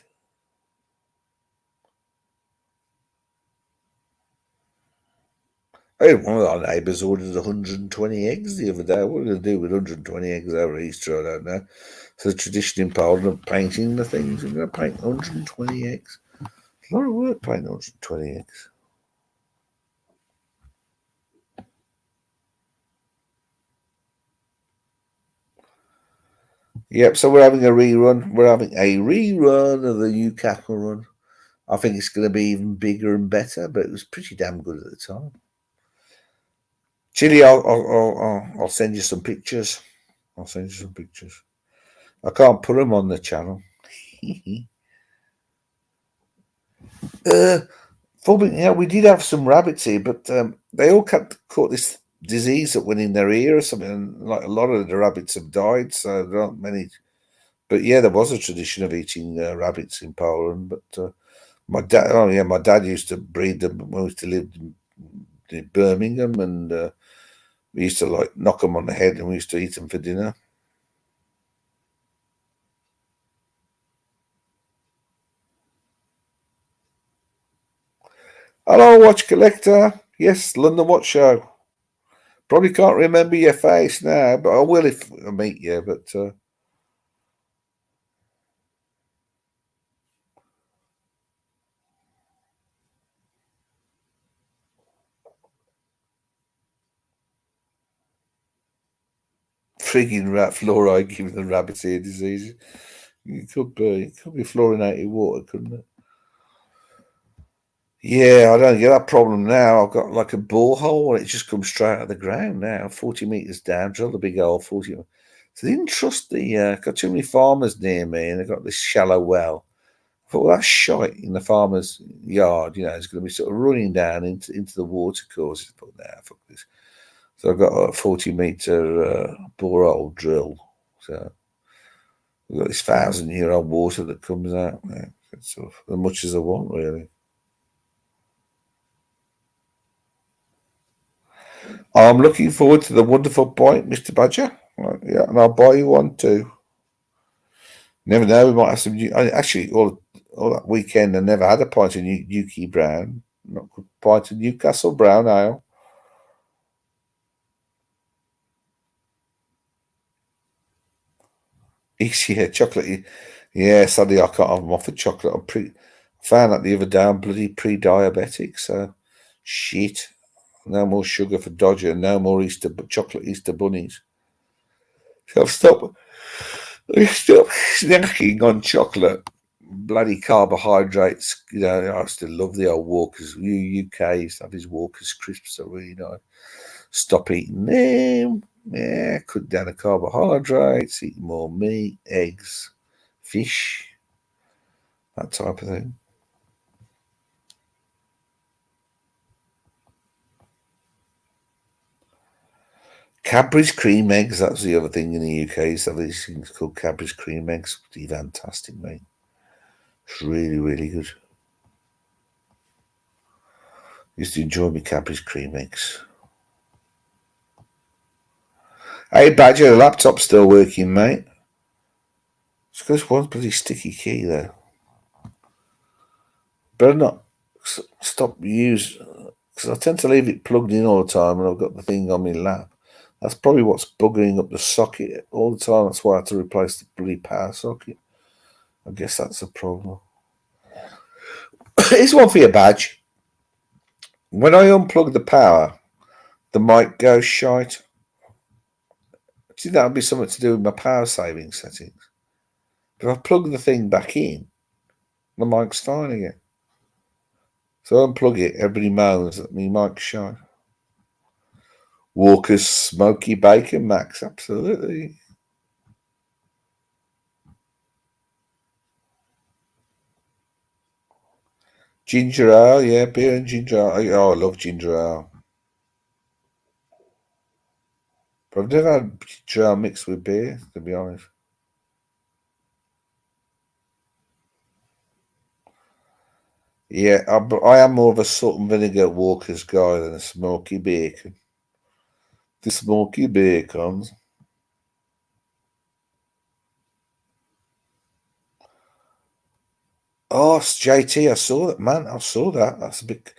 I had one of our neighbours ordered 120 eggs the other day. What are they going to do with 120 eggs over Easter? I don't know. It's a tradition in Poland of painting the things. We're going to paint 120 eggs. It's a lot of work painting 120 eggs. Yep, so we're having a rerun. We're having a rerun of the Newcastle run. I think it's going to be even bigger and better, but it was pretty damn good at the time. Chili, I'll send you some pictures. I can't put them on the channel. We did have some rabbits here, but they all caught this disease that went in their ear or something. And like a lot of the rabbits have died, so there aren't many. But yeah, there was a tradition of eating rabbits in Poland. But my dad used to breed them when we used to live in Birmingham, and we used to like knock them on the head, and we used to eat them for dinner. Hello, Watch Collector. Yes, London Watch Show. Probably can't remember your face now, but I will if I meet you. But frigging rat fluoride giving the rabbits ear disease. It could be fluorinated water, couldn't it? Yeah, I don't get that problem now. I've got like a borehole and it just comes straight out of the ground now, 40 metres down, drilled a big hole, 40. So they didn't trust got too many farmers near me and they've got this shallow well. I thought, well, that's shite in the farmer's yard, it's going to be sort of running down into the water courses. But nah, fuck this. So I've got a 40-metre borehole drill. So we've got this 1,000-year-old water that comes out. Yeah, it's sort of as much as I want, really. I'm looking forward to the wonderful point, Mr. Badger. Yeah, and I'll buy you one too. Never know, we might have some new. Actually, all that weekend, I never had a pint of Newquay Brown. Not a good pint of Newcastle Brown Ale. Yeah, chocolate. Yeah, sadly, I can't have them offered chocolate. I found that the other day I'm bloody pre-diabetic, so shit. No more sugar for Dodger, no more chocolate Easter bunnies. So I've stopped snacking on chocolate, bloody carbohydrates. I still love the old Walkers. UK used to have these Walkers crisps, are really nice. Stop eating them. Yeah, cut down the carbohydrates, eat more meat, eggs, fish, that type of thing. Cadbury's cream eggs, that's the other thing in the UK. So these things called Cadbury's cream eggs. Pretty fantastic, mate. It's really, really good. Used to enjoy my Cadbury's cream eggs. Hey, Badger, the laptop's still working, mate. It's because one bloody sticky key there. Better not stop because I tend to leave it plugged in all the time and I've got the thing on my lap. That's probably what's buggering up the socket all the time. That's why I had to replace the bloody power socket. I guess that's a problem. Here's one for your badge. When I unplug the power, the mic goes shite. See, that would be something to do with my power saving settings. If I plug the thing back in, the mic's fine again. So I unplug it, everybody moans that my mic's shite. Walker's Smoky Bacon, Max, absolutely. Ginger ale, yeah, beer and ginger ale. Oh, I love ginger ale. But I've never had ginger ale mixed with beer, to be honest. Yeah, I am more of a salt and vinegar Walker's guy than a smoky bacon. The smoky bacons. Oh, JT, I saw that, man. I saw that. That's a bit.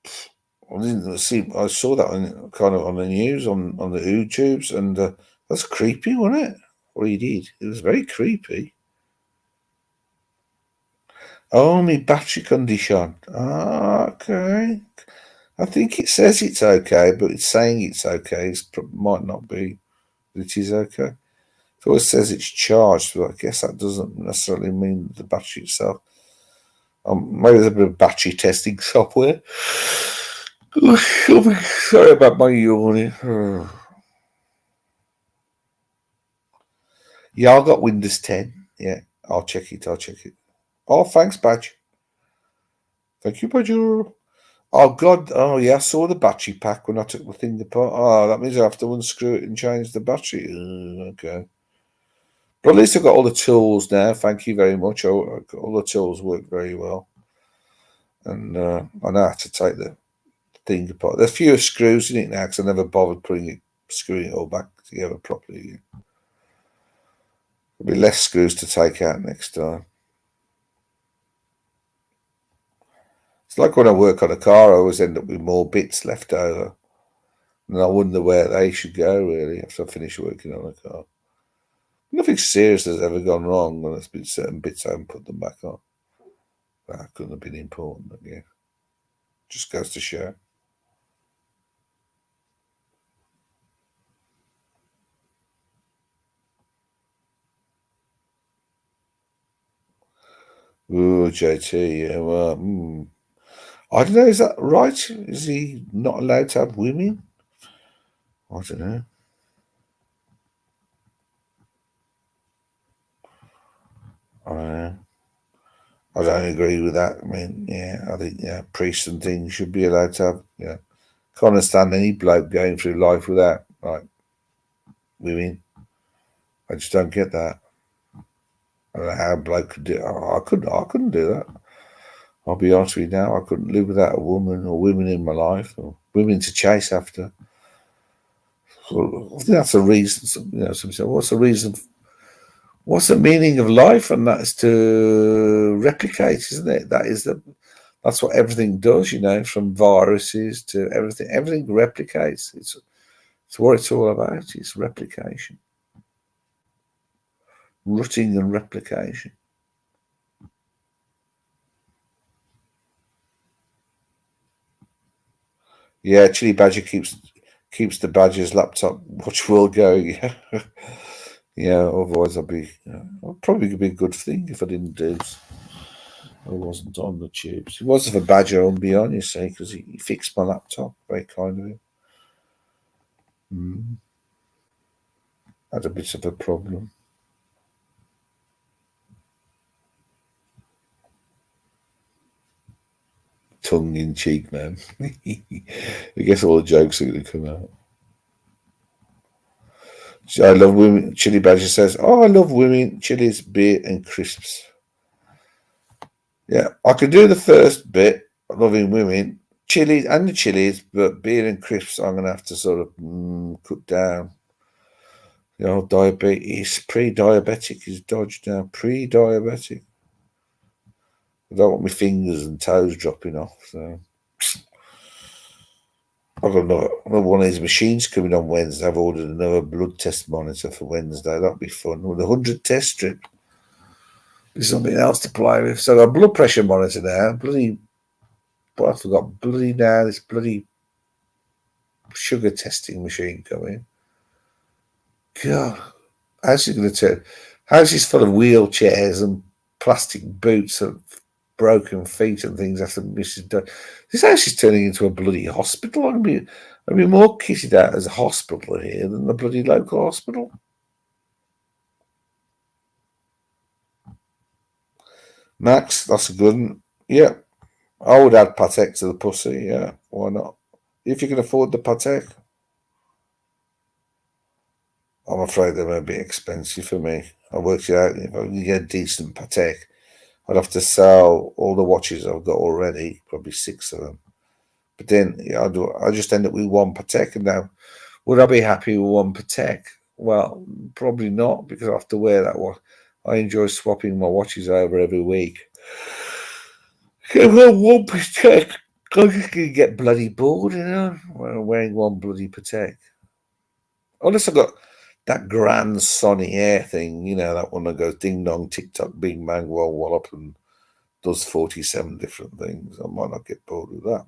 I didn't see. I saw that on kind of on the news on the YouTubes, and that's creepy, wasn't it? What he did. It was very creepy. Oh, my battery condition. Okay. I think it says it's okay, but it's saying it's okay. It might not be. It is okay. It always says it's charged, but I guess that doesn't necessarily mean the battery itself. Maybe there's a bit of battery testing software. Sorry about my yawning. Yeah, I got Windows 10. Yeah, I'll check it. Oh, thanks, Badge. Thank you, Badger. Oh, God. Oh, yeah, I saw the battery pack when I took the thing apart. Oh, that means I have to unscrew it and change the battery. Okay. But at least I've got all the tools now. Thank you very much. All the tools work very well. And I know how to take the thing apart. There's fewer screws in it now because I never bothered screwing it all back together properly. There'll be less screws to take out next time. It's like when I work on a car, I always end up with more bits left over. And I wonder where they should go, really, after I finish working on a car. Nothing serious has ever gone wrong when there's been certain bits I haven't put them back on. That couldn't have been important, yeah. Just goes to show. Ooh, JT, yeah, well, I don't know, is that right? Is he not allowed to have women? I don't know. I don't agree with that. I mean, yeah, I think priests and things should be allowed to have. Yeah, can't understand any bloke going through life without like women. I just don't get that. I don't know how a bloke could do it. I couldn't do that. I'll be honest with you now. I couldn't live without a woman or women in my life or women to chase after. So I think that's a reason. You know, somebody said, "What's the reason? What's the meaning of life?" And that's to replicate, isn't it? That's what everything does, you know, from viruses to everything. Everything replicates. It's what it's all about. It's replication, rutting and replication. Yeah, Chili Badger keeps the Badger's laptop watch world going. Yeah, otherwise I'd probably be a good thing if I didn't do. I wasn't on the tubes. It wasn't a Badger on beyond, you see, because he fixed my laptop. Very kind of him. Had a bit of a problem. Tongue in cheek, man. I guess all the jokes are going to come out. I love women. Chili Badger says, "Oh, I love women, chilies, beer, and crisps." Yeah, I can do the first bit, loving women, chilies and the chilies, but beer and crisps, I'm going to have to sort of cut down. The old diabetes, pre-diabetic is dodged now. Pre-diabetic. I don't want my fingers and toes dropping off. So I've got another one of these machines coming on Wednesday. I've ordered another blood test monitor for Wednesday. That'll be fun. With a 100 test strip. There's something else to play with. So I've got a blood pressure monitor now. But I forgot this bloody sugar testing machine coming. God, how's it going to turn? How's this full of wheelchairs and plastic boots and broken feet and things after Mrs. This house is turning into a bloody hospital. I'd be more kitted out as a hospital here than the bloody local hospital. Max, that's a good one. Yeah, I would add Patek to the pussy. Yeah, why not? If you can afford the Patek. I'm afraid they might be expensive for me. I worked it out. If I can get a decent Patek, I'd have to sell all the watches I've got already, probably 6 of them. But then I just end up with one Patek. And now, would I be happy with one Patek? Well, probably not, because I have to wear that watch. I enjoy swapping my watches over every week. If I one Patek, I'm just going to get bloody bored, wearing one bloody Patek. Unless I've got that grand Sonny Air thing, that one that goes ding dong, tick tock, bing bang, wallop, and does 47 different things. I might not get bored with that,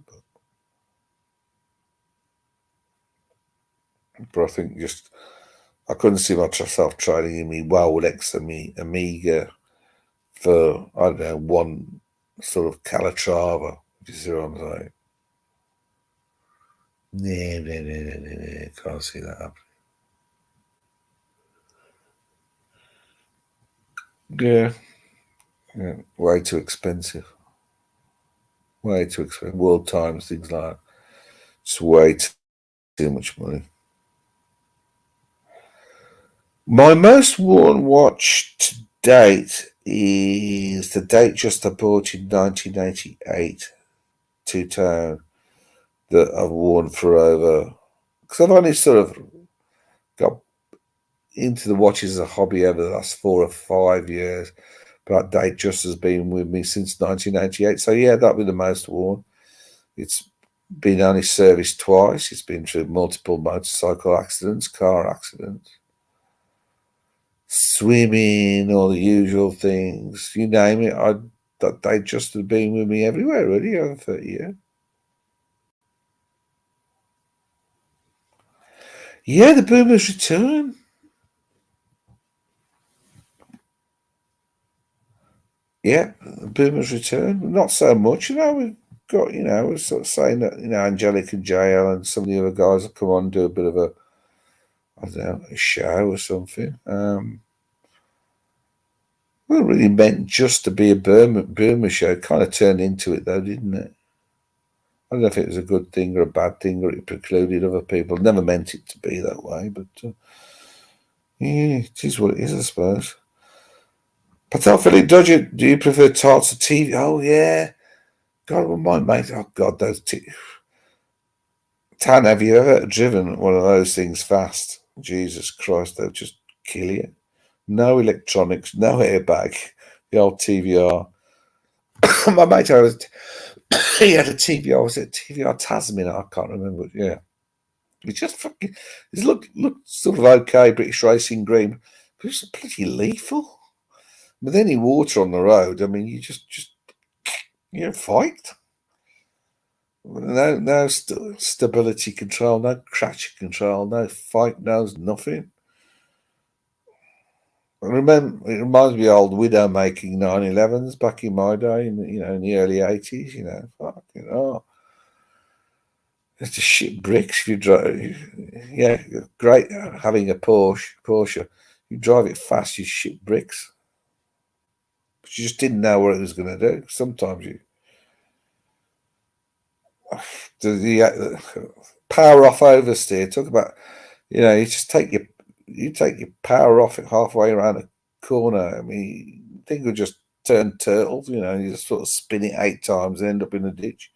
but I think I couldn't see myself trading in me Rolex and me Amiga for, I don't know, one sort of Calatrava. Do you see what I'm saying? No, can't see that happening. Yeah, way too expensive. Way too expensive. World Times, things like that. It's way too much money. My most worn watch to date is the Datejust I bought in 1988, two-tone, that I've worn for over, because I've only sort of got into the watches as a hobby over the last 4 or 5 years, but that Datejust has been with me since 1988. So yeah, that'll be the most worn. It's been only serviced twice. It's been through multiple motorcycle accidents, car accidents, swimming, all the usual things. You name it, that Datejust has been with me everywhere, really, over 30 years. Yeah, the Boomer's return. Yeah, the Boomer's return. Not so much, we've got, we're sort of saying that, Angelic and JL and some of the other guys will come on and do a bit of a, I don't know, a show or something. Well, it really meant just to be a Boomer show. It kind of turned into it, though, didn't it? I don't know if it was a good thing or a bad thing, or it precluded other people. Never meant it to be that way, but yeah, it is what it is, I suppose. Patel Philly Dodger, do you prefer tarts or TV? Oh, yeah. God, well, my mate, oh, God, those Tan, have you ever driven one of those things fast? Jesus Christ, they'll just kill you. No electronics, no airbag, the old TVR. My mate, he had a TVR, was it TVR Tasman? I can't remember, yeah. It just fucking, it looked sort of okay, British Racing Green, but it was bloody lethal. With any water on the road, I mean, you just fight. No stability control, no traction control, no fight, no nothing. It reminds me of old widow making 911s back in my day, in the early 80s. Fucking oh, it's just shit bricks if you drive. Yeah, great having a Porsche. You drive it fast, you shit bricks. But you just didn't know what it was going to do. Sometimes the power off oversteer. Talk about, you just take your power off it halfway around a corner. I mean, thing would just turn turtles. You just sort of spin it 8 times and end up in a ditch.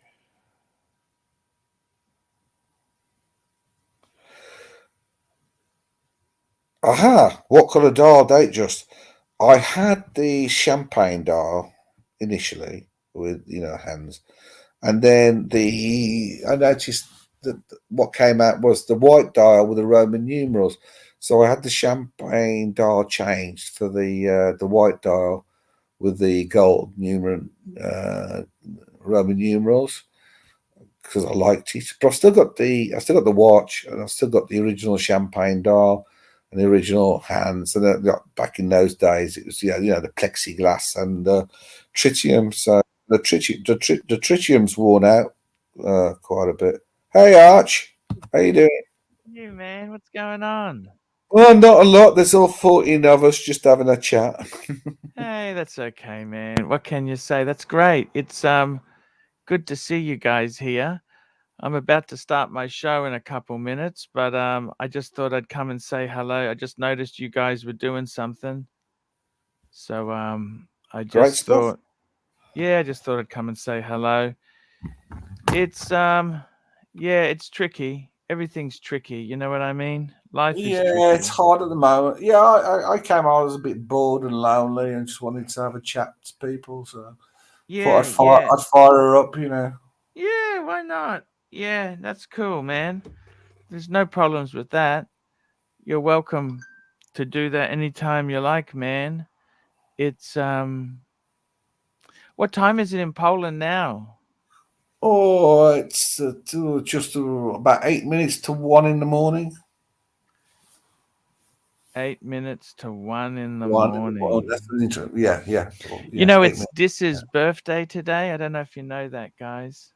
Aha! What colour dial Datejust? I had the champagne dial initially with hands, and then I noticed what came out was the white dial with the Roman numerals. So I had the champagne dial changed for the white dial with the gold Roman numerals because I liked it. But I've still got the watch, and I've still got the original champagne dial and the original hands. And back in those days, it was the plexiglass and tritium. So the tritium's worn out quite a bit. Hey Arch, how you doing? You man, what's going on? Well, not a lot. There's all 14 of us just having a chat. Hey, that's okay, man. What can you say? That's great. It's good to see you guys here. I'm about to start my show in a couple minutes, but I just thought I'd come and say hello. I just noticed you guys were doing something. So I Great just stuff. thought I just thought I'd come and say hello. It's it's tricky. Everything's tricky, you know what I mean? Life is Yeah, it's tricky. hard at the moment. Yeah, I came out, I was a bit bored and lonely and just wanted to have a chat to people. So thought Yeah, yeah. I'd fire her up. Yeah, why not? Yeah, that's cool, man. There's no problems with that. You're welcome to do that anytime you like, man. It's what time is it in Poland now? Oh, it's just about 8 minutes to 1 in the morning. 8 minutes to 1 in the 1 in the morning. morning. That's an intro. Yeah, yeah. Well, You yeah, know, 8 minutes. it's Dis's birthday today. I don't know if you know that, guys.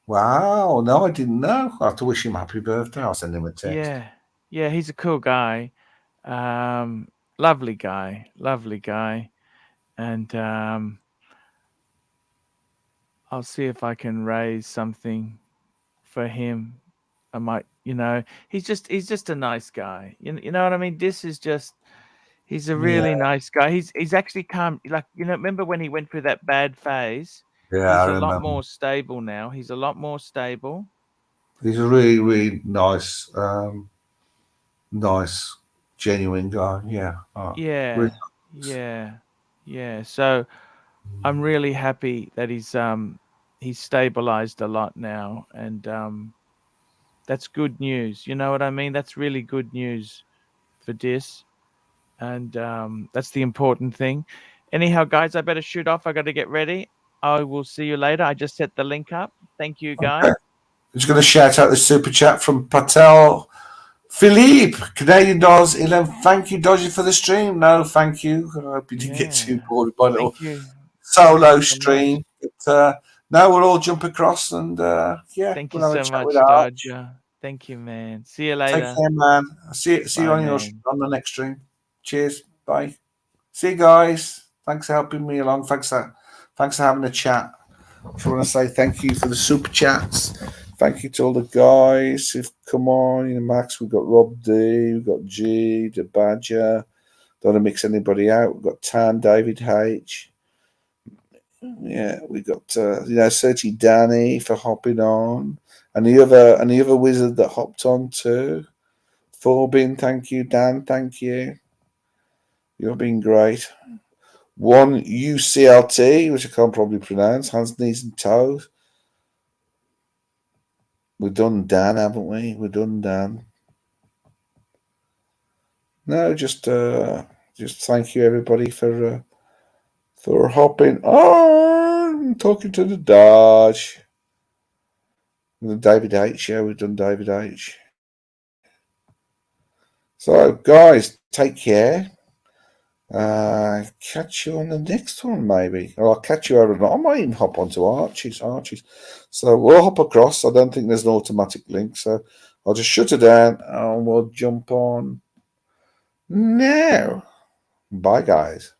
Wow, no, I didn't know. I have to wish him happy birthday. I'll send him a text. Yeah, yeah, he's a cool guy. Lovely guy, and I'll see if I can raise something for him. I might, he's just a nice guy. You know what I mean? This is just he's a Yeah, really nice guy. He's actually calm. Like remember when he went through that bad phase? yeah, I He's a lot remember. more stable now. He's a lot more stable. He's a really, really nice, nice, genuine guy. Yeah. Really. Yeah, yeah, yeah. So I'm really happy that he's stabilized a lot now, and that's good news. You know what I mean? That's really good news for Dis, and that's the important thing. Anyhow, guys, I better shoot off. I got to get ready. I will see you later. I just set the link up. Thank you, Okay. guys. I'm just going to shout out the super chat from Patel Philippe, Canadian dollars 11. Thank you, Dodgy, for the stream. No, thank you. I hope you didn't get too Yeah, bored by the little thank you. Thank solo you so much. stream. But now we'll all jump across and yeah, Thank you we'll have a so chat with much, Arch. Dodger. Thank you, man. See you Take later. care, man. See you Bye, on man. the next stream. Cheers. Bye. See you guys. Thanks for helping me along. Thanks for having a chat. Just want to say thank you for the super chats. Thank you to all the guys who've come on. Max, we've got Rob D, we've got G, the Badger. Don't want to mix anybody out. We've got Tan, David H. Yeah, we got Serti Danny for hopping on, and the other wizard that hopped on too. Forbin, thank you. Dan, thank you. You've been great. One UCLT, which I can't probably pronounce. Hands, knees, and toes. We've done Dan, haven't we? We've done Dan. No, just thank you everybody for hopping on, talking to the Dodge. The David H. Yeah, we've done David H. So, guys, take care. Catch you on the next one, maybe. Or I'll catch you over. I might even hop onto Archie's. So we'll hop across. I don't think there's an automatic link, so I'll just shut it down and we'll jump on now. Bye, guys.